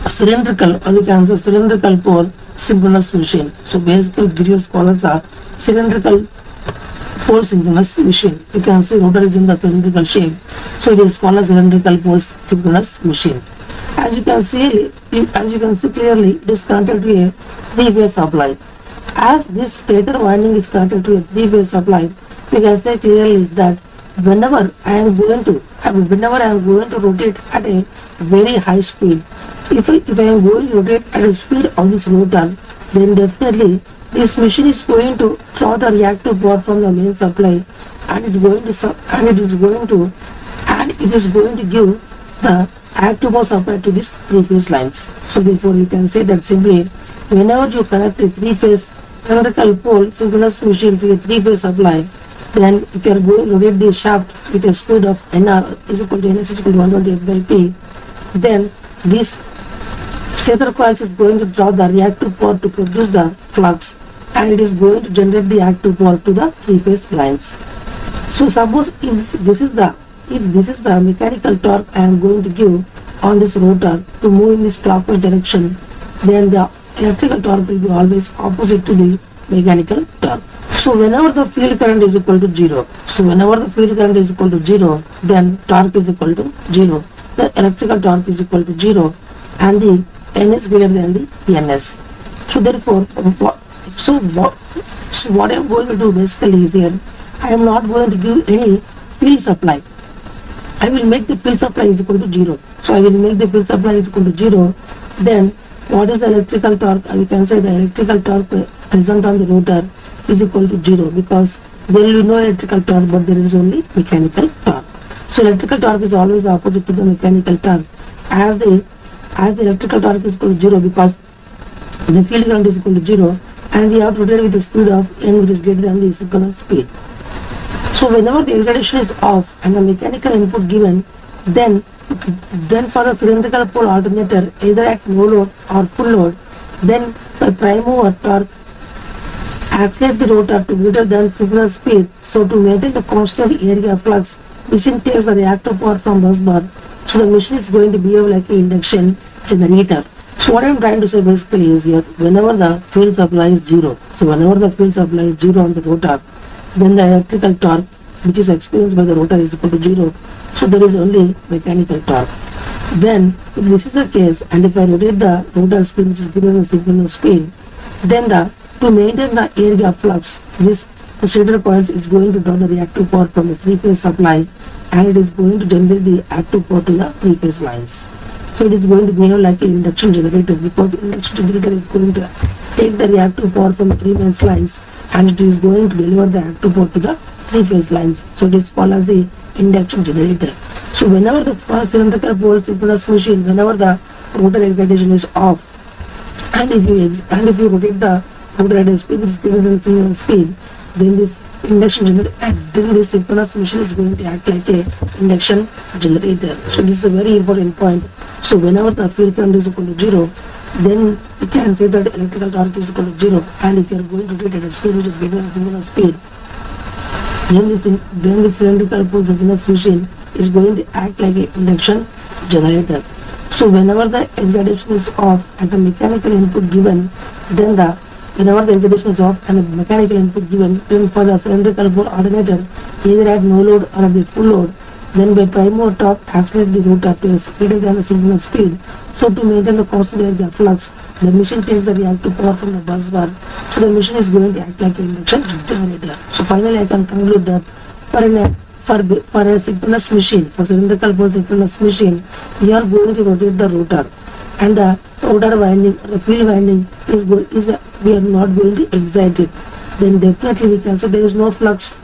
cylindrical, or you can say cylindrical pole synchronous machine. So basically this is called as a cylindrical pole synchronous machine. You can see rotor is in the cylindrical shape, so it is called as cylindrical pole synchronous machine. As you can see clearly, it is connected to a three-phase supply. As this stator winding is connected to a three-phase supply, we can say clearly that whenever I am going to rotate at a very high speed, if I am going to rotate at a speed of this rotor, then definitely this machine is going to draw the reactive power from the main supply, and it is going to give the active power supply to these three-phase lines. So therefore you can say that simply, whenever you connect a three-phase cylindrical pole synchronous machine to a three-phase supply, then if you are going to rotate the shaft with a speed of NR is equal to NS is equal to 120 F by P, then this stator coils is going to draw the reactive power to produce the flux, and it is going to generate the active power to the three-phase lines. So suppose if this is the mechanical torque I am going to give on this rotor to move in this clockwise direction, then the electrical torque will be always opposite to the mechanical torque. So whenever the field current is equal to 0, then torque is equal to 0. The electrical torque is equal to 0, and the N is greater than the NS. So therefore, what I am going to do basically is here, I am not going to give any field supply. I will make the field supply is equal to 0. So I will make the field supply is equal to 0. Then what is the electrical torque? We can say the electrical torque present on the rotor is equal to 0, because there will be no electrical torque, but there is only mechanical torque. So electrical torque is always opposite to the mechanical torque. As the electrical torque is equal to 0, because the field current is equal to 0, and we have to rotate with the speed of n, which is greater than the synchronous speed. So whenever the excitation is off and the mechanical input given, then for the cylindrical pole alternator, either at no load or full load, then by prime mover torque accelerate the rotor to greater than synchronous speed. So to maintain the constant area flux, machine takes the reactive power from bus bar. So the machine is going to behave like an induction generator. So what I am trying to say basically is here, whenever the field supply is 0, on the rotor, then the electrical torque which is experienced by the rotor is equal to 0. So there is only mechanical torque. Then if this is the case, and if I rotate the rotor speed which is greater than synchronous speed, then to maintain the air gap flux, this stator coils is going to draw the reactive power from the three-phase supply, and it is going to generate the active power to the three-phase lines. So it is going to behave like an induction generator, because induction generator is going to take the reactive power from the three mains lines and it is going to deliver the active power to the three phase lines. So it is called as the induction generator. So whenever the cylindrical pole synchronous machine, whenever the rotor excitation is off, and if you rotate the rotor at a speed which is greater than synchronous speed, then this induction generator, then this synchronous machine is going to act like a induction generator. So this is a very important point. So whenever the field current is equal to 0, then you can say that electrical torque is equal to 0, and if you are going to rotate at a speed which is greater than synchronous speed, then this cylindrical pole synchronous machine is going to act like an induction generator. So whenever the excitation is off and the mechanical input given, then whenever the excitation is off and the mechanical input given, then for the cylindrical pole alternator, either at no load or at the full load, then by prime or torque accelerate the rotor to a greater than the synchronous speed. So to maintain the constant air flux, the machine takes the reactive power from the bus bar. So the machine is going to act like an induction generator. So finally I can conclude that for a synchronous machine, for cylindrical pole synchronous machine, we are going to rotate the rotor, and the rotor winding, the field winding we are not going to excite it. Then definitely we can say there is no flux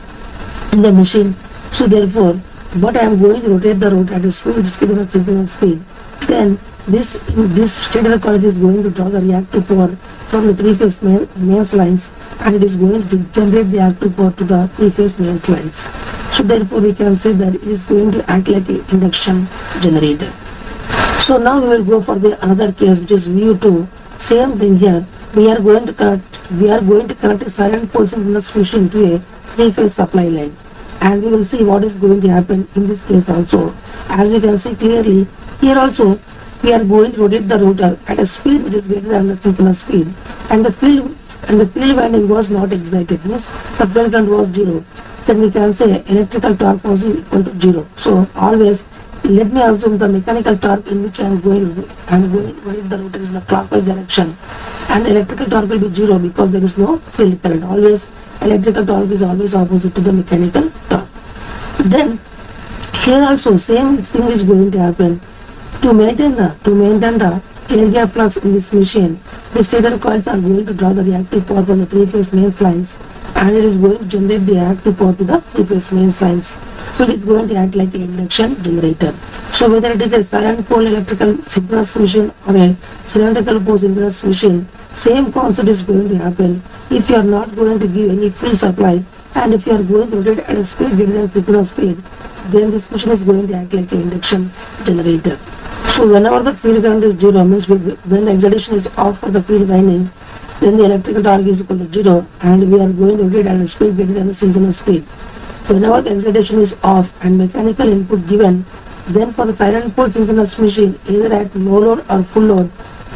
in the machine. So therefore, but I am going to rotate the rotor at a speed which is greater than synchronous speed, then this stator coil is going to draw the reactive power from the three-phase mains lines, and it is going to generate the active power to the three-phase mains lines. So therefore we can say that it is going to act like an induction generator. So now we will go for the another case, which is VU2. Same thing here. We are going to connect a silent pole synchronous machine to a three-phase supply line, and we will see what is going to happen in this case also. As you can see clearly, here also we are going to rotate the rotor at a speed which is greater than the synchronous speed, and the field winding was not excited, means the field current was 0. Then we can say electrical torque was equal to 0. So always let me assume the mechanical torque in which I am going to rotate the rotor is in the clockwise direction, and the electrical torque will be 0 because there is no field current. Always electrical torque is always opposite to the mechanical torque. Then here also same thing is going to happen. To maintain the air gap flux in this machine, the stator coils are going to draw the reactive power from the three-phase mains lines, and it is going to generate the reactive power to the three-phase mains lines. So it is going to act like an induction generator. So whether it is a silent pole electrical synchronous machine or a cylindrical pole synchronous machine, same concept is going to happen. If you are not going to give any field supply, and if you are going to rotate at a speed greater than synchronous speed, then this machine is going to act like an induction generator. So whenever the field current is 0, means when the excitation is off for the field winding, then the electrical torque is equal to 0, and we are going to rotate at a speed greater than the synchronous speed. Whenever the excitation is off and mechanical input given, then for the silent pole synchronous machine, either at no load or full load,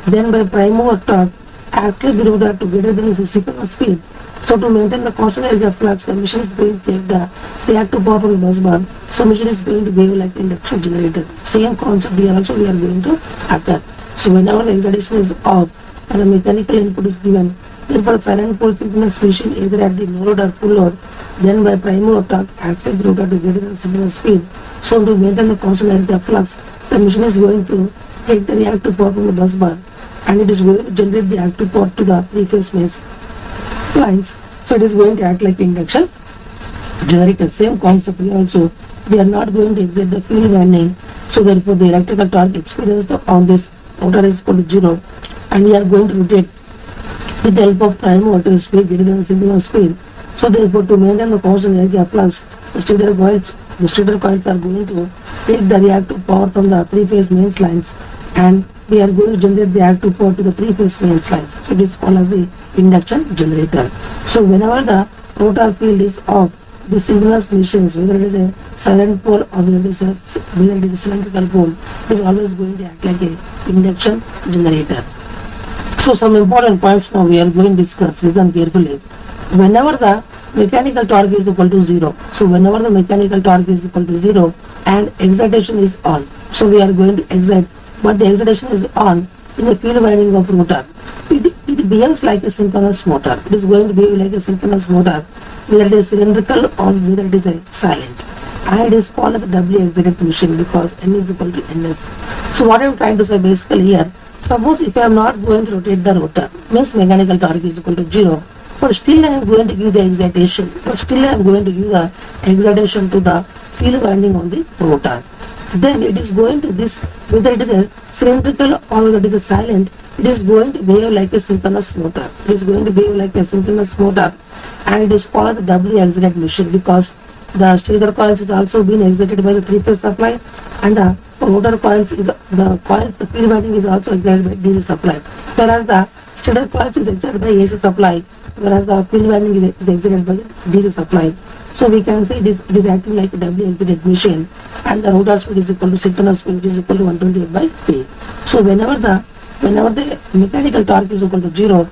then by prime or torque, accelerate the rotor to greater than the synchronous speed. So to maintain the constant air gap flux, the machine is going to take the reactive power from the bus bar. So machine is going to behave like an induction generator. Same concept here also we are going to apply. So whenever the excitation is off and the mechanical input is given, then for the silent pole synchronous machine, either at the no load or full load, then by prime or torque, accelerate the rotor to greater than synchronous speed. So to maintain the constant air gap flux, the machine is going to take the reactive power from the bus bar, and it is going to generate the active power to the three-phase mains lines. So it is going to act like induction generator. Same concept here also. We are not going to excite the field winding, so therefore the electrical torque experienced on this rotor is equal to 0, and we are going to rotate with the help of prime mover to speed greater than synchronous speed. So therefore to maintain the constant air gap flux, the stator coils are going to take the reactive power from the three-phase mains lines, and we are going to generate the active power to the three-phase mains lines. So it is called as the induction generator. So whenever the rotor field is off, the synchronous machines, whether it is a silent pole or whether it is a cylindrical pole, it is always going to act like a induction generator. So some important points now we are going to discuss. Listen carefully. Whenever the mechanical torque is equal to 0, so whenever the mechanical torque is equal to 0 and excitation is on, so we are going to excite, but the excitation is on in the field winding of rotor. It behaves like a synchronous motor. It is going to behave like a synchronous motor, whether it is cylindrical or whether it is a silent. and it is called as a doubly excited machine because n is equal to ns. So what I am trying to say basically here, suppose if I am not going to rotate the rotor, means mechanical torque is equal to 0, but still I am going to give the excitation, to the field winding on the rotor. Then it is going to this, whether it is a cylindrical or whether it is a silent, it is going to behave like a synchronous motor. It is going to behave like a synchronous motor, and it is called the doubly excited machine because the stator coils is also being excited by the three-phase supply, and the rotor coils is the field winding is also excited by DC supply, whereas the stator coils is excited by AC supply, whereas the field winding is excited by DC supply. So we can say it is acting like a doubly excited machine, and the rotor speed is equal to synchronous speed, which is equal to 128 by P. So whenever the mechanical torque is equal to 0,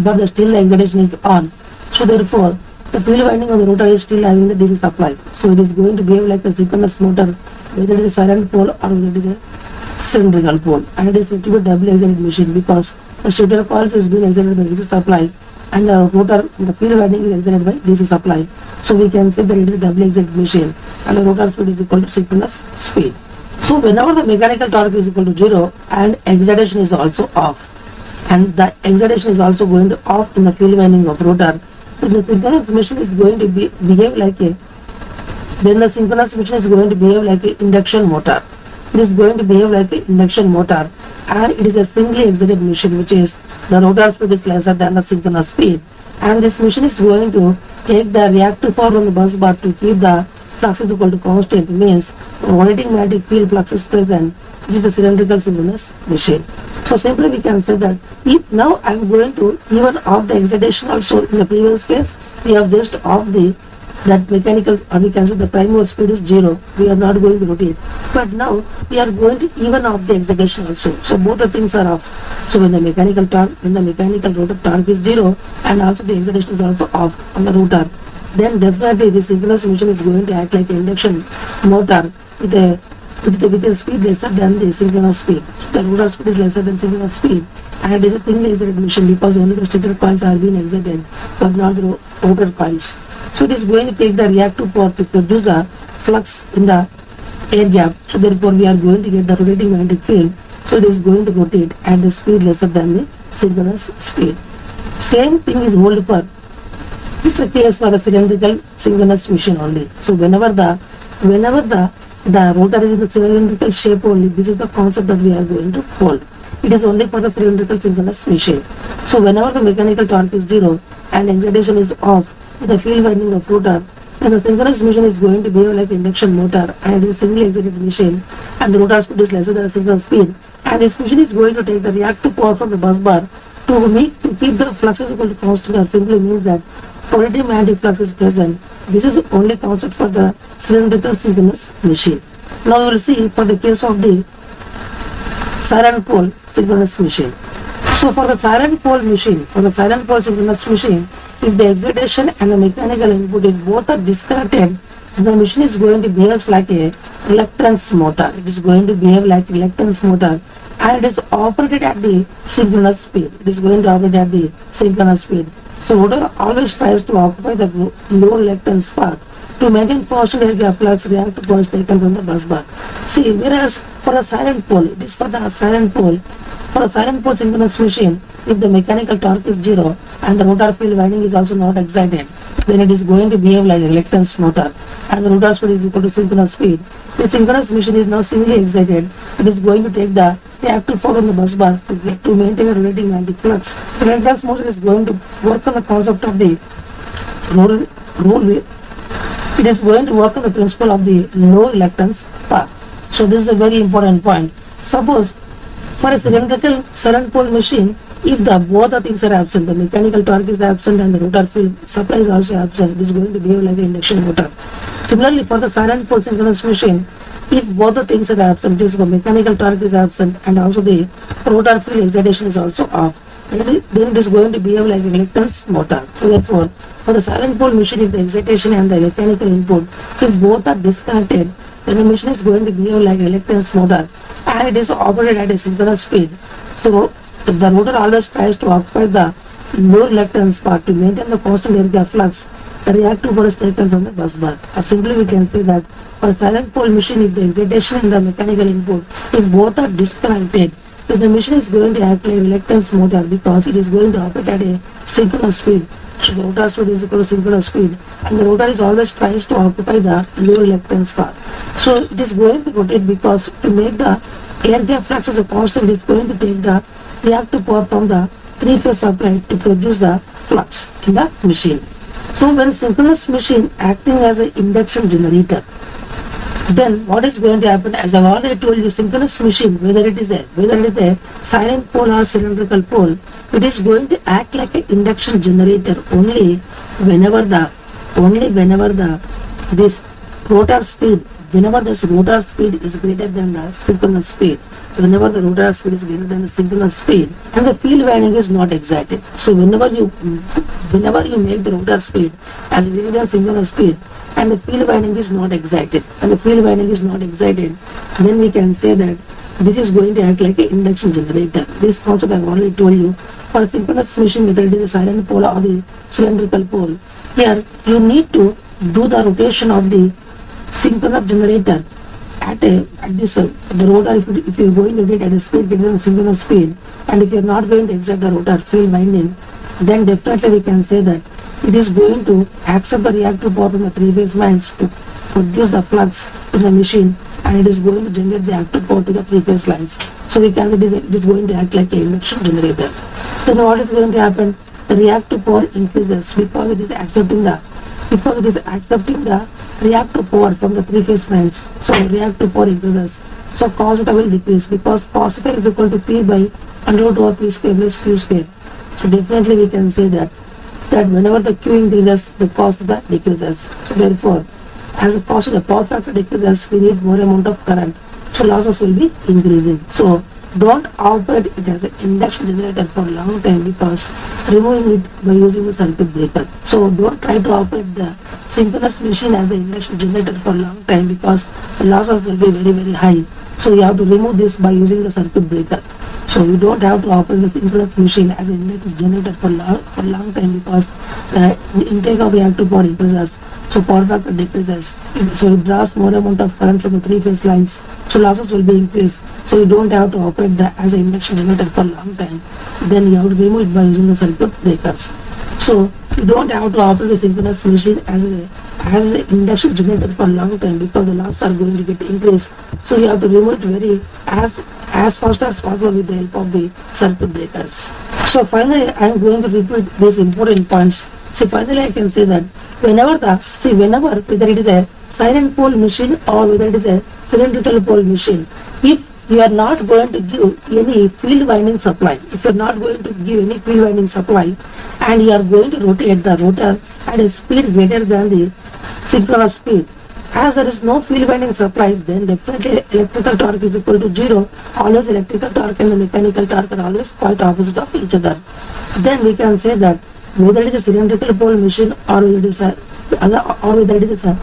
but the still excitation is on, so therefore the field winding on the rotor is still having the DC supply. So it is going to behave like a synchronous motor, whether it is a silent pole or whether it is a cylindrical pole, and it is said to be a doubly excited machine because the stator coils is being excited by AC supply, and the rotor, the field winding is excited by DC supply. So we can say that it is a doubly excited machine, and the rotor speed is equal to synchronous speed. So whenever the mechanical torque is equal to 0 and excitation is also off, and the excitation is also going to off in the field winding of rotor, then the synchronous machine is going to behave like a induction motor. It is going to behave like an induction motor, and it is a singly excited machine, which is the rotor speed is lesser than the synchronous speed, and this machine is going to take the reactive power on the bus bar to keep the flux is equal to constant, means rotating magnetic field flux is present, which is a cylindrical synchronous machine. So simply we can say that if now I am going to even off the excitation also. In the previous case we have just off that mechanical, or we can say the prime move speed is 0, we are not going to rotate, but now we are going to even off the excitation also. So both the things are off. So when the mechanical rotor torque is 0 and also the excitation is also off on the rotor, then definitely the synchronous machine is going to act like an induction motor with a speed lesser than the synchronous speed. The rotor speed is lesser than synchronous speed, and it is a single excited machine because only the stator coils are being excited but not the rotor coils. So it is going to take the reactive power to produce the flux in the air gap. So therefore we are going to get the rotating magnetic field. So it is going to rotate at the speed lesser than the synchronous speed. Same thing is hold for this is a case for the cylindrical synchronous machine only. So whenever the rotor is in the cylindrical shape only, this is the concept that we are going to hold. It is only for the cylindrical synchronous machine. So whenever the mechanical torque is 0 and excitation is off with the field winding of rotor, then the synchronous machine is going to behave like an induction motor, and it is a singly excited machine, and the rotor speed is lesser than the synchronous speed, and this machine is going to take the reactive power from the bus bar to keep the flux is equal to constant, or simply means that rotating magnetic flux is present. This is only concept for the cylindrical synchronous machine. Now we will see for the case of the silent pole synchronous machine. So for the silent pole synchronous machine, if the excitation and the mechanical input if both are disconnected, the machine is going to behave like a reluctance motor. It is going to behave like a reluctance motor, and it is operated at the synchronous speed. So rotor always tries to occupy the low reluctance path to maintain constant air gap flux. Reactive power is taken from the bus bar. See, whereas for a silent pole, synchronous machine, if the mechanical torque is 0 and the rotor field winding is also not excited, then it is going to behave like a reluctance motor, and the rotor speed is equal to synchronous speed. The synchronous machine is now singly excited. It is going to take the reactive power on the bus bar to maintain a rotating magnetic flux. The reluctance motor is going to work on the concept of the it is going to work on the principle of the low reluctance path. So this is a very important point. Suppose for a cylindrical silent pole machine, if both the things are absent, the mechanical torque is absent and the rotor field supply is also absent, it is going to behave like an induction motor. Similarly, for the silent pole synchronous machine, if both the things are absent, this the mechanical torque is absent and also the rotor field excitation is also off, then it is going to behave like a reluctance motor. So therefore, for the silent pole machine, if the excitation and the mechanical input, if both are disconnected, then the machine is going to behave like a reluctance motor, and it is operated at a synchronous speed. So the rotor always tries to occupy the low reluctance part to maintain the constant air gap flux, the reactive power is taken from the bus bar. Or simply we can say that for a silent pole machine, if the excitation and the mechanical input, if both are disconnected, then the machine is going to act like a reluctance motor because it is going to operate at a synchronous speed. So the rotor speed is equal to synchronous speed, and the rotor is always tries to occupy the low reluctance path. So it is going to rotate because to make the air gap flux as a constant, it is going to take the reactive power from the three-phase supply to produce the flux in the machine. So when synchronous machine acting as an induction generator, then what is going to happen? As I've already told you, synchronous machine, whether it is a silent pole or cylindrical pole, it is going to act like an induction generator only whenever this rotor speed, whenever this rotor speed is greater than the synchronous speed, whenever the rotor speed is greater than the synchronous speed, and the field winding is not excited. So whenever you make the rotor speed as greater than synchronous speed, and the field winding is not excited, then we can say that this is going to act like an induction generator. This concept I have already told you. For a synchronous machine, whether it is a silent pole or the cylindrical pole, here you need to do the rotation of the synchronous generator at the rotor. If you are going to rotate at a speed greater than synchronous speed, and if you are not going to excite the rotor field winding, then definitely we can say that it is going to accept the reactive power from the three-phase lines to produce the flux in the machine, and it is going to generate the active power to the three-phase lines. So we can say it is going to act like an induction generator. Then what is going to happen? The reactive power increases because it is accepting the reactive power from the three-phase lines. So reactive power increases. So cos theta will decrease because cos theta is equal to P by under root over P square plus Q square. So definitely we can say that whenever the Q increases, the cos theta decreases. So therefore, as the cos of the power factor decreases, we need more amount of current. So losses will be increasing. So don't operate it as an induction generator for a long time because removing it by using the circuit breaker. So don't try to operate the synchronous machine as an induction generator for a long time because the losses will be very, very high. So you have to remove this by using the circuit breaker. So you don't have to operate the synchronous machine as an induction generator for a long time because the intake of reactive power increases. So power factor decreases. So it draws more amount of current from the three-phase lines. So losses will be increased. So you don't have to operate as an induction generator for a long time. Then you have to remove it by using the circuit breakers. So you don't have to operate the synchronous machine as an induction generator for a long time because the losses are going to get increased. So you have to remove it very as fast as possible with the help of the circuit breakers. So finally, I am going to repeat these important points. See, finally I can say that whenever whether it is a silent pole machine or whether it is a cylindrical pole machine, if you are not going to give any field winding supply, and you are going to rotate the rotor at a speed greater than the synchronous speed, as there is no field winding supply, then definitely electrical torque is equal to 0. Always electrical torque and the mechanical torque are always quite opposite of each other. Then we can say that whether it is a cylindrical pole machine or whether it is a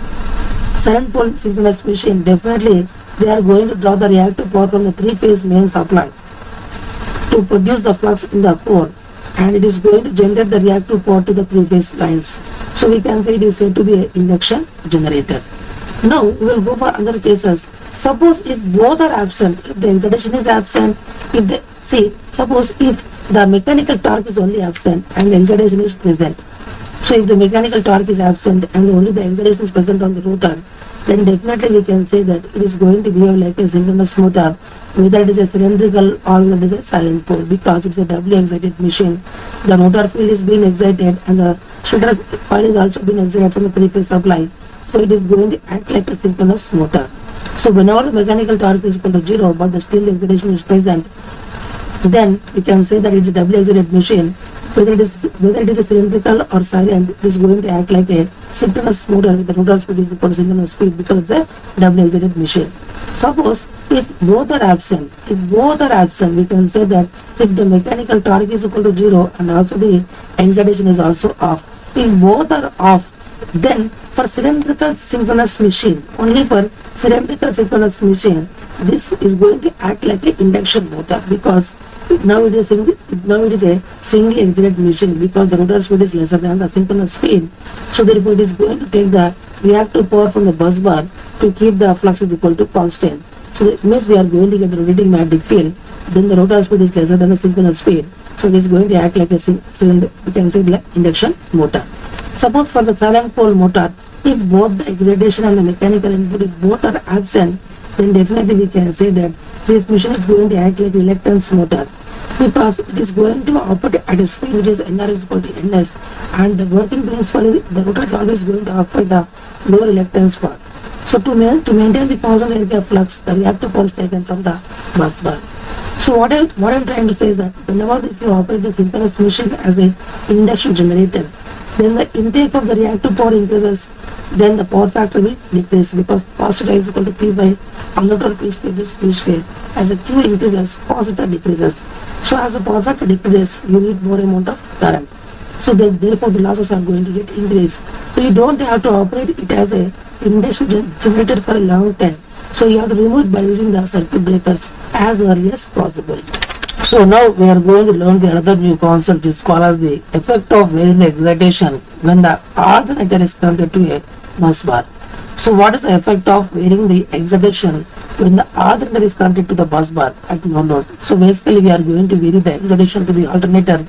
silent pole synchronous machine, definitely they are going to draw the reactive power from the three-phase main supply to produce the flux in the core, and it is going to generate the reactive power to the three-phase lines. So we can say it is said to be an induction generator. Now we will go for other cases. Suppose if both are absent, if the excitation is absent, suppose if the mechanical torque is only absent and the excitation is present. So if the mechanical torque is absent and only the excitation is present on the rotor, then definitely we can say that it is going to behave like a synchronous motor, whether it is a cylindrical or whether it is a silent pole, because it is a doubly excited machine. The rotor field is being excited and the stator coil is also being excited from the three-phase supply. So it is going to act like a synchronous motor. So whenever the mechanical torque is equal to 0 but the still excitation is present, then we can say that it is a doubly excited machine. Whether it is a cylindrical or silent, it is going to act like a synchronous motor with the rotor speed is equal to synchronous speed because it's a doubly excited machine. Suppose if both are absent, we can say that if the mechanical torque is equal to 0 and also the excitation is also off. If both are off, then for cylindrical synchronous machine, this is going to act like an induction motor because Now now it is a single excited machine because the rotor speed is lesser than the synchronous speed. So therefore it is going to take the reactive power from the bus bar to keep the flux is equal to constant. So that means we are going to get the rotating magnetic field. Then the rotor speed is lesser than the synchronous speed. So it is going to act like a cylinder, we can say like induction motor. Suppose for the 7-pole motor, if both the excitation and the mechanical input if both are absent, then definitely we can say that this machine is going to act like reluctance motor, because it is going to operate at a speed which is nr is equal to ns, and the working principle is the rotor is always going to occupy the low reluctance part. So to maintain the constant air flux, the reactive power is taken from the bus bar. So what I'm trying to say is that whenever if you operate the synchronous machine as a induction generator, then the intake of the reactive power increases, then the power factor will decrease, because cos theta is equal to P by under P square plus Q square. As the Q increases, cos theta decreases. So as the power factor decreases, you need more amount of current. So therefore the losses are going to get increased. So you don't have to operate it as a induction generator for a long time. So you have to remove it by using the circuit breakers as early as possible. So now we are going to learn the another new concept is called as the effect of varying excitation when the alternator is connected to a bus bar. So what is the effect of varying the excitation when the alternator is connected to the bus bar at no load? So basically we are going to vary the excitation to the alternator,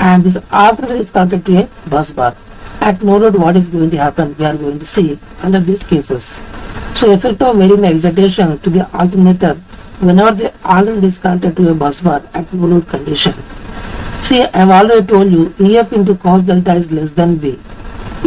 and this alternator is connected to a bus bar. At no load, what is going to happen? We are going to see under these cases. So effect of varying the excitation to the alternator whenever the alternator is connected to a bus bar at no load condition. See, I have already told you EF into cos delta is less than V.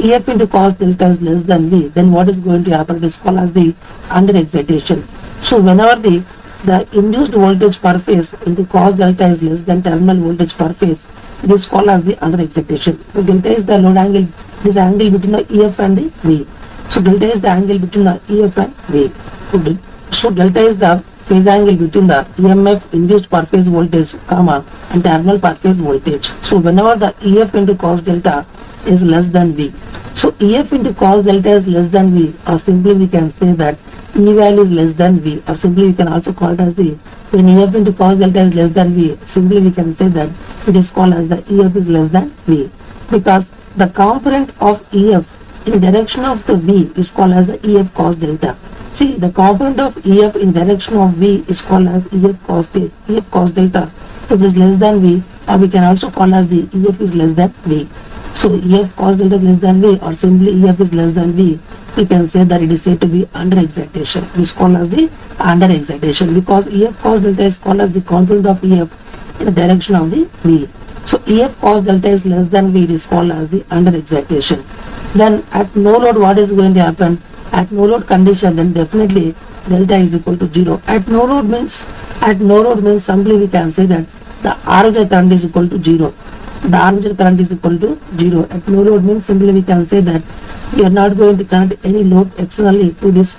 EF into cos delta is less than V, then what is going to happen? It is called as the under excitation. So whenever the induced voltage per phase into cos delta is less than terminal voltage per phase, it is called as the under excitation. So delta is the load angle, this angle between the EF and the V. So delta is the angle between the EF and V. So delta is the phase angle between the EMF induced per phase voltage, comma, and terminal per phase voltage. So whenever the EF into cos delta is less than V, so EF into cos delta is less than V, or simply we can say that E value is less than V, or simply we can also call it as the when EF into cos delta is less than V, simply we can say that it is called as the EF is less than V, because the component of EF in direction of the V is called as the EF cos delta. See, the component of EF in direction of V is called as EF cos delta. If it is less than V, or we can also call as the EF is less than V. So EF cos delta is less than V, or simply EF is less than V, we can say that it is said to be under excitation. It is called as the under excitation because EF cos delta is called as the component of EF in the direction of the V. So EF cos delta is less than V, it is called as the under excitation. Then at no load, what is going to happen? At no load condition, then definitely delta is equal to 0. At no load means simply we can say that the armature current is equal to 0. The armature current is equal to 0. At no load means simply we can say that we are not going to connect any load externally to this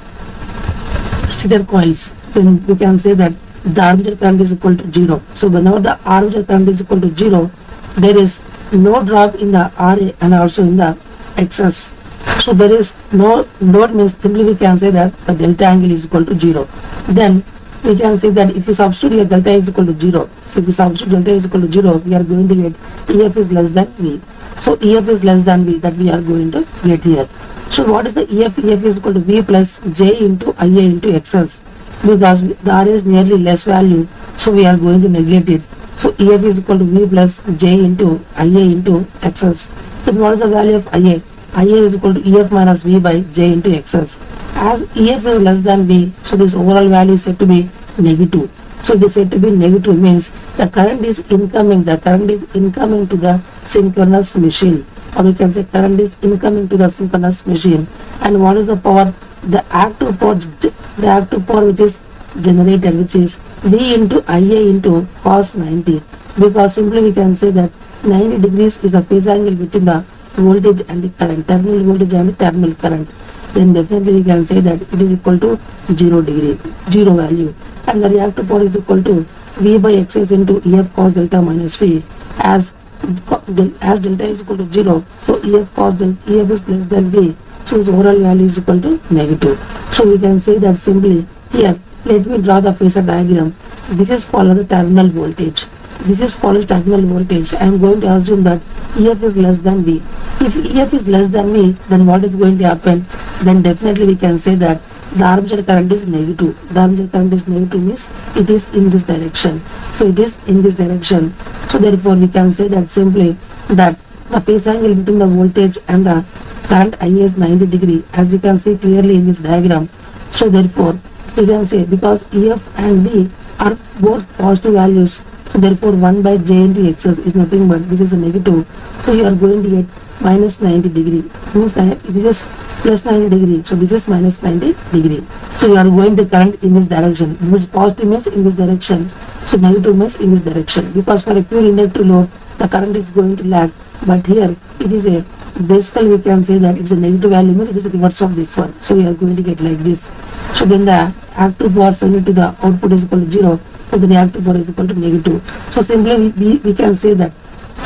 stator coils. Then we can say that the armature current is equal to 0. So whenever the armature current is equal to 0, there is no drop in the RA and also in the XS. So there is no load means simply we can say that the delta angle is equal to 0. Then we can say that if you substitute here delta is equal to 0. So if you substitute delta is equal to 0, we are going to get EF is less than V. So EF is less than V, that we are going to get here. So what is the EF? EF is equal to V plus J into IA into XS. Because the RA is nearly less value, so we are going to neglect it. So EF is equal to V plus J into IA into XS. Then what is the value of IA? IA is equal to EF minus V by J into XS. As EF is less than V, so this overall value is said to be negative. So it is said to be negative means the current is incoming to the synchronous machine, or we can say current is incoming to the synchronous machine. And what is the power? The active power which is generated, which is V into IA into cos 90, because simply we can say that 90 degrees is the phase angle between the voltage and the current, terminal voltage and the terminal current. Then definitely we can say that it is equal to 0 degree, 0 value, and the reactive power is equal to V by XS into EF cos delta minus V. As delta is equal to 0, so EF is less than V, so its overall value is equal to negative. So we can say that simply here, let me draw the phasor diagram. This is called as the terminal voltage. this is called as terminal voltage. I am going to assume that EF is less than V. If EF is less than V, then what is going to happen? Then definitely we can say that the armature current is negative. The armature current is negative means it is in this direction. So it is in this direction. So therefore we can say that simply that the phase angle between the voltage and the current I is 90 degree, as you can see clearly in this diagram. So therefore we can say because EF and V are both positive values, so therefore 1 by J into Xs is nothing but this is a negative. So you are going to get minus 90 degree. Means that this is plus 90 degree. So this is minus 90 degree. So you are going to current in this direction. Which positive means in this direction. So negative means in this direction. Because for a pure inductive load, the current is going to lag. But here it is a basically we can say that it's a negative value means it is the reverse of this one. So we are going to get like this. So then the active power sent to the output is equal to 0. So the reactive power is equal to negative. So simply we can say that.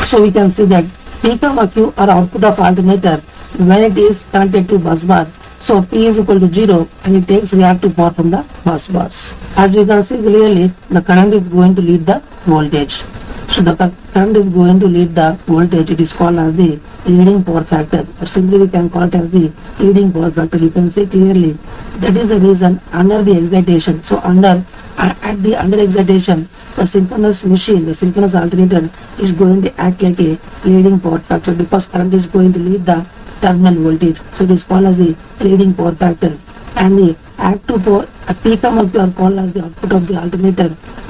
So we can say that P comma Q are output of alternator when it is connected to bus bar. So P is equal to 0 and it takes reactive power from the bus bars. As you can see clearly, the current is going to lead the voltage. So the current is going to lead the voltage. It is called as the leading power factor, or simply we can call it as the leading power factor. You can see clearly that is the reason under the excitation. So under excitation, the synchronous machine, the synchronous alternator is going to act like a leading power factor because current is going to lead the terminal voltage. So it is called as the leading power factor. And the active power, P comma Q are called as the output of the alternator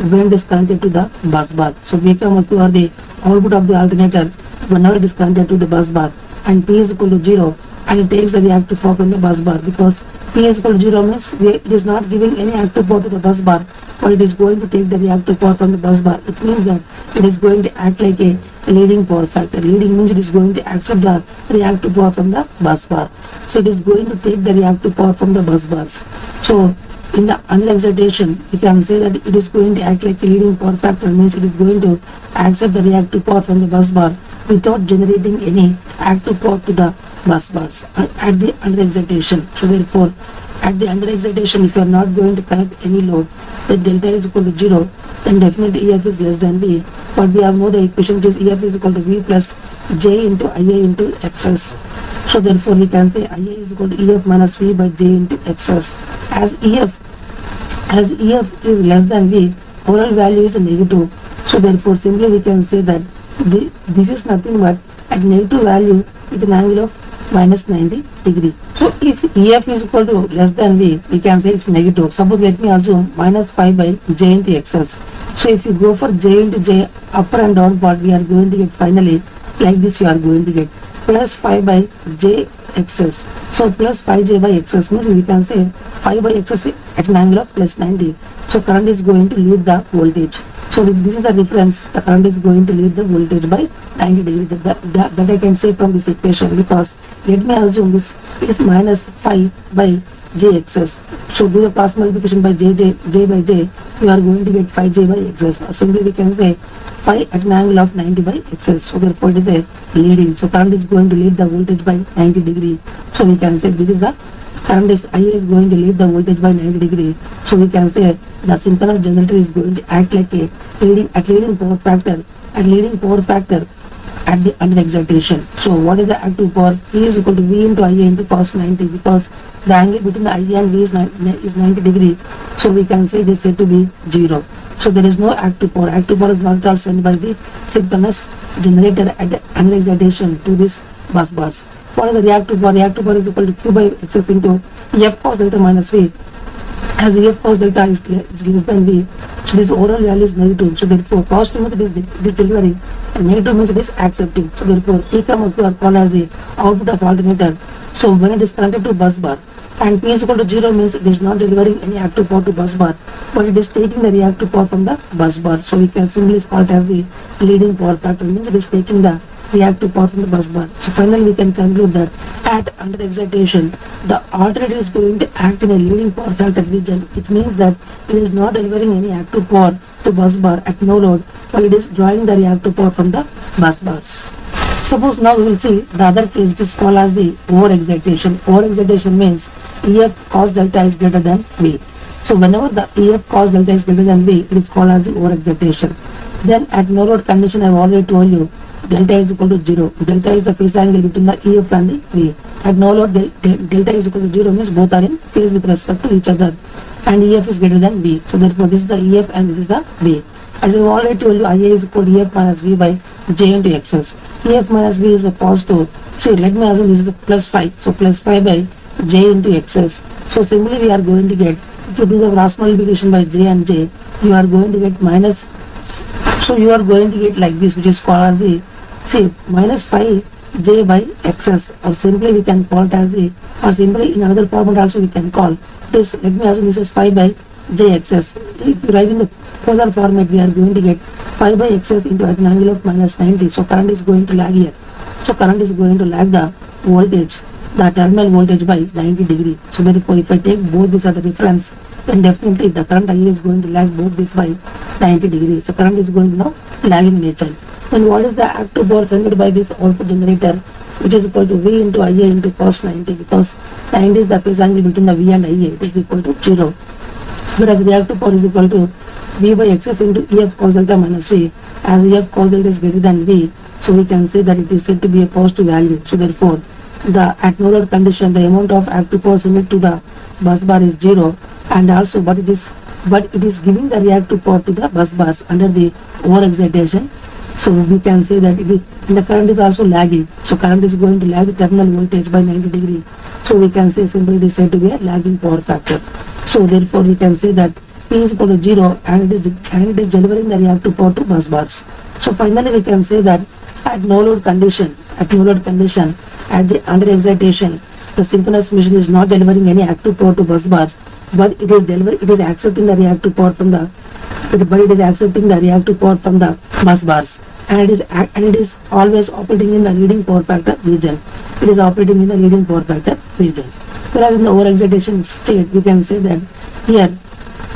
when it is connected to the bus bar. So P comma Q are the output of the alternator whenever it is connected to the bus bar, and P is equal to 0 and it takes the reactive power from the bus bar because P is equal to 0 means it is not giving any active power to the bus bar, but it is going to take the reactive power from the bus bar. It means that it is going to act like a leading power factor. Leading means it is going to accept the reactive power from the bus bar. So it is going to take the reactive power from the bus bars. So in the under excitation, we can say that it is going to act like a leading power factor, means it is going to accept the reactive power from the bus bar without generating any active power to the bus bars at the under excitation. So therefore, at the under excitation, if you are not going to connect any load, then delta is equal to 0, then definitely EF is less than V. But we have know the equation which is EF is equal to V plus J into IA into XS. So therefore we can say IA is equal to EF minus V by J into XS. As EF is less than V, overall value is negative. So therefore simply we can say that this is nothing but at negative value with an angle of minus 90 degree. So if EF is equal to less than V, we can say it's negative. Suppose let me assume minus 5 by J into XS. So if you go for J into J upper and down part, we are going to get finally like this, you are going to get plus 5 by J XS. So plus 5J by XS means we can say 5 by XS at an angle of plus 90. So current is going to lead the voltage. So if this is a reference, the current is going to lead the voltage by 90 degree. That I can say from this equation, because let me assume this is minus 5 by Jxs. So do the cross multiplication by J by J, you are going to get 5J by Xs. Or simply we can say 5 at an angle of 90 by Xs. So therefore it is a leading. So current is going to lead the voltage by 90 degree. So we can say this is the current is IA is going to lead the voltage by 90 degree. So we can say the synchronous generator is going to act like a leading power factor at the under excitation. So what is the active power? P is equal to V into IA into cos 90, because the angle between the IA and V is 90 degree. So we can say it is said to be 0. So there is no active power. Active power is not at all sent by the synchronous generator at the under excitation to this bus bars. What is the reactive power? Reactive power is equal to Q by Xs into F cos delta minus V. As F cos delta is less than V, so this overall value is negative. So therefore positive means it is delivering, and negative means it is accepting. So therefore P comma Q are called as the output of alternator. So when it is connected to bus bar, and P is equal to 0 means it is not delivering any active power to bus bar, but it is taking the reactive power from the bus bar. So we can simply call it as the leading power factor, means it is taking the reactive power from the bus bar. So finally we can conclude that at under excitation, the alternator is going to act in a leading power factor region. It means that it is not delivering any active power to bus bar at no load, but it is drawing the reactive power from the bus bars. Suppose now we will see the other case, which is called as the over excitation. Over excitation means EF cos delta is greater than V. So whenever the EF cos delta is greater than V, it is called as the over excitation. Then at no load condition, I've already told you delta is equal to 0. Delta is the phase angle between the EF and the V. At no load, delta is equal to 0 means both are in phase with respect to each other, and EF is greater than V. So therefore, this is the EF and this is the V. As I've already told you, IA is equal to EF minus V by J into XS. EF minus V is a positive. So let me assume this is a plus 5. So plus 5 by J into XS. So simply we are going to get, if you do the cross multiplication by J and J, you are going to get minus. So you are going to get like this, which is called as the, see, minus 5 J by XS, or simply we can call it as the, or simply in another format also we can call this. Let me assume this is 5 by JXS. If you write in the polar format, we are going to get 5 by XS into an angle of minus 90. So current is going to lag here. So current is going to lag the voltage, the terminal voltage by 90 degree. So therefore, if I take both these as the reference, then definitely the current IA is going to lag both this by 90 degree. So current is going to now lag in nature. Then what is the active power sent by this output generator, which is equal to V into IA into cos 90, because 90 is the phase angle between the V and IA. It is equal to 0. Whereas reactive power is equal to V by XS into EF cos delta minus V. As EF cos delta is greater than V, so we can say that it is said to be a positive value. So therefore, the at no load condition, the amount of active power sent to the bus bar is 0, and also but it is giving the reactive power to the bus bars under the over excitation. So we can say that it is, and the current is also lagging. So current is going to lag the terminal voltage by 90 degree. So we can say simply it is said to be a lagging power factor. So therefore we can say that P is equal to 0, and it is delivering the reactive power to bus bars. So finally we can say that at no load condition, at the under excitation, the synchronous machine is not delivering any active power to bus bars, but it is accepting the reactive power from the bus bars, and it is always operating in the leading power factor region. It is operating in the leading power factor region. Whereas in the over excitation state, we can say that here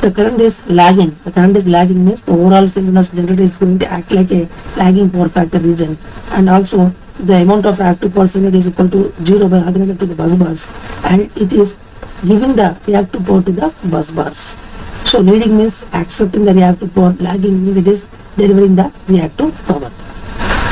the current is lagging. The current is lagging means the overall synchronous generator is going to act like a lagging power factor region, and also the amount of active power generated is equal to 0 by alternating to the bus bars, and it is giving the reactive power to the bus bars. So leading means accepting the reactive power, lagging means it is delivering the reactive power.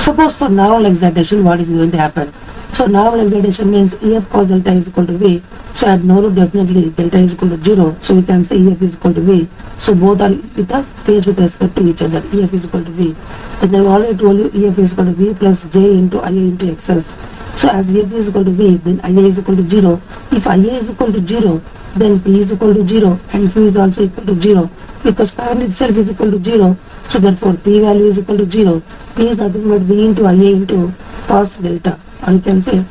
Suppose for normal excitation, what is going to happen? So normal excitation means EF cos delta is equal to V. So at no load, definitely delta is equal to 0. So we can say EF is equal to V. So both are with a phase with respect to each other. EF is equal to V. Then I have already told you EF is equal to V plus J into IA into XS. So as EF is equal to V, then IA is equal to 0. If IA is equal to 0, then P is equal to 0 and Q is also equal to 0, because current itself is equal to 0. So therefore P value is equal to 0. P is nothing but V into IA into cos delta, or you can say,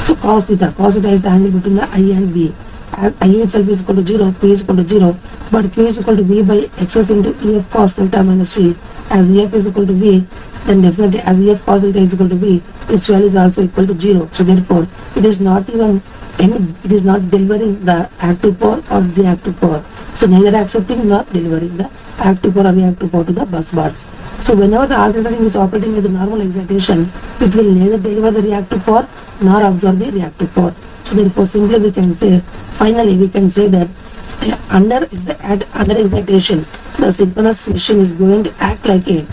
so cos theta. Cos theta is the angle between the I and V. As IA itself is equal to 0, P is equal to 0, but Q is equal to V by XS into EF cos delta minus V. As EF is equal to V, then definitely as EF cos delta is equal to V, its value is also equal to 0. So therefore it is not delivering the active power or reactive power. So neither accepting nor delivering the active power or reactive power to the bus bars. So whenever the alternating is operating at the normal excitation, it will neither deliver the reactive power nor absorb the reactive power. So therefore simply we can say, finally we can say that under excitation, the synchronous machine is going to act like a,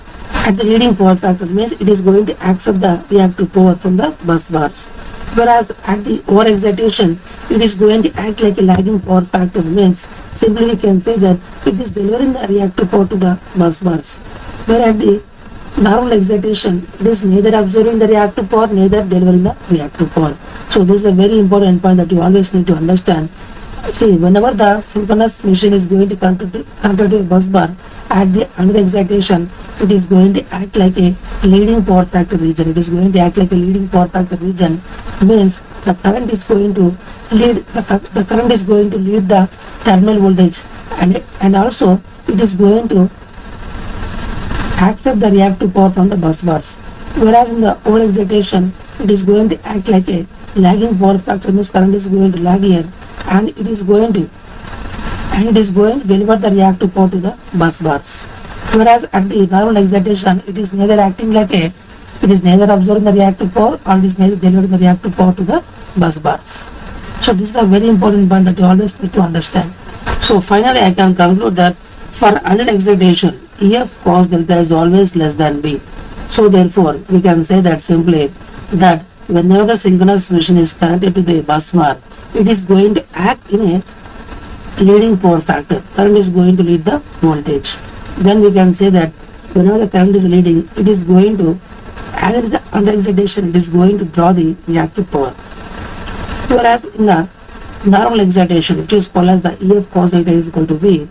at the leading power factor, means it is going to accept the reactive power from the bus bars. Whereas at the over excitation, it is going to act like a lagging power factor, means simply we can say that it is delivering the reactive power to the bus bars. Where at the normal excitation, it is neither absorbing the reactive power, neither delivering the reactive power. So this is a very important point that you always need to understand. See, whenever the synchronous machine is going to connect to a bus bar at the under excitation, it is going to act like a leading power factor region. It is going to act like a leading power factor region, means the current is going to lead the terminal voltage, and also it is going to accept the reactive power from the bus bars. Whereas in the over excitation, it is going to act like a lagging power factor, means current is going to lag here, and it is going to deliver the reactive power to the bus bars. Whereas at the normal excitation, it is neither absorbing the reactive power, or it is neither delivering the reactive power to the bus bars. So this is a very important point that you always need to understand. So finally I can conclude that for under excitation, EF cos delta is always less than B. So therefore, we can say that simply that whenever the synchronous machine is connected to the bus bar, it is going to act in a leading power factor. Current is going to lead the voltage. Then we can say that whenever the current is leading, it is going to, as it is the under excitation, it is going to draw the reactive power. Whereas in the normal excitation, which is called as the EF cos delta is equal to V,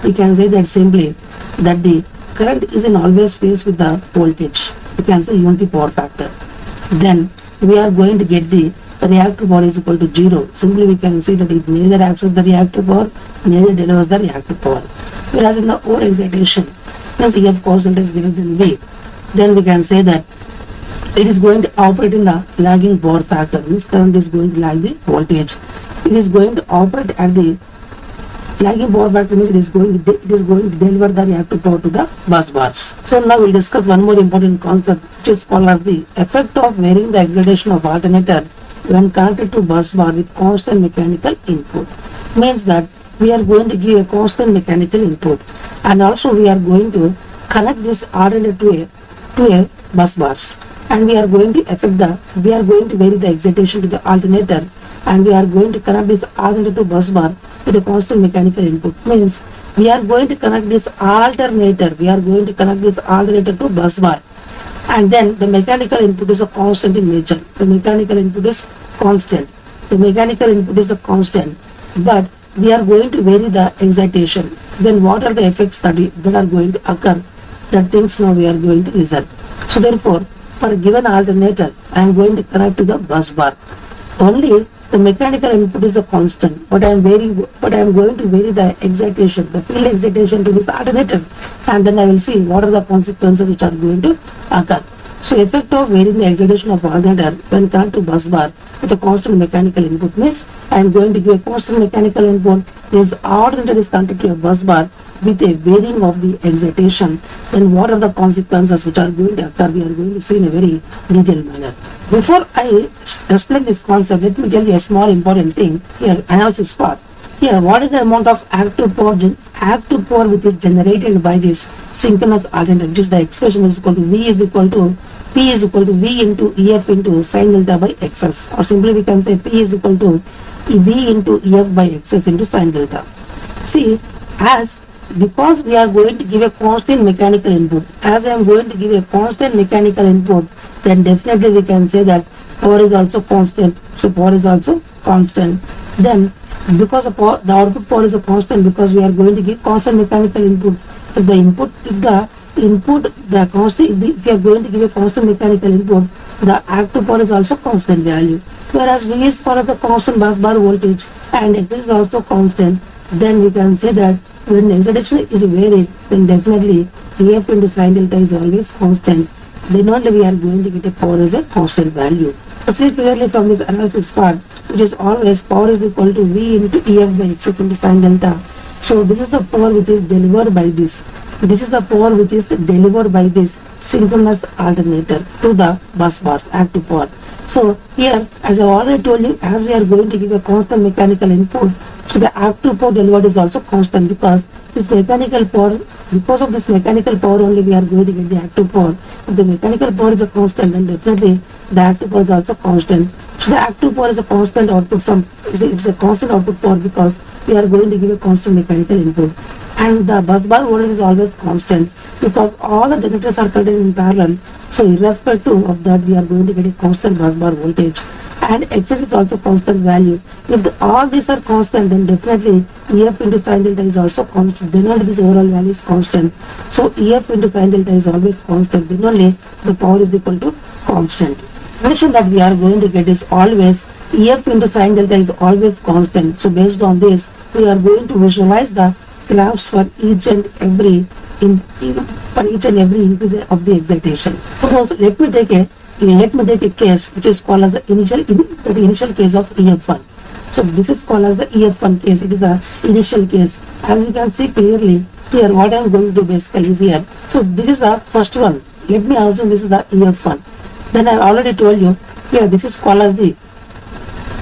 we can say that simply that the current is in always phase with the voltage. We can say unity power factor. Then we are going to get the reactive power is equal to 0. Simply we can see that it neither accepts the reactive power, neither delivers the reactive power. Whereas in the over excitation, means EF cos delta is greater than V, then we can say that it is going to operate in the lagging power factor, means current is going to lag the voltage. It is going to operate at the lagging power factor, means it is going to deliver the reactive power to the bus bars. So now we will discuss one more important concept, which is called as the effect of varying the excitation of alternator when connected to bus bar with constant mechanical input. Means that we are going to give a constant mechanical input, and also we are going to connect this alternator to a bus bars, and we are going to vary the excitation to the alternator, and we are going to connect this alternator to bus bar with a constant mechanical input. Means we are going to connect this alternator to bus bar, and then the mechanical input is a constant in nature. The mechanical input is constant, but we are going to vary the excitation. Then what are the effects that are going to occur? That things now we are going to listen. So therefore, for a given alternator, I am going to connect to the bus bar. Only the mechanical input is a constant, but I am going to vary the excitation, the field excitation to this alternator, and then I will see what are the consequences which are going to occur. So effect of varying the excitation of alternator when connected to bus bar with a constant mechanical input means I am going to give a constant mechanical input. This alternator is connected to a bus bar with a varying of the excitation. Then what are the consequences which are going to occur? We are going to see in a very detailed manner. Before I explain this concept, let me tell you a small important thing here, analysis part. Here, what is the amount of active power which is generated by this synchronous alternator, which is the expression is equal to V is equal to P is equal to V into EF into sin delta by XS, or simply we can say P is equal to V into EF by XS into sin delta. See, because we are going to give a constant mechanical input, as I am going to give a constant mechanical input, then definitely we can say that power is also constant. So power is also constant. Then because the output power is a constant, because we are going to give constant mechanical input. If we are going to give a constant mechanical input, the active power is also constant value. Whereas V is for the constant bus bar voltage and X is also constant, then we can say that when excitation is varied, then definitely EF into sin delta is always constant. Then only we are going to get a power as a constant value. See clearly from this analysis part, which is always power is equal to V into EF by XS into sin delta. So this is the power which is delivered by this. This is the power which is delivered by this synchronous alternator to the bus bars, active power. So here, as I already told you, as we are going to give a constant mechanical input, so the active power delivered is also constant, because this mechanical power, because of this mechanical power only we are going to get the active power. If the mechanical power is a constant, then definitely the active power is also constant. So the active power is a constant output it's a constant output power, because we are going to give a constant mechanical input. And the bus bar voltage is always constant, because all the generators are connected in parallel. So irrespective of that, we are going to get a constant bus bar voltage. And XS is also constant value. If all these are constant, then definitely EF into sin delta is also constant. Then only this overall value is constant. So EF into sin delta is always constant. Then only the power is equal to constant. The relation that we are going to get is always EF into sin delta is always constant. So based on this, we are going to visualize the graphs for each and every increase of the excitation. Suppose let me take a case which is called as the initial case of EF1. So this is called as the EF1 case. It is the initial case. As you can see clearly here, what I am going to do basically is here. So this is the first one. Let me assume this is the EF1. Then I already told you here, this is called as the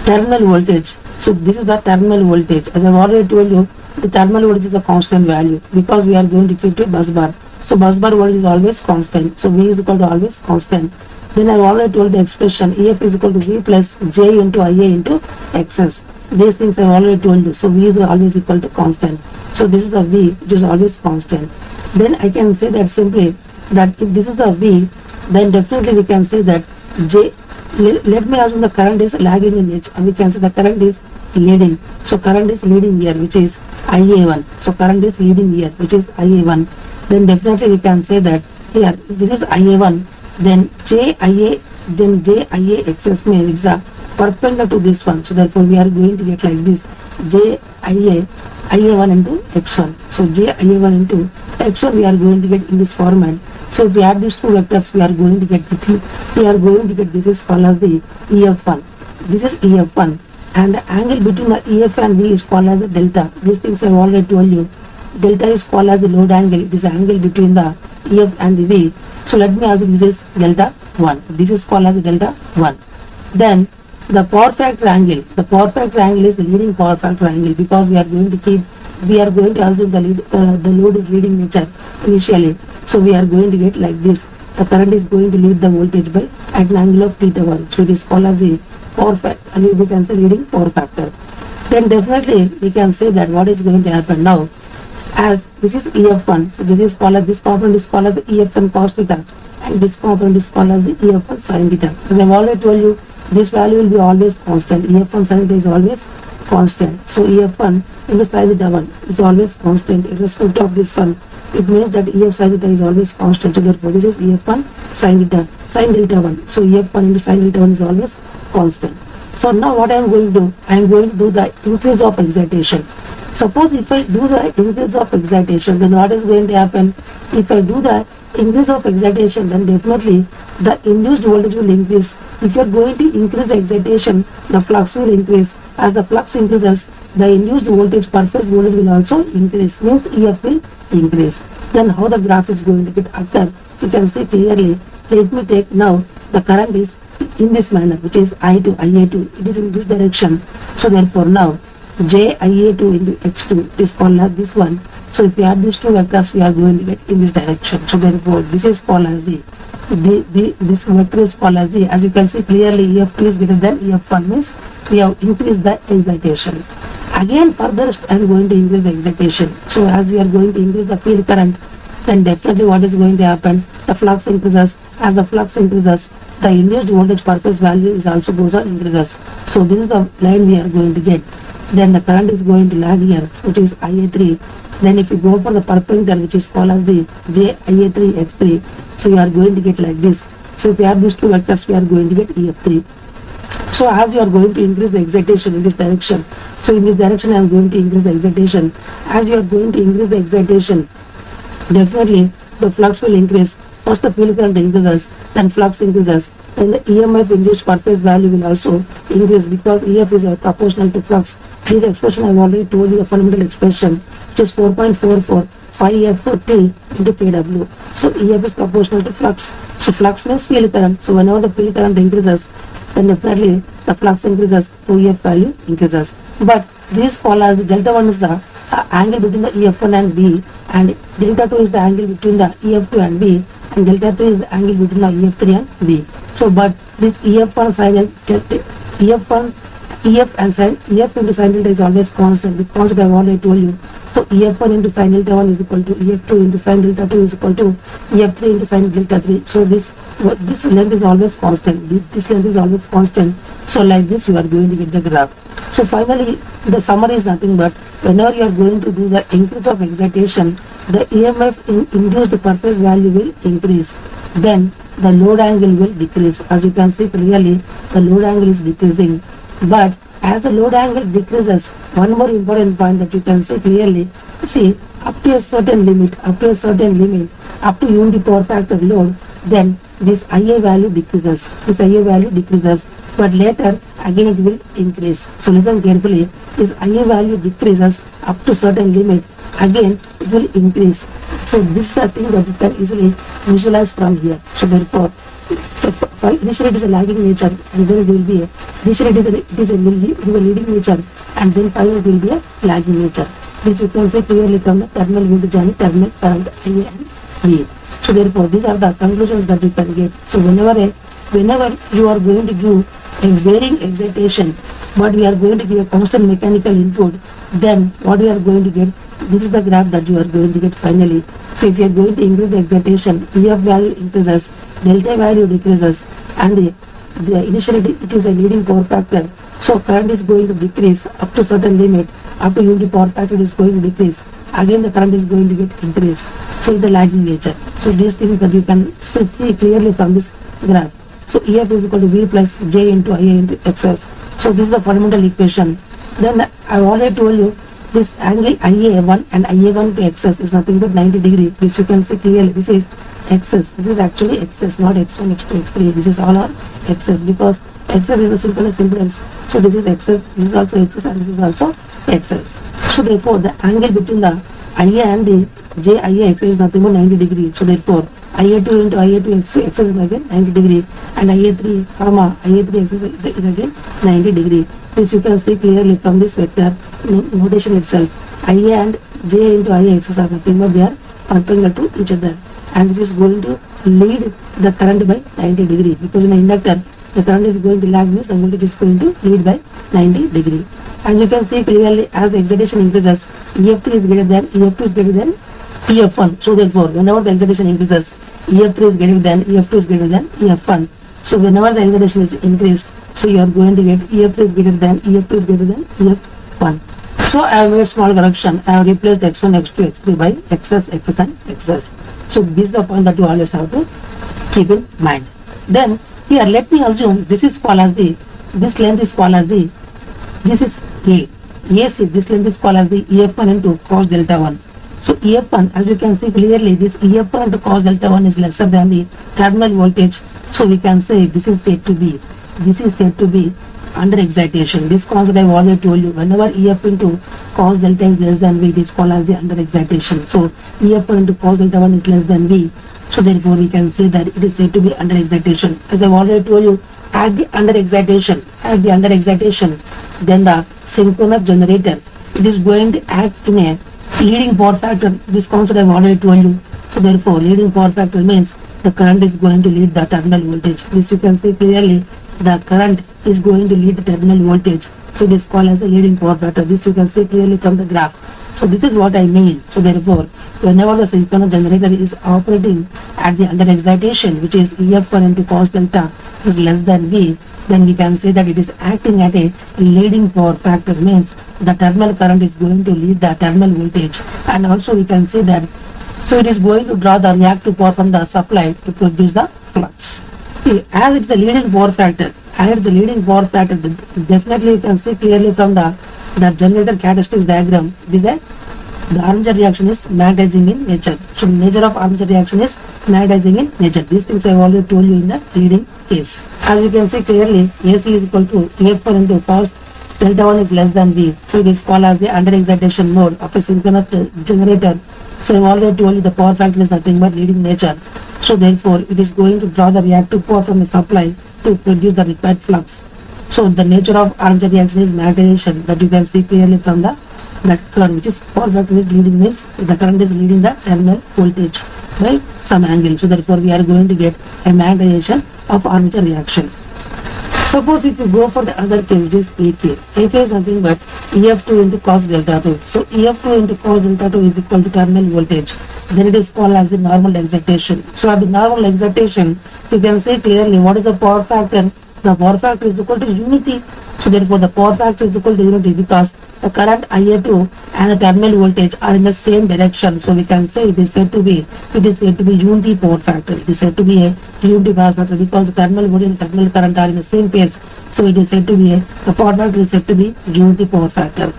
terminal voltage. So this is the terminal voltage. As I have already told you, the terminal voltage is a constant value, because we are going to keep a bus bar. So bus bar voltage is always constant. So V is equal to always constant. Then I already told the expression EF is equal to V plus J into IA into XS. These things I already told you. So V is always equal to constant. So this is a V which is always constant. Then I can say that simply that if this is a V, then definitely we can say that J, let me assume the current is lagging in H, and we can say the current is leading. So current is leading here, which is IA1. So current is leading here, which is IA1. Then definitely we can say that here, if this is IA1, then JIA XS means it's perpendicular to this one. So therefore we are going to get like this, IA1 into X1. So JIA1 into X1 we are going to get in this format. So if we add these two vectors, we are going to get this is called as the EF1. This is EF1, and the angle between the EF and V is called as the delta. These things I have already told you. Delta is called as the load angle. It is the angle between the EF and the V. So let me assume this is delta 1. This is called as delta 1. Then the power factor angle. The power factor angle is the leading power factor angle, because we are going to assume the load is leading nature initially. So we are going to get like this. The current is going to lead the voltage by at an angle of θ1. So it is called as the power factor, and we can say leading power factor. Then definitely we can say that what is going to happen now, as this is EF1, so this component is called as the EF1 cos theta, and this component is called as the EF1 sin theta. As I have already told you, this value will be always constant. EF1 sin theta is always constant. So EF1 into sin theta 1 is always constant irrespective of this one. It means that EF sin theta is always constant. So therefore this is EF1 sin delta 1. So EF1 into sin delta 1 is always constant. So now what I am going to do? I am going to do the increase of excitation. Suppose if I do the increase of excitation, then what is going to happen? If I do the increase of excitation, then definitely the induced voltage will increase. If you are going to increase the excitation, the flux will increase. As the flux increases, the induced voltage per phase voltage will also increase, means EF will increase. Then how the graph is going to get occur? You can see clearly. Let me take now the current is in this manner, which is I2, IA2. It is in this direction. So therefore now JIA2 into X2 is called as this one. So if we add these two vectors, we are going to get in this direction. So therefore this is called as this vector is called as as you can see clearly, EF2 is greater than EF1, means we have increased the excitation. Again further I am going to increase the excitation. So as we are going to increase the field current, then definitely what is going to happen? The flux increases. As the flux increases, the induced voltage per phase value is also goes on increases. So this is the line we are going to get. Then the current is going to lag here, which is IA3. Then if you go for the perpendicular, which is called as the JIA3 X3, so you are going to get like this. So if you have these two vectors, we are going to get EF3. So as you are going to increase the excitation in this direction, so in this direction I am going to increase the excitation. As you are going to increase the excitation, definitely the flux will increase. First the field current increases, then flux increases, then the EMF induced per phase value will also increase, because EF is proportional to flux. This expression I have already told you, the fundamental expression, which is 4.44 phi F T into kW. So EF is proportional to flux. So flux means field current. So whenever the field current increases, then definitely the flux increases, so EF value increases. But this is called as the delta 1 is the angle between the EF1 and B, and delta 2 is the angle between the EF2 and B, and delta 3 is the angle between the EF3 and B. So but this EF1 sin EF and sin EF into sin delta is always constant. This constant I have already told you. So EF1 into sin delta 1 is equal to EF2 into sin delta 2 is equal to EF3 into sin delta 3. So this length is always constant. This length is always constant. So like this you are going to get the graph. So finally the summary is nothing but whenever you are going to do the increase of excitation, the EMF induced per phase value will increase. Then the load angle will decrease. As you can see clearly, the load angle is decreasing. But as the load angle decreases, one more important point that you can see clearly, see up to a certain limit, up to unity power factor load, then this IA value decreases. But later again it will increase. So listen carefully, this IA value decreases up to certain limit, again it will increase. So this is the thing that you can easily visualize from here. So therefore initially it is a lagging nature, and then it will be initially it is a leading nature, and then finally it will be a lagging nature. This you can see clearly from the terminal voltage and terminal current IA and V. So therefore, these are the conclusions that you can get. So whenever you are going to give a varying excitation, but we are going to give a constant mechanical input, then what we are going to get, this is the graph that you are going to get finally. So if you are going to increase the excitation, EF value increases, delta value decreases, and the initially it is a leading power factor. So current is going to decrease up to certain limit, up to unity power factor is going to decrease. Again the current is going to get increased. So it's the lagging nature. So these things that you can see clearly from this graph. So EF is equal to V plus J into IA into XS. So this is the fundamental equation. Then I already told you this angle IA1 and IA1 to XS is nothing but 90 degree, which you can see clearly. This is XS. This is actually XS, not X1, X2, X3. This is all our XS because XS is a synchronous impedance. So this is XS, this is also XS, and this is also XS. So therefore, the angle between the IA and the JIA XS is nothing but 90 degree. So therefore, IA2 into IA2 XS is again 90 degree, and IA3 comma IA3 XS is again 90 degree. This you can see clearly from this vector notation itself. IA and J into IA XS are nothing but they are perpendicular to each other, and this is going to lead the current by 90 degree because in an inductor the current is going to lag, means the voltage is going to lead by 90 degree. As you can see clearly, as the excitation increases, EF3 is greater than, EF2 is greater than EF1. So therefore, whenever the excitation increases, EF3 is greater than, EF2 is greater than EF1. So whenever the excitation is increased, so you are going to get EF3 is greater than, EF2 is greater than EF1. So I have made small correction. I have replaced X1, X2, X3 by XS, XS and XS. So this is the point that you always have to keep in mind. Then here let me assume this is called as the, this length is called as the, this is A. AC, this length is called as the EF1 into cos delta 1. So EF1, as you can see clearly, this EF1 into cos delta 1 is lesser than the terminal voltage. So we can say this is said to be, this is said to be under excitation. This concept I have already told you. Whenever EF into cos delta is less than V, it is called as the under excitation. So EF1 into cos delta 1 is less than V. So therefore we can say that it is said to be under excitation. As I have already told you, at the under excitation, then the synchronous generator, it is going to act in a leading power factor. This concept I have already told you. So therefore leading power factor means the current is going to lead the terminal voltage. This you can see clearly, the current is going to lead the terminal voltage. So it is called as a leading power factor. This you can see clearly from the graph. So this is what I mean. So therefore, whenever the synchronous generator is operating at the under excitation, which is EF1 into cos delta is less than V, then we can say that it is acting at a leading power factor, means the terminal current is going to lead the terminal voltage. And also we can say that, so it is going to draw the reactive power from the supply to produce the flux. See, as it is the leading power factor, definitely you can see clearly from the generator characteristics diagram, it is that the armature reaction is magnetizing in nature. So nature of armature reaction is magnetizing in nature. These things I have already told you in the leading case. As you can see clearly, AC is equal to EF1 into cos delta 1 is less than V. So it is called as the under excitation mode of a synchronous generator. So I have already told you the power factor is nothing but leading nature. So therefore it is going to draw the reactive power from the supply to produce the required flux. So the nature of armature reaction is magnetization, that you can see clearly from the that current, which is power factor is leading, means the current is leading the terminal voltage by some angle. So therefore we are going to get a magnetization of armature reaction. Suppose if you go for the other case, which is AK. AK is nothing but EF2 into cos delta 2. So EF2 into cos delta 2 is equal to terminal voltage. Then it is called as the normal excitation. So at the normal excitation, you can see clearly what is the power factor. The power factor is equal to unity. So therefore the power factor is equal to unity because the current IA2 and the terminal voltage are in the same direction. So we can say it is said to be unity power factor. It is said to be a unity power factor because the terminal voltage and terminal current are in the same phase. So it is said to be the power factor is said to be unity power factor.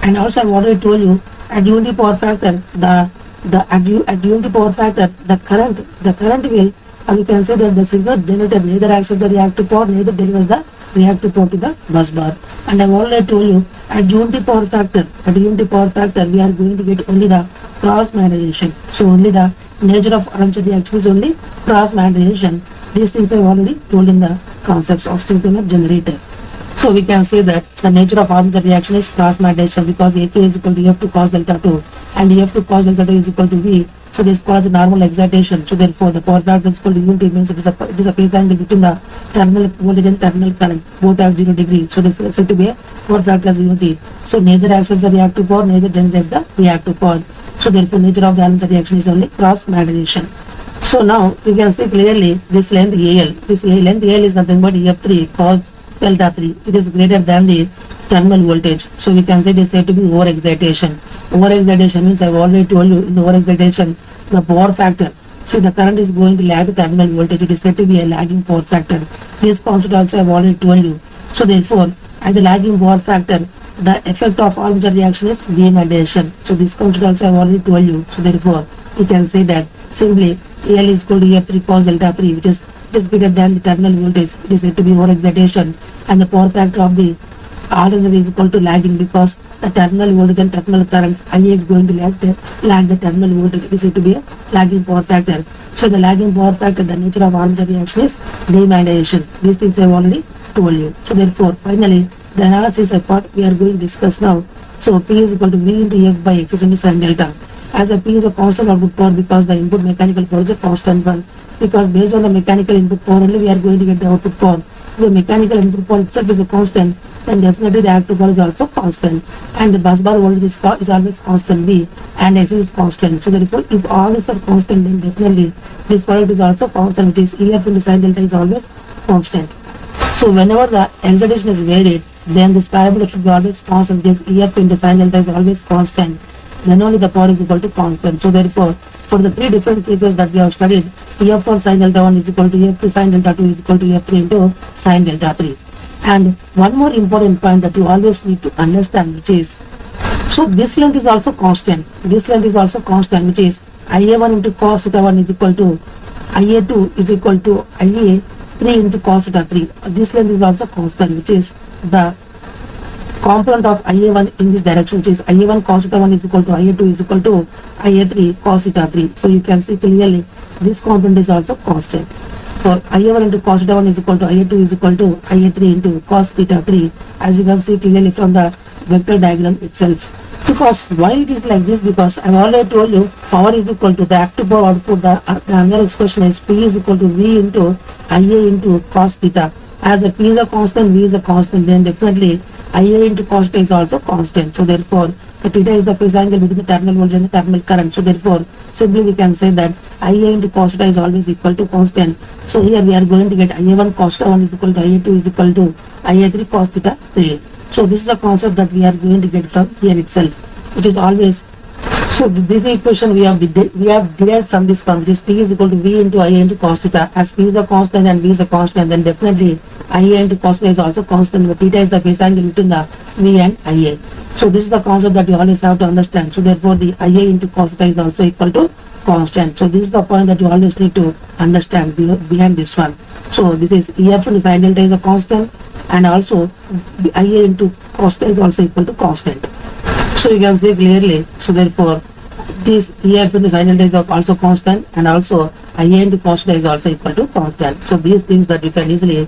And also I have already told you, at unity power factor, at unity power factor, the current will, we can say that the synchronous generator neither accepts the reactive power, neither delivers the reactive power to the bus bar. And I have already told you, at unity power factor, we are going to get only the cross magnetization. So only the nature of armature reaction is only cross magnetization. These things I have already told in the concepts of synchronous generator. So we can say that the nature of armature reaction is cross magnetization because AK is equal to EF2 cos delta 2 and EF2 cos delta 2 is equal to V. So this is called as a normal excitation. So therefore the power factor is called unity, means it is a phase angle between the terminal voltage and terminal current. Both have 0 degree. So this is said to be a power factor as unity. So neither accepts the reactive power, neither generates the reactive power. So therefore nature of the armature reaction is only cross magnetization. So now you can see clearly this length AL. This length AL is nothing but EF3 cos delta 3. It is greater than the terminal voltage. So we can say it is said to be overexcitation. Overexcitation means I have already told you in the overexcitation the power factor. See, the current is going to lag the terminal voltage. It is said to be a lagging power factor. This concept also I have already told you. So therefore, at the lagging power factor, the effect of armature reaction is demagnetization. So this concept also I have already told you. So therefore, we can say that simply AL is equal to EF3 cos delta 3, which is greater than the terminal voltage. It is said to be overexcitation, and the power factor of the alternator is equal to lagging, because the terminal voltage and terminal current IA is going to lag the terminal voltage. It is said to be a lagging power factor. So the lagging power factor, the nature of armature reaction is demagnetization. These things I have already told you. So therefore, finally, the analysis part we are going to discuss now. So P is equal to V into F by X into sin delta. As a P is a constant output power, because the input mechanical power is a constant one. Because based on the mechanical input power only we are going to get the output power. If the mechanical input power itself is a constant, then definitely the active power is also constant, and the bus bar voltage is always constant V, and X is constant. So therefore, if all these are constant, then definitely this product is also constant, which is EF into sin delta is always constant. So whenever the excitation is varied, then this parameter should be always constant, which is EF into sin delta is always constant. Then only the power is equal to constant. So therefore, for the three different cases that we have studied, EF1 sin delta 1 is equal to EF2 sin delta 2 is equal to EF3 into sin delta 3. And one more important point that you always need to understand, which is, so this length is also constant. This length is also constant, which is IA1 into cos theta 1 is equal to IA2 is equal to IA3 into cos theta 3. This length is also constant, which is the component of IA1 in this direction, which is IA1 cos theta 1 is equal to IA2 is equal to IA3 cos theta 3. So you can see clearly this component is also constant. For IA1 into cos theta 1 is equal to IA2 is equal to IA3 into cos theta 3, as you can see clearly from the vector diagram itself. Because why it is like this? Because I have already told you power is equal to the active power output. The another expression is P is equal to V into IA into cos theta. As the P is a constant, V is a constant, then definitely IA into cos theta is also constant. So therefore, the theta is the phase angle between the terminal voltage and the terminal current. So therefore, simply we can say that IA into cos theta is always equal to constant. So here we are going to get IA1 cos theta 1 is equal to IA2 is equal to IA3 cos theta 3. So this is the concept that we are going to get from here itself, which is always. So this equation we have derived from this form, which is P is equal to V into IA into cos theta. As P is a constant and V is a constant, then definitely IA into cos theta is also constant, but theta is the phase angle between the V and IA. So this is the concept that you always have to understand. So therefore the IA into cos theta is also equal to constant. So this is the point that you always need to understand behind this one. So this is EF into sin delta is a constant, and also IA into cos theta is also equal to constant. So you can see clearly, so therefore this EF into sin delta is also constant, and also IA into cos theta is also equal to constant. So these things that you can easily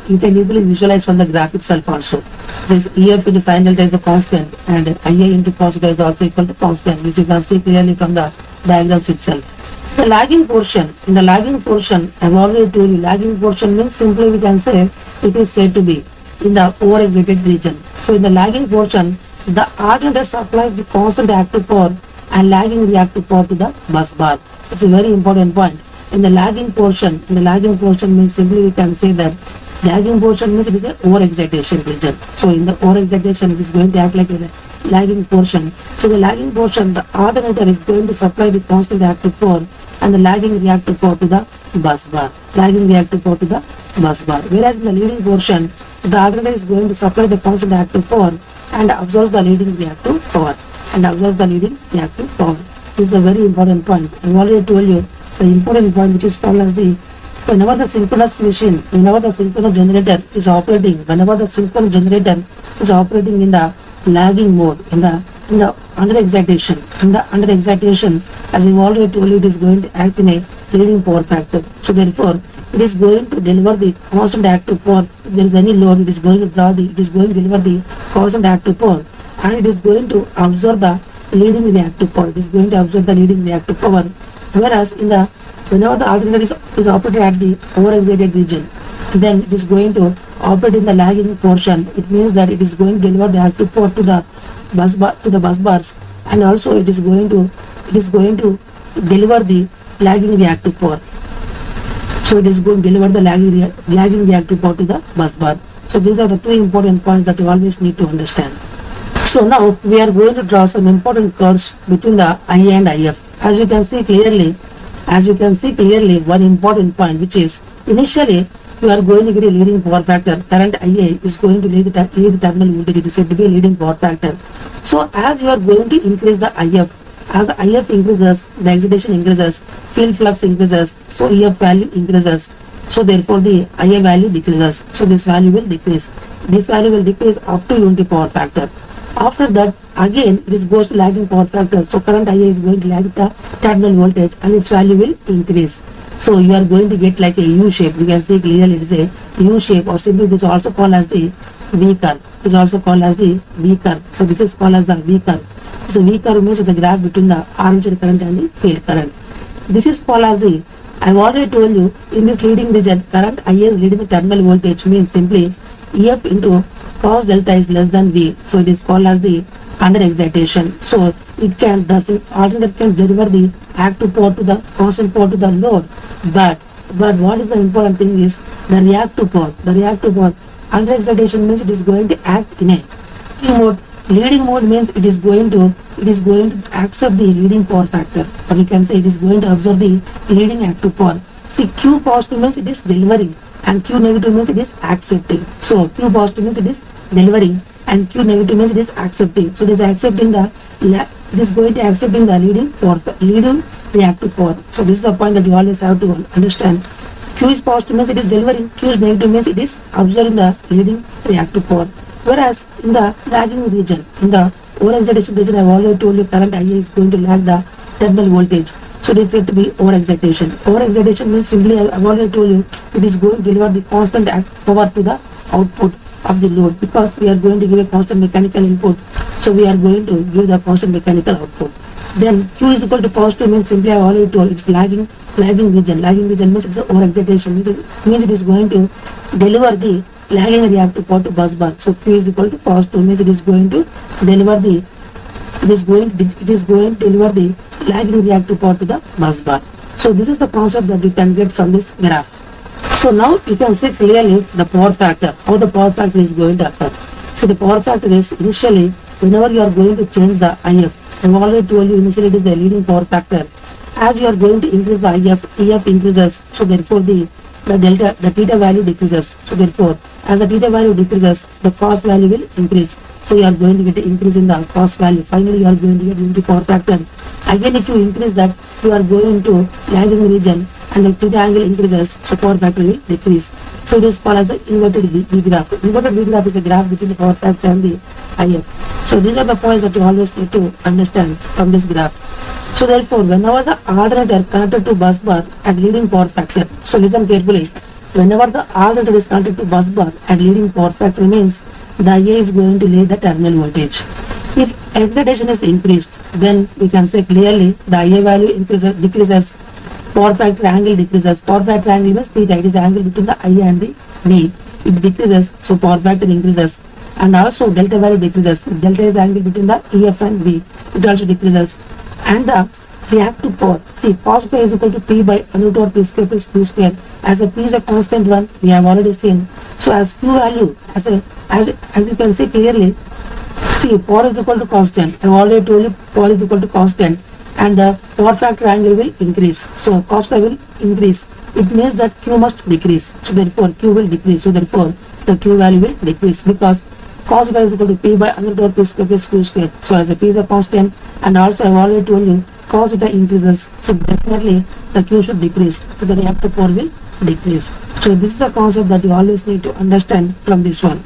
visualize from the graph itself also. This EF into sin delta is a constant, and IA into cos theta is also equal to constant, which you can see clearly from the diagrams itself. The lagging portion, in the lagging portion, I have already told you, lagging portion means simply we can say it is said to be in the overexcited region. So in the lagging portion, the alternator supplies the constant active power and lagging reactive power to the bus bar. It's a very important point. In the lagging portion means simply we can say that lagging portion means it is a overexcitation region. So in the overexcitation it is going to act like a lagging portion. So the lagging portion, the alternator is going to supply the constant active power and the lagging reactive power to the bus bar. Whereas in the leading portion, the alternator is going to supply the constant active power and absorb the leading reactive power. This is a very important point. I have already told you the important point, which is called as the whenever the synchronous generator is operating in the lagging mode, in the under excitation, as I have already told you, it is going to act in a leading power factor. So therefore, it is going to deliver the constant active power. If there is any load, it is going to deliver the constant active power, and it is going to absorb the leading reactive power. It is going to absorb the leading reactive power. Whereas whenever the alternator is operated at the overexcited region, then it is going to operate in the lagging portion. It means that it is going to deliver the active power to the bus bars, and also it is going to deliver the lagging reactive power. So it is going to deliver the lagging reactive power to the bus bar. So these are the two important points that you always need to understand. So now we are going to draw some important curves between the IA and IF. As you can see clearly, one important point, which is initially you are going to get a leading power factor. Current IA is going to lead the terminal voltage. It is said to be a leading power factor. So as you are going to increase the IF, as the IF increases, the excitation increases, field flux increases, so EF value increases. So therefore the IA value decreases. So this value will decrease. This value will decrease up to unity power factor. After that, again it goes to lagging power factor. So current IA is going to lag the terminal voltage and its value will increase. So you are going to get like a U shape. You can see clearly it is a U shape, or simply it is also called as the V curve. It is also called as the V curve. So this is called as the V curve. So V curve means the graph between the armature current and the field current. This is called as the, I have already told you, in this leading region, current IA is leading the terminal voltage, means simply EF into cos delta is less than V. So it is called as the under excitation. So it can, the alternator can deliver the active power to the constant power to the load. But what is the important thing is the reactive power. The reactive power under excitation means it is going to act in a leading mode. Leading mode means it is going to accept the leading power factor, or you can say it is going to absorb the leading active power. See, Q positive means it is delivering, and Q negative means it is accepting. So Q positive means it is delivering, and Q negative means it is accepting. So it is accepting the leading reactive power. So this is the point that you always have to understand. Q is positive means it is delivering, Q is negative means it is absorbing the leading reactive power. Whereas in the lagging region, in the overexcitation region, I have already told you current IA is going to lag the terminal voltage. So it is said to be overexcitation. Overexcitation means simply, I have already told you, it is going to deliver the constant power to the output of the load, because we are going to give a constant mechanical input. So we are going to give the constant mechanical output. Then Q is equal to positive means simply I have already told it's lagging region. Lagging region means it's overexcitation. Means it is going to deliver the lagging reactive power to bus bar. So Q is equal to positive means it is going to deliver the lagging reactive power to the bus bar. So this is the concept that you can get from this graph. So now you can see clearly the power factor, how the power factor is going to affect. So the power factor is initially whenever you are going to change the IF, I have already told you initially it is the leading power factor. As you are going to increase the IF, EF increases, so therefore the theta value decreases. So therefore, as the theta value decreases, the cos value will increase. So you are going to get an increase in the cos value. Finally, you are going to get unity power factor. Again, if you increase that, you are going to lagging region, and the theta angle increases, so power factor will decrease. So it is called as the inverted V graph. Inverted V graph is a graph between the power factor and the IF. So these are the points that you always need to understand from this graph. So therefore, whenever the alternator connected to bus bar at leading power factor, so listen carefully, whenever the alternator is connected to bus bar at leading power factor means the IA is going to lead the terminal voltage. If excitation is increased, then we can say clearly the IA value decreases, power factor angle decreases. Power factor angle means theta, it is the angle between the IA and the V. It decreases, so power factor increases. And also delta value decreases. Delta is the angle between the EF and V. It also decreases. And the reactive power, see, cos phi is equal to P by root over P square plus Q square. As a P is a constant one, we have already seen. So as Q value, as you can see clearly, see, power is equal to constant. I have already told you power is equal to constant, and the power factor angle will increase. So cos phi will increase. It means that Q must decrease. So therefore Q will decrease. So therefore the Q value will decrease, because cos phi is equal to P by root over P square plus Q square. So as a P is a constant, and also I have already told you cos theta increases, so definitely the Q should decrease. So the reactive power will decrease. So this is a concept that you always need to understand from this one.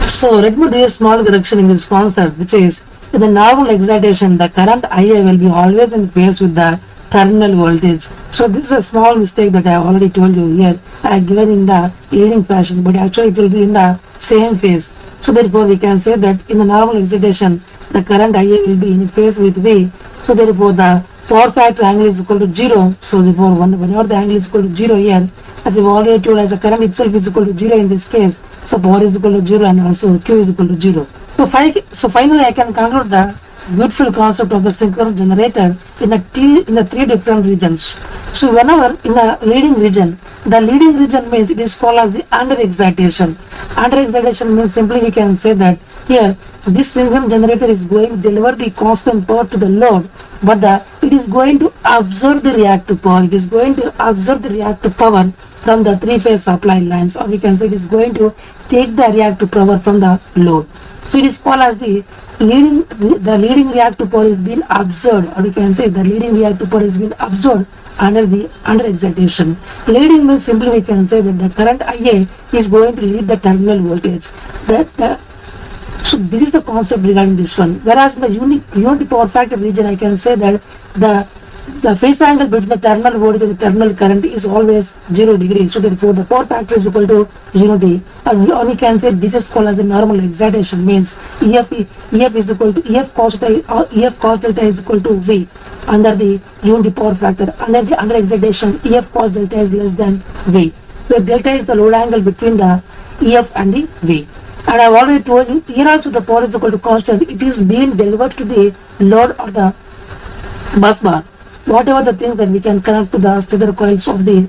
So let me do a small correction in this concept, which is in the normal excitation, the current IA will be always in phase with the terminal voltage. So this is a small mistake that I have already told you here. I have given in the leading fashion, but actually it will be in the same phase. So therefore we can say that in the normal excitation, the current IA will be in phase with V. So therefore the power factor angle is equal to 0. So therefore whenever the angle is equal to 0 here, as I've already told, as the current itself is equal to 0 in this case, so power is equal to 0 and also Q is equal to 0. So finally I can conclude the beautiful concept of the synchronous generator in the three different regions. So whenever in a leading region, the leading region means it is called as the under excitation. Under excitation means simply we can say that here this synchronous generator is going to deliver the constant power to the load, but it is going to absorb the reactive power. It is going to absorb the reactive power from the three-phase supply lines, or we can say it is going to take the reactive power from the load. So it is called as the leading reactive power is being absorbed, or we can say the leading reactive power is being absorbed under excitation. Leading means simply we can say that the current IA is going to lead the terminal voltage. So this is the concept regarding this one. Whereas in the unity power factor region, I can say that the phase angle between the terminal voltage and the terminal current is always 0 degrees. So therefore the power factor is equal to 0 D. Or we can say this is called as a normal excitation, means EF is equal to EF cos delta is equal to V under the unity power factor. Under excitation, EF cos delta is less than V, where delta is the load angle between the EF and the V. And I have already told you, here also the power is equal to constant. It is being delivered to the load or the bus bar, whatever the things that we can connect to the stator coils of the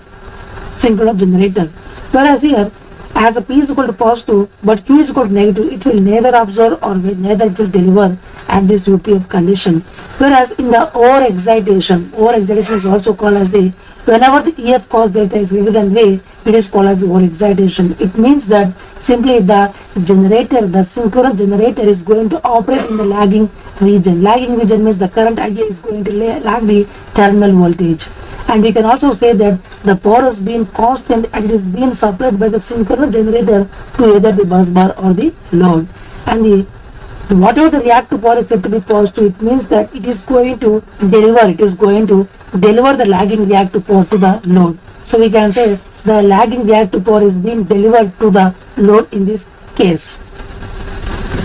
synchronous generator. Whereas here, as a P is equal to positive but Q is equal to negative, it will neither absorb or neither it will deliver at this UPF condition. Whereas in the overexcitation is also called as the, whenever the EF cos delta is greater than V, it is called as overexcitation. It means that simply the synchronous generator is going to operate in the lagging region. Lagging region means the current IA is going to lag the terminal voltage. And we can also say that the power is being constant and it is being supplied by the synchronous generator to either the bus bar or the load. And whatever the reactive power is said to be positive, it means that it is going to deliver the lagging reactive power to the load. So we can say the lagging reactive power is being delivered to the load in this case.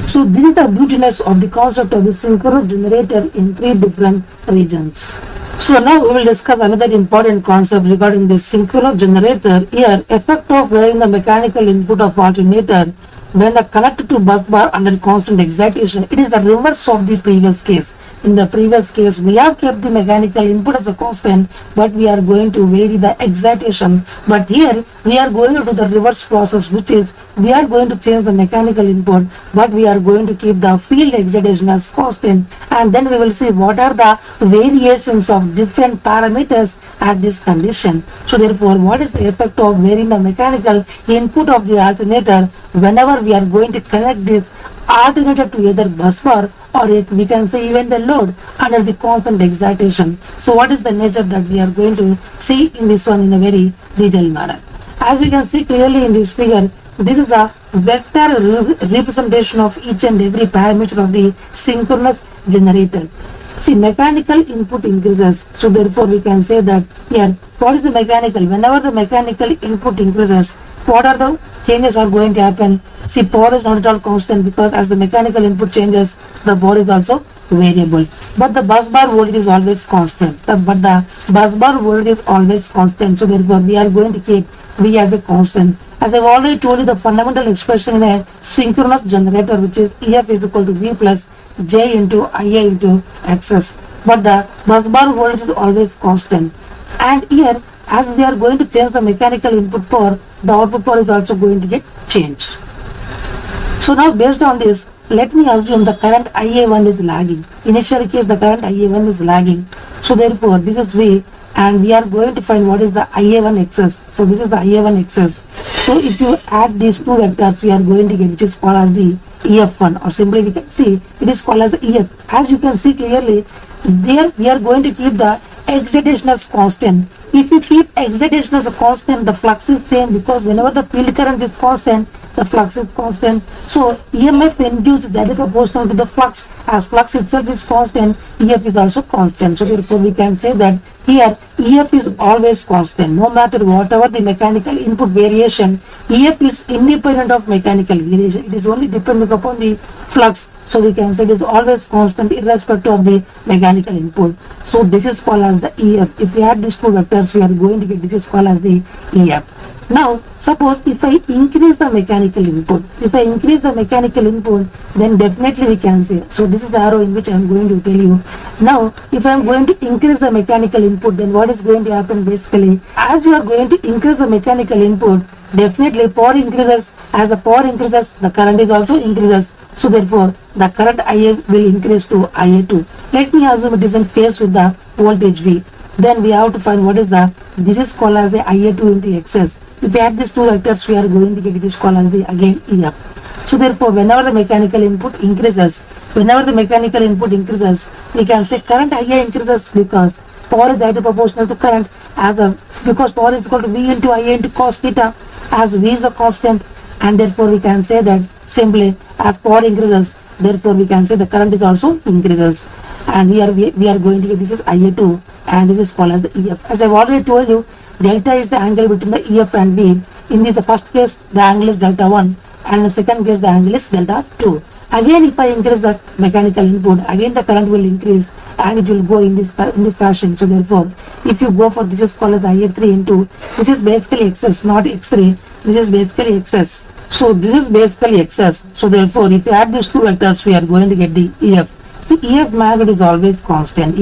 So this is the beautiness of the concept of the synchronous generator in three different regions. So now we will discuss another important concept regarding the synchronous generator. Here, effect of varying the mechanical input of alternator when the connected to bus bar under constant excitation. It is the reverse of the previous case. In the previous case, we have kept the mechanical input as a constant, but we are going to vary the excitation. But here, we are going to do the reverse process, which is we are going to change the mechanical input, but we are going to keep the field excitation as constant, and then we will see what are the variations of different parameters at this condition. So therefore, what is the effect of varying the mechanical input of the alternator whenever we are going to connect this alternator to either bus bar or we can say even the load under the constant excitation. So what is the nature that we are going to see in this one in a very detailed manner. As you can see clearly in this figure, this is a vector representation of each and every parameter of the synchronous generator. See, mechanical input increases, so therefore we can say that here, what is the mechanical? Whenever the mechanical input increases, what are the changes are going to happen? See, power is not at all constant, because as the mechanical input changes, the power is also variable. But the bus bar voltage is always constant. So therefore we are going to keep V as a constant. As I've already told you, the fundamental expression in a synchronous generator, which is EF is equal to V plus J into IA into XS. But the bus bar voltage is always constant. And here, as we are going to change the mechanical input power, the output power is also going to get changed. So now based on this, let me assume the current IA1 is lagging. Initial case, the current IA1 is lagging. So therefore, this is V, and we are going to find what is the IA1 excess. So this is the IA1 excess. So if you add these two vectors, we are going to get, which is called as the EF1, or simply we can see it is called as the EF. As you can see clearly, there we are going to keep the excitation as constant. If you keep excitation as a constant, the flux is same, because whenever the field current is constant, the flux is constant. So EMF induced is directly proportional to the flux. As flux itself is constant, EF is also constant. So therefore we can say that here EF is always constant. No matter whatever the mechanical input variation, EF is independent of mechanical variation. It is only dependent upon the flux. So we can say it is always constant irrespective of the mechanical input. So this is called as the EF. If we add these two vectors, we are going to get this is called as the EF. Now, suppose if I increase the mechanical input, then definitely we can say, so this is the arrow in which I am going to tell you. Now, if I am going to increase the mechanical input, then what is going to happen basically? As you are going to increase the mechanical input, definitely power increases. As the power increases, the current is also increases. So therefore, the current IA will increase to IA2. Let me assume it is in phase with the voltage V. Then we have to find what is this is called as the IA2 into XS. If we add these two vectors, we are going to get it is called as the again EF. So therefore, whenever the mechanical input increases, we can say current IA increases because power is either proportional to current because power is equal to V into IA into cos theta, as V is a constant, and therefore we can say that simply as power increases, therefore we can say the current is also increases, and we are going to get this is IA2, and this is called as the EF. As I've already told you, delta is the angle between the EF and V. In the first case, the angle is delta 1, and in the second case, the angle is delta 2. Again, if I increase the mechanical input, again the current will increase, and it will go in this fashion. So therefore, if you go for this is called as IA3 into, this is basically excess, not X3. This is basically excess. So this is basically excess. So therefore, if you add these two vectors, we are going to get the EF. See, EF magnitude is always constant.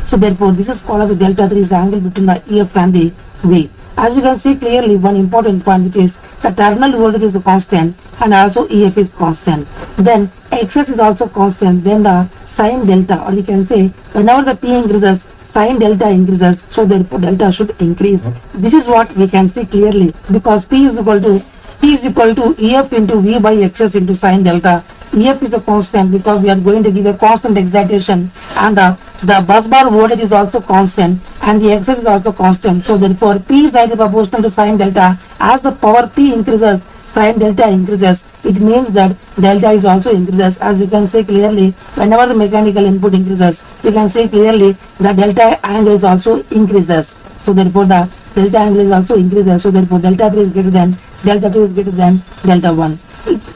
So therefore, this is called as a delta 3 is the angle between the EF and the V. As you can see clearly, one important point, which is the terminal voltage is constant and also EF is constant. Then XS is also constant. Then the sine delta, or you can say whenever the P increases, sine delta increases. So therefore, delta should increase. This is what we can see clearly, because P is equal to EF into V by XS into sine delta. EF is a constant because we are going to give a constant excitation, and the bus bar voltage is also constant, and the XS is also constant. So therefore, P is either proportional to sine delta. As the power P increases, sine delta increases. It means that delta is also increases. As you can see clearly, whenever the mechanical input increases, you can see clearly the delta angle is also increases. So therefore, the delta angle is also increases. So therefore, delta 3 is greater than delta 2 is greater than delta 1.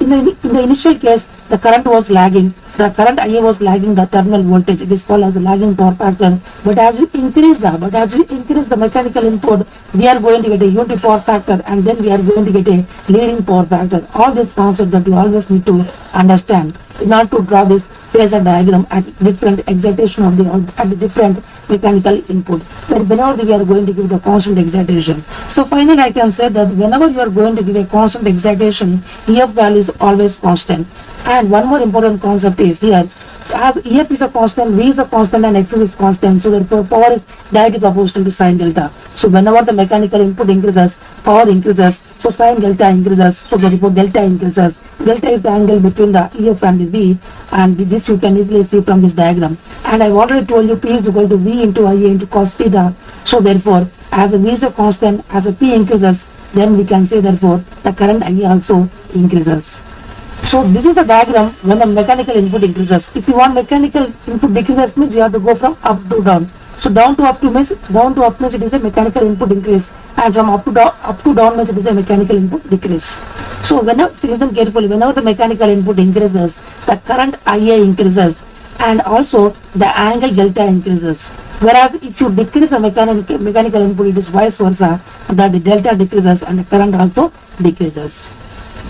In the initial case, the current was lagging. The current IA was lagging the terminal voltage. It is called as a lagging power factor. But as you increase the mechanical input, we are going to get a unity power factor, and then we are going to get a leading power factor. All this concept that you always need to understand in order to draw this phasor diagram at different excitation of the different mechanical input. But whenever we are going to give the constant excitation. So finally, I can say that whenever you are going to give a constant excitation, EF value is always constant. And one more important concept is here, as EF is a constant, V is a constant, and XS is constant. So therefore, power is directly proportional to sine delta. So whenever the mechanical input increases, power increases. So sine delta increases. So therefore, delta increases. Delta is the angle between the EF and the V, and this you can easily see from this diagram. And I've already told you P is equal to V into IA into cos theta. So therefore, as a V is a constant, as a P increases, then we can say therefore the current IA also increases. So this is a diagram when the mechanical input increases. If you want mechanical input decreases, means you have to go from up to down. So down to up means it is a mechanical input increase, and from up to down means it is a mechanical input decrease. So listen carefully, whenever the mechanical input increases, the current IA increases, and also the angle delta increases. Whereas if you decrease the mechanical input, it is vice versa, that the delta decreases and the current also decreases.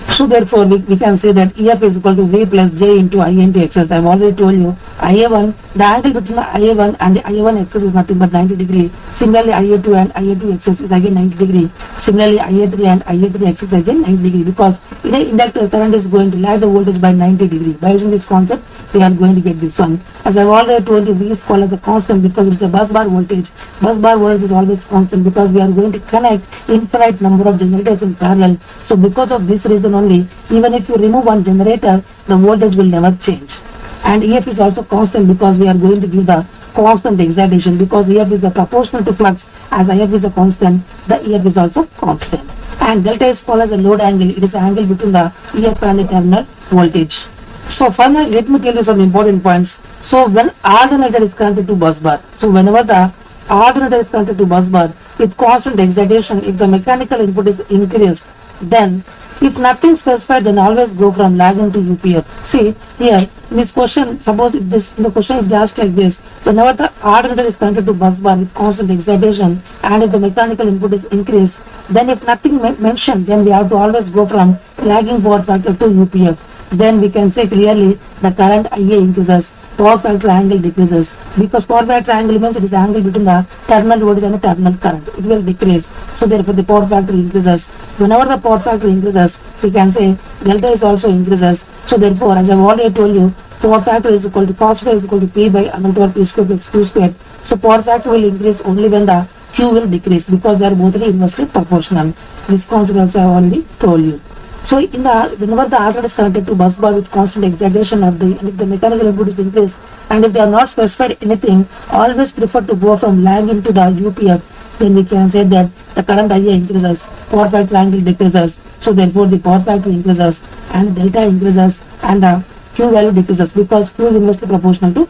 So therefore, we can say that EF is equal to V plus J into I into XS. I have already told you IA1, the angle between the IA1 and the IA1 XS is nothing but 90 degree. Similarly, IA2 and IA2 XS is again 90 degree. Similarly, IA3 and IA3 XS again 90 degree, because in an inductor, current is going to lag the voltage by 90 degree. By using this concept, we are going to get this one. As I have already told you, V is called as a constant because it is a bus bar voltage. Bus bar voltage is always constant because we are going to connect infinite number of generators in parallel. So because of this reason only, even if you remove one generator, the voltage will never change. And EF is also constant because we are going to give the constant excitation, because EF is the proportional to flux. As IF is a constant, the EF is also constant. and delta is called as a load angle. It is the angle between the EF and the terminal voltage. So finally, let me tell you some important points. So when alternator is connected to bus bar, so whenever the alternator is connected to bus bar with constant excitation, if the mechanical input is increased, then if nothing specified, then always go from lagging to UPF. See here in this question, suppose if this in the question if they ask like this, whenever the alternator is connected to bus bar with constant excitation and if the mechanical input is increased, then if nothing mentioned, then we have to always go from lagging power factor to UPF. Then we can say clearly the current IA increases, power factor angle decreases, because power factor angle means it is the angle between the terminal voltage and the terminal current. It will decrease, so therefore the power factor increases. Whenever the power factor increases, we can say delta is also increases. So therefore, as I have already told you, power factor is equal to cos square is equal to P by under power P square plus Q square. So power factor will increase only when the Q will decrease, because they are both inversely proportional. This concept also I have already told you. So in the whenever the alternator is connected to bus bar with constant excitation of the and if the mechanical input is increased and if they are not specified anything, always prefer to go from lagging to the UPF. Then we can say that the current IA increases, power factor angle decreases. So therefore the power factor increases and delta increases and the Q value decreases, because Q is inversely proportional to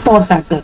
power factor.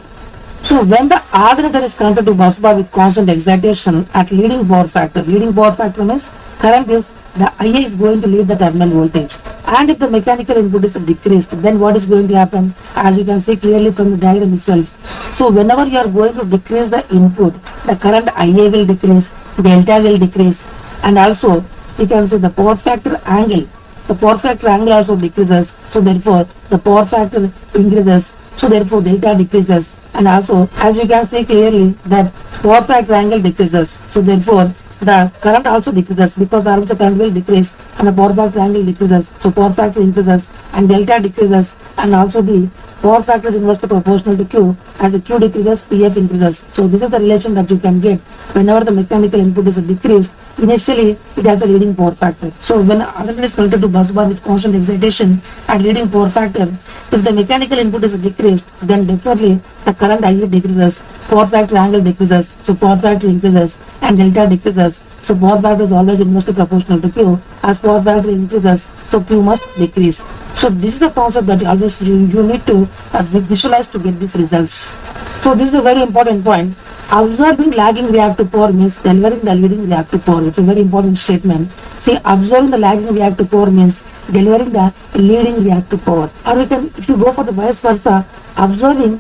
So when the alternator is connected to bus bar with constant excitation at leading power factor means current is the IA is going to lead the terminal voltage, and if the mechanical input is decreased, then what is going to happen? As you can see clearly from the diagram itself. So whenever you are going to decrease the input, the current IA will decrease, delta will decrease, and also you can say the power factor angle. The power factor angle also decreases. So therefore the power factor increases. So therefore delta decreases, and also as you can see clearly that power factor angle decreases. So therefore the current also decreases, because the armature current will decrease and the power factor angle decreases. So power factor increases and delta decreases, and also the power factor is inversely proportional to Q. As the Q decreases, PF increases. So this is the relation that you can get whenever the mechanical input is decreased. Initially, it has a leading power factor. So when alternator is connected to bus bar with constant excitation at leading power factor, if the mechanical input is decreased, then definitely the current IA decreases, power factor angle decreases, so power factor increases, and delta decreases. So power factor is always inversely proportional to Q. As power factor increases, so Q must decrease. So this is the concept that you need to visualize to get these results. So this is a very important point. Absorbing lagging reactive power means delivering the leading reactive power. It's a very important statement. See, absorbing the lagging reactive power means delivering the leading reactive power. Or we can, if you go for the vice versa, absorbing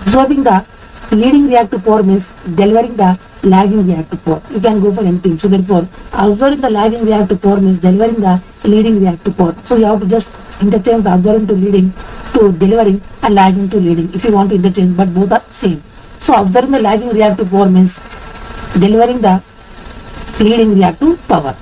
the leading reactive power means delivering the lagging reactive power. You can go for anything. So therefore, absorbing the lagging reactive power means delivering the leading reactive power. So you have to just interchange the absorbing to leading to delivering and lagging to leading if you want to interchange, but both are same. So observing the lagging reactive power means delivering the leading reactive power.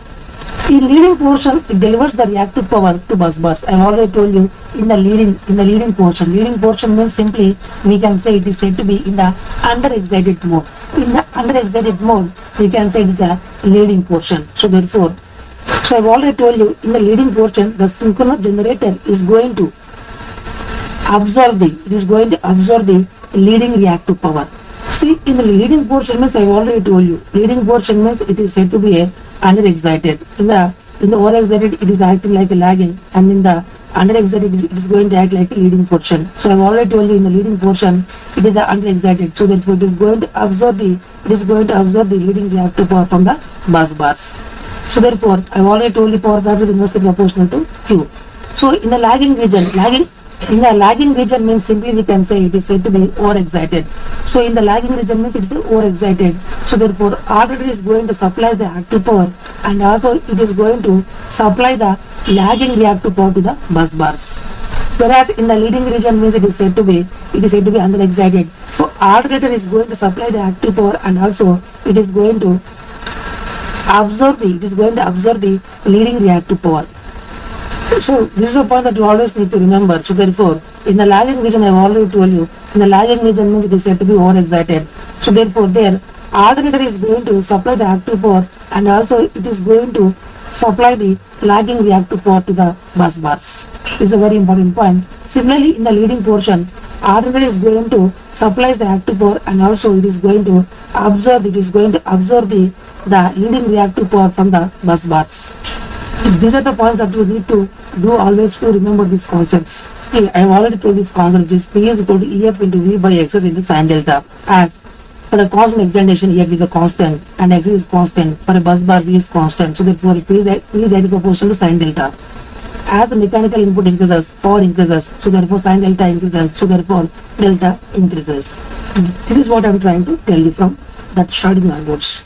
In leading portion, it delivers the reactive power to bus bars. I have already told you in the leading portion. Leading portion means simply we can say it is said to be in the under excited mode. In the under excited mode, we can say it is a leading portion. So therefore, I have already told you in the leading portion, the synchronous generator is going to absorb the leading reactive power. See, in the leading portion means I have already told you. Leading portion means it is said to be a under excited. In the over excited it is acting like a lagging, and in the under excited it is going to act like a leading portion. So I have already told you in the leading portion it is under excited. So therefore it is going to absorb the leading reactive power from the bus bars. So therefore I have already told the power factor is inversely proportional to Q. So in the lagging region means simply we can say it is said to be overexcited. So in the lagging region means it is overexcited. So therefore alternator is going to supply the active power, and also it is going to supply the lagging reactive power to the bus bars. Whereas in the leading region means it is said to be underexcited. So alternator is going to supply the active power, and also it is going to absorb the leading reactive power. So this is a point that you always need to remember. So therefore, in the lagging region, I have already told you, in the lagging region means it is said to be overexcited. So therefore, there alternator is going to supply the active power, and also it is going to supply the lagging reactive power to the bus bars. This is a very important point. Similarly, in the leading portion, alternator is going to supply the active power, and also it is going to absorb the the leading reactive power from the bus bars. These are the points that you need to do always to remember these concepts. See, I have already told this concept, which is P is equal to EF into V by X into sin delta. As for a constant excitation, EF is a constant and X is constant. For a bus bar, V is constant. So therefore, P is highly proportional to sin delta. As the mechanical input increases, power increases. So therefore, sin delta increases. So therefore, delta increases. This is what I am trying to tell you from that starting onwards.